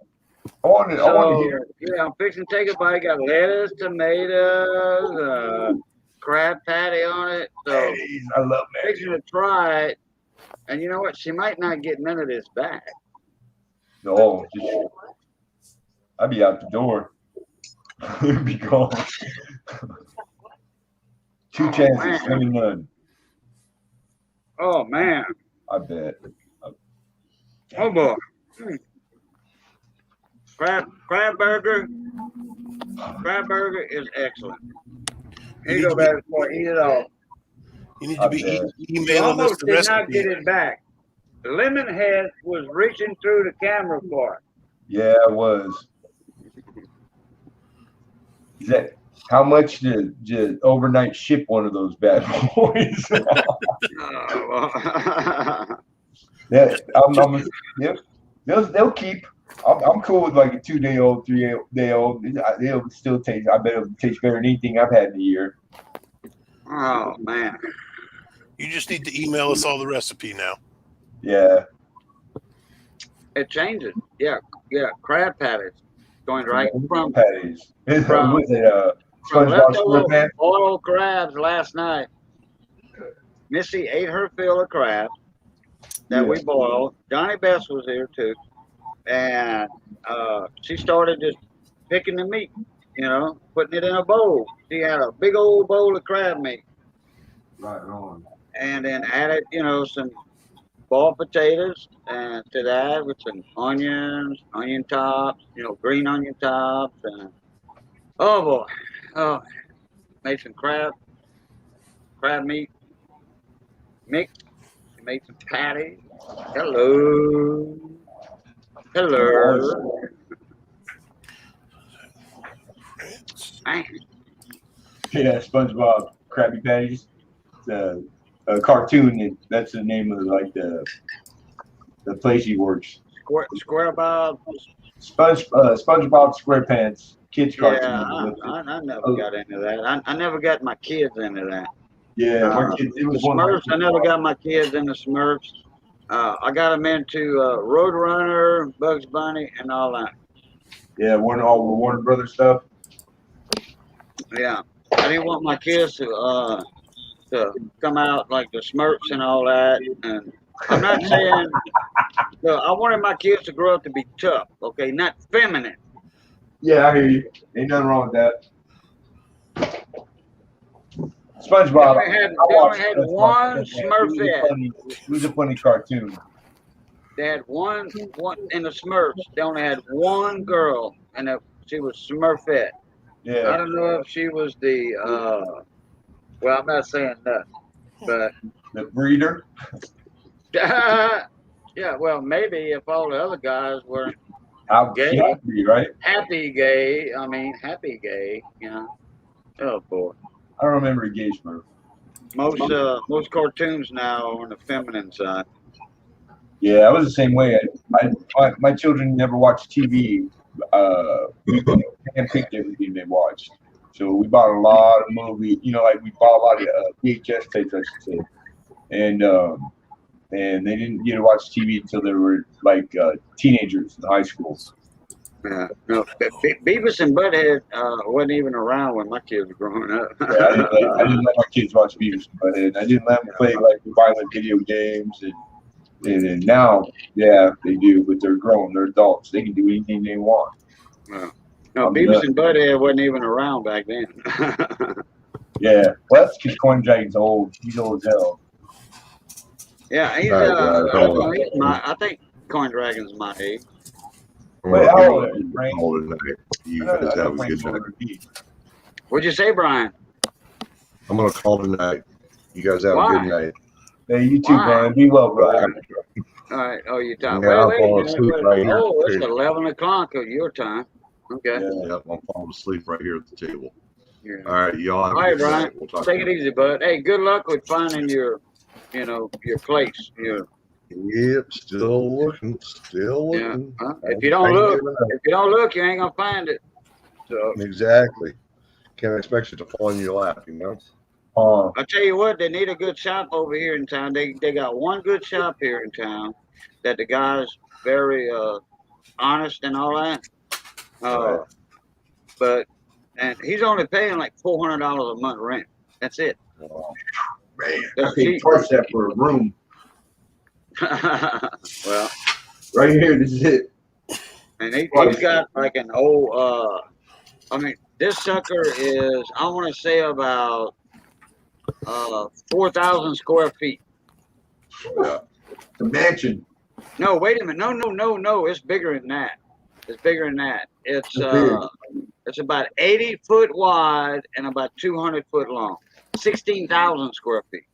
I want to hear it. Yeah, I'm fixing to take a bite. Got lettuce, tomatoes, crab patty on it. So Mayonnaise. I love fixing mayonnaise. to try it. And you know what? She might not get none of this back. No, I'd be out the door. Be gone. Two chances, man. slim and none. Oh man. I bet. Oh boy. Crab burger. Crab burger is excellent. Here you go, baby. Boy, eat it all. You need I to be bet. You emailing us almost the did not recipe. get it back. The lemon head was reaching through the camera for it. Yeah, it was. Is that how much to just overnight ship one of those bad boys? Yeah, yep. They'll keep. I'm cool with like a 2-day-old, 3-day-old. They'll still taste. I bet it'll taste better than anything I've had in a year. Oh man. You just need to email us all the recipe now. Yeah. It changes. Yeah. Crab patties. Going right from Patties. Was it from SpongeBob leftover SquarePants? boiled crabs last night. Missy ate her fill of crabs that we boiled. Johnny Bess was here too. And she started just picking the meat, putting it in a bowl. She had a big old bowl of crab meat. Right on. And then added, some boiled potatoes and to that with some onions, onion tops, green onion tops. And oh boy. Oh, made some crab meat mix. Made some patties. Hello. Man. Yeah, SpongeBob Krabby Patties. The cartoon. That's the name of the place he works. Square Bob. SpongeBob SquarePants kids cartoon. Yeah, I never got into that. I never got my kids into that. Yeah, my kids. It was the one. Smurfs. I never got my kids into Smurfs. I got them into Roadrunner, Bugs Bunny, and all that. Yeah, all the Warner Brothers stuff. Yeah, I didn't want my kids to come out like the Smurfs and all that. And I'm not saying. I wanted my kids to grow up to be tough. Okay, not feminine. Yeah, I hear you. Ain't nothing wrong with that. SpongeBob. They only had one Smurfette. It was a funny cartoon. They had one in the Smurfs. They only had one girl, and she was Smurfette. Yeah. I don't know if she was the. Well, I'm not saying that, but the breeder. Yeah, well, maybe if all the other guys were gay, right? Happy gay. Oh boy. I don't remember a gay Smurf. Most cartoons now are on the feminine side. Yeah, I was the same way. My children never watched TV. We handpicked everything they watched. So we bought a lot of movies. We bought a lot of VHS tapes, I should say. And they didn't get to watch TV until they were like teenagers in high school. Yeah, no, Beavis and Butthead wasn't even around when my kids were growing up. Yeah, I didn't let my kids watch Beavis and Butthead. I didn't let them play like violent video games, and now, yeah, they do, but they're grown, they're adults, they can do anything they want. No, Beavis and Butthead wasn't even around back then. Yeah, well, that's because Coin Dragon's old. He's old as hell. Yeah, he's I think Coin Dragon's my age. Wait, how old are you, Frank? You guys have a good night. What'd you say, Brian? I'm gonna call tonight. You guys have a good night. Hey, you too, Brian. Be well, brother. All right. Oh, you talking? Yeah, I'm falling asleep right here. Oh, it's 11 o'clock of your time. Okay. Yeah, I'm falling asleep right here at the table. Yeah. All right, y'all. All right, Brian. Take it easy, bud. Hey, good luck with finding your place. Yep, still looking. Yeah. If you don't look, you ain't gonna find it. So Exactly. Can't expect it to fall in your lap, you know. I tell you what, they need a good shop over here in town. They got one good shop here in town that the guy's very honest and all that. Right. But and he's only paying like $400 a month rent. That's it. Oh, Man, That's I paid cheap. twice that for a room. Well, Right here, this is it. and he's got like an old. I mean, this sucker is I want to say about 4,000 square feet. Yeah. The mansion. No, wait a minute. No. It's bigger than that. It's bigger than that. It's big. it's about 80 foot wide and about 200 foot long. 16,000 square feet.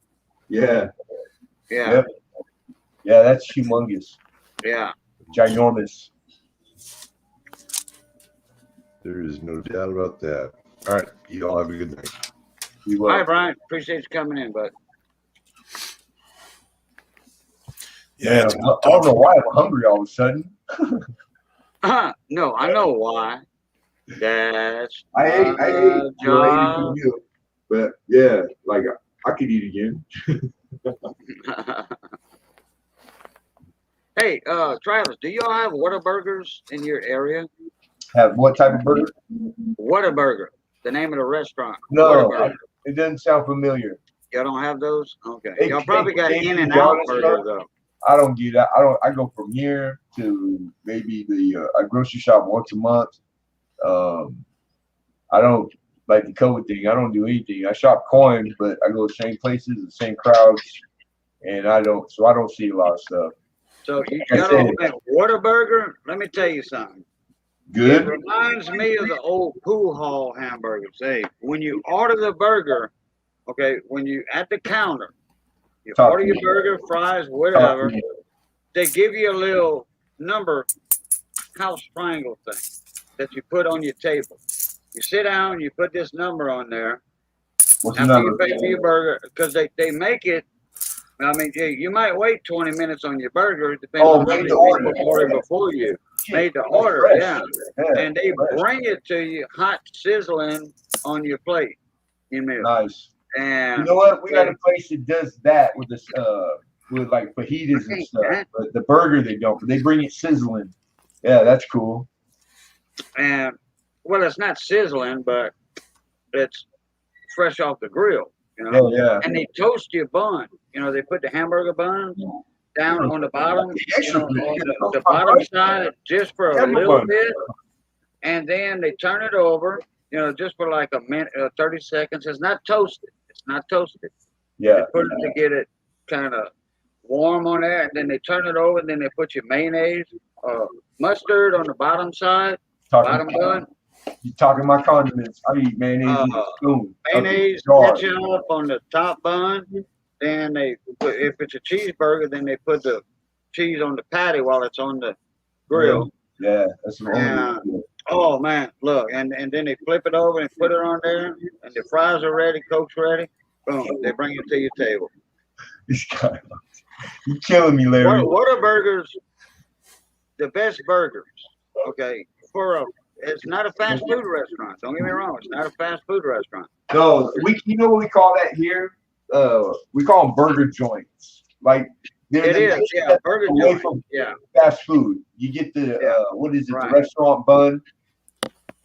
Yeah. Yeah. Yep. Yeah, that's humongous. Yeah. Ginormous. there is no doubt about that. All right. You all have a good night. You, All right, Brian. Appreciate you coming in, bud. Yeah, man, it's I don't know why I'm hungry all of a sudden. No, I know why. That's I ate my you know, I ate a job. good meal. But yeah, like I could eat again. Hey, Travis, do y'all have Whataburgers in your area? Have what type of burger? Whataburger, the name of the restaurant. No, Whataburger. it doesn't sound familiar. Y'all don't have those? Okay. Hey, Y'all probably got hey, In-N-Out honest, burger bro, though. I don't get that. I go from here to maybe the I grocery shop once a month. I don't like the COVID thing. I don't do anything. I shop coins, but I go to the same places, the same crowds, and I don't see a lot of stuff. So I y'all said- don't have Whataburger? Let me tell you something. It Good. reminds me of the old pool hall hamburgers. Hey, when you order the burger, okay, when you at the counter, you Talk order to your me. burger, fries, Talk whatever. to me. They give you a little number house triangle thing that you put on your table. You sit down, you put this number on there What's the after you number? pay for your burger because they make it. I mean, you might wait 20 minutes on your burger, depending on how made many to people order. ordered before you. Made to That's order, fresh. yeah. Yeah, And they fresh. bring it to you hot sizzling on your plate. You mean? Nice. And You know what? We got a place that does that with this with like fajitas and stuff. But the burger they don't, but they bring it sizzling. Yeah, that's cool. and well, it's not sizzling, but it's fresh off the grill. You know, Yeah, yeah. and they toast your bun. You know, they put the hamburger bun down on the bottom, you know, on the bottom side, just for a little bit, and then they turn it over. You know, just for like a minute, 30 seconds. It's not toasted. It's not toasted. Yeah. They put it to get it kind of warm on there, and then they turn it over, and then they put your mayonnaise, mustard on the bottom side, bottom bun. You talking my condiments? I eat mayonnaise with a spoon. Mayonnaise, ketchup on the top bun. Then they put, if it's a cheeseburger, then they put the cheese on the patty while it's on the grill. Yeah, that's the only. Oh man, look, and then they flip it over and put it on there, and the fries are ready, Coke's ready. Boom, they bring it to your table. This guy, you killing me, Larry. Whataburgers, the best burgers. Okay, it's not a fast food restaurant. Don't get me wrong, it's not a fast food restaurant. No, you know what we call that here? We call them burger joints. Like it is, yeah, burger joint. Yeah, fast food. You get the what is it? Right. The restaurant bun,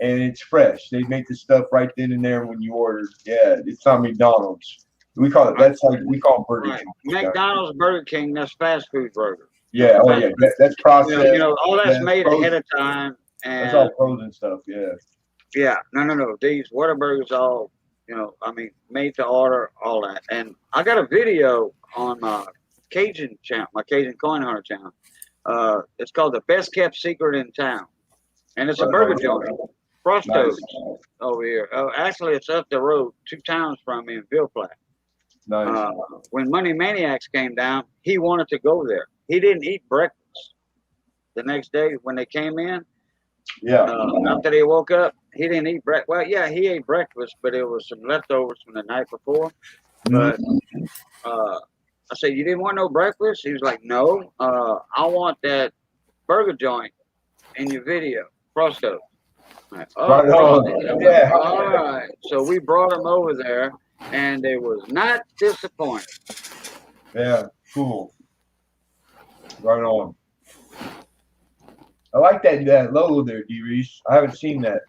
and it's fresh. They make the stuff right then and there when you order. Yeah, it's not McDonald's. We call it. That's like we call them burger right. joints. McDonald's, Burger King, that's fast food burgers. Yeah, oh yeah, that's processed. You know, all that's made ahead of time. And that's all frozen stuff. Yeah. Yeah, no. These Whataburgers all, you know, I mean, made to order, all that. And I got a video on my Cajun channel, my Cajun Coin Hunter channel. It's called The Best Kept Secret in Town. And it's a burger joint. Frost Toast over here. Actually, it's up the road 2 towns from me in Ville Platte. Nice. When Money Maniacs came down, he wanted to go there. He didn't eat breakfast the next day when they came in. Yeah. After they woke up, he didn't eat breakfast. Well, yeah, he ate breakfast, but it was some leftovers from the night before. But I said, you didn't want no breakfast? He was like, no. I want that burger joint in your video, Frosto. Oh, Right on. Yeah. all right. So we brought them over there, and they was not disappointed. Yeah. Cool. Right on. I like that logo there, D. Reese. I haven't seen that.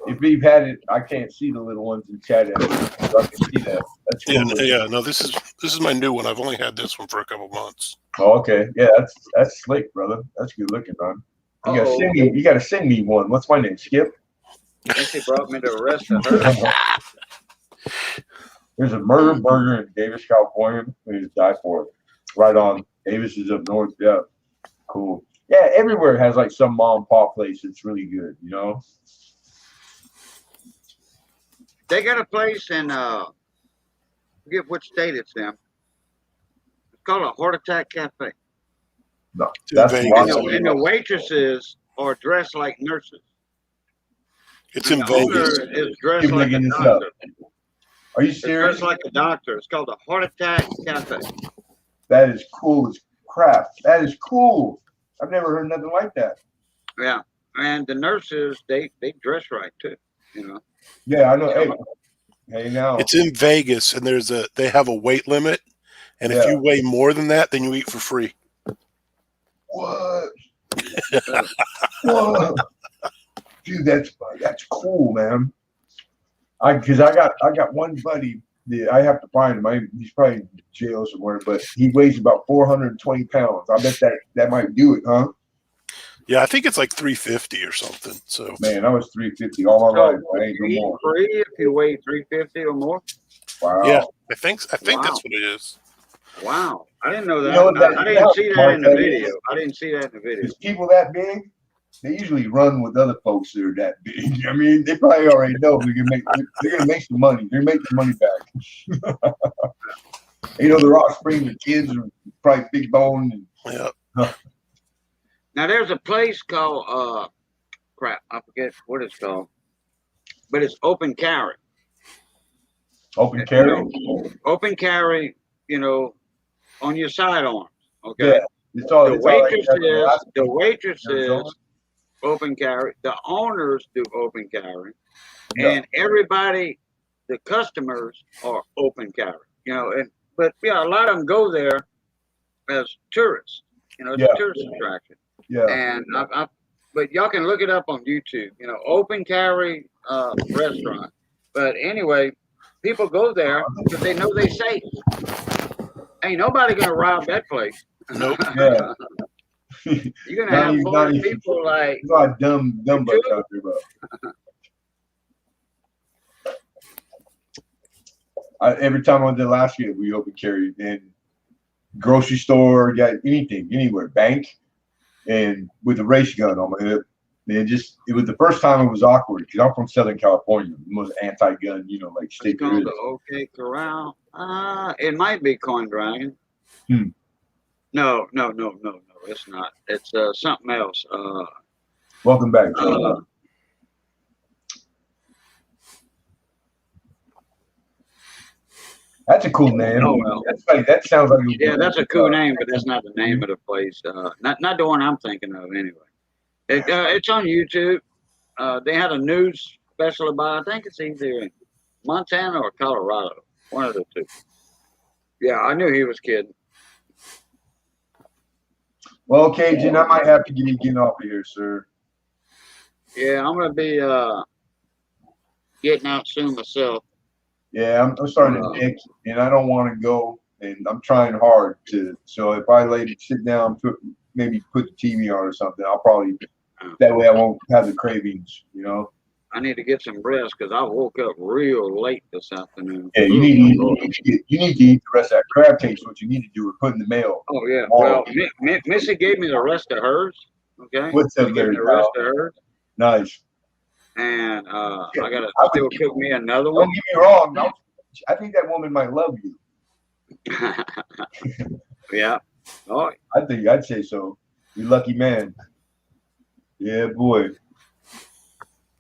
If you've had it, I can't see the little ones in chat. I can see that. That's cool. Yeah. No, this is my new one. I've only had this one for a couple months. Oh, okay. Yeah, that's slick, brother. That's good looking, man. You gotta sing me one. What's my name? Skip? I think she brought me the rest of her. There's a murder burger in Davis, California. We just die for it. Right on. Davis is up north. Yeah. Cool. Yeah, everywhere has like some mom and pop place that's really good, you know? They got a place in forget which state it's in. It's called a Heart Attack Cafe. No, That's that's Vegas. And the waitresses are dressed like nurses. It's in The Vegas. owner is dressed Keep like a making this up. doctor. Are you It's serious? dressed like a doctor. It's called the Heart Attack Cafe. That is cool as crap. That is cool. I've never heard nothing like that. Yeah, and the nurses they dress right too. You know. Yeah, I know. Hey now. It's in Vegas, and they have a weight limit, and if you weigh more than that, then you eat for free. What? Whoa. Dude, that's cool, man. Because I got one buddy that I have to find him. He's probably in jail somewhere, but he weighs about 420 pounds. I bet that might do it, huh? Yeah, I think it's like 350 or something. So man, I was 350 all my life. I ain't no eat more. free if you weigh 350 or more. Wow. yeah, I think Wow. that's what it is. Wow, I didn't know that. You know what I didn't see that in the that video. is? I didn't see that in the video. Because people that big, they usually run with other folks that are that big. I mean, they probably already know they're gonna make some money. They're making some money back. You know, their offspring, the kids are probably big bone. Yeah. Now there's a place called crap, I forget what it's called, but it's open carry. Open carry. Open carry, you know, on your sidearms. Okay. Yeah, it's all. The it's all like waitresses, Arizona. open carry. The owners do open carry, Yeah. and everybody, the customers are open carry. You know, but a lot of them go there as tourists. You know, it's a tourist attraction. Yeah. And but y'all can look it up on YouTube. You know, open carry restaurant. But anyway, people go there because they know they're safe. Ain't nobody gonna rob that place. Nope. Yeah. You're gonna have foreign people like a lot of dumb bucks out there, but every time I went to Alaska, we open carry in grocery store, got anything, anywhere, bank, and with a race gun on my hip. And it was the first time it was awkward because I'm from Southern California, the most anti-gun, you know, like state. It's called the OK Corral. It might be Coin Dragon. No, it's not. It's something else. Welcome back, Joe. That's a cool name. Oh, well. That sounds like that's a cool name, but that's not the name of the place. Not the one I'm thinking of, anyway. It's on YouTube. They had a news special about. I think it's either in Montana or Colorado, one of the two. Yeah, I knew he was kidding. Well, Cajun, I might have to get you getting off of here, sir. Yeah, I'm gonna be getting out soon myself. Yeah, I'm starting to dick, and I don't want to go, and I'm trying hard to. So if I sit down, maybe put the TV on or something, I'll probably. That way I won't have the cravings, you know. I need to get some rest because I woke up real late this afternoon. Yeah, you need to eat the rest of that crab cake. What you need to do is put in the mail. Oh yeah. Well, Missy gave me the rest of hers. Okay. What's up there? The rest of hers. Nice. And I gotta still cook me another Don't one. get me wrong. I think that woman might love you. Yeah. Oh. I'd say so. You lucky man. Yeah, boy.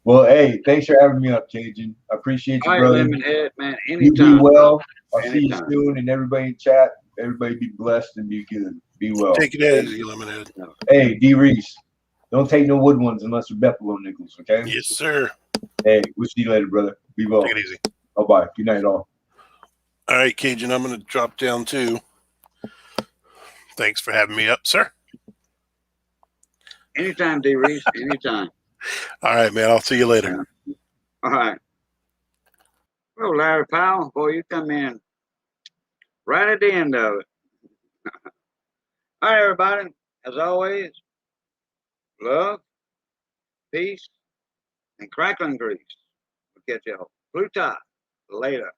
Well, hey, thanks for having me up, Cajun. I appreciate you, brother. Lemonhead, man. You Anytime. be well. I'll see you Anytime. soon, and everybody in chat. Everybody be blessed and be good. Be well. Take it easy, Lemonhead. Hey, D. Reese. Don't take no wood ones unless they're buffalo nickels, okay? Yes, sir. Hey, we'll see you later, brother. Be well. Take it easy. Bye-bye. Good night, all. All right, Cajun, I'm going to drop down too. Thanks for having me up, sir. Anytime, D. Reese. Anytime. All right, man. I'll see you later. All right. Well, Larry Powell, boy, you come in right at the end of it. All right, everybody. As always, love, peace, and crackling grease. We'll catch y'all. Blue tie. Later.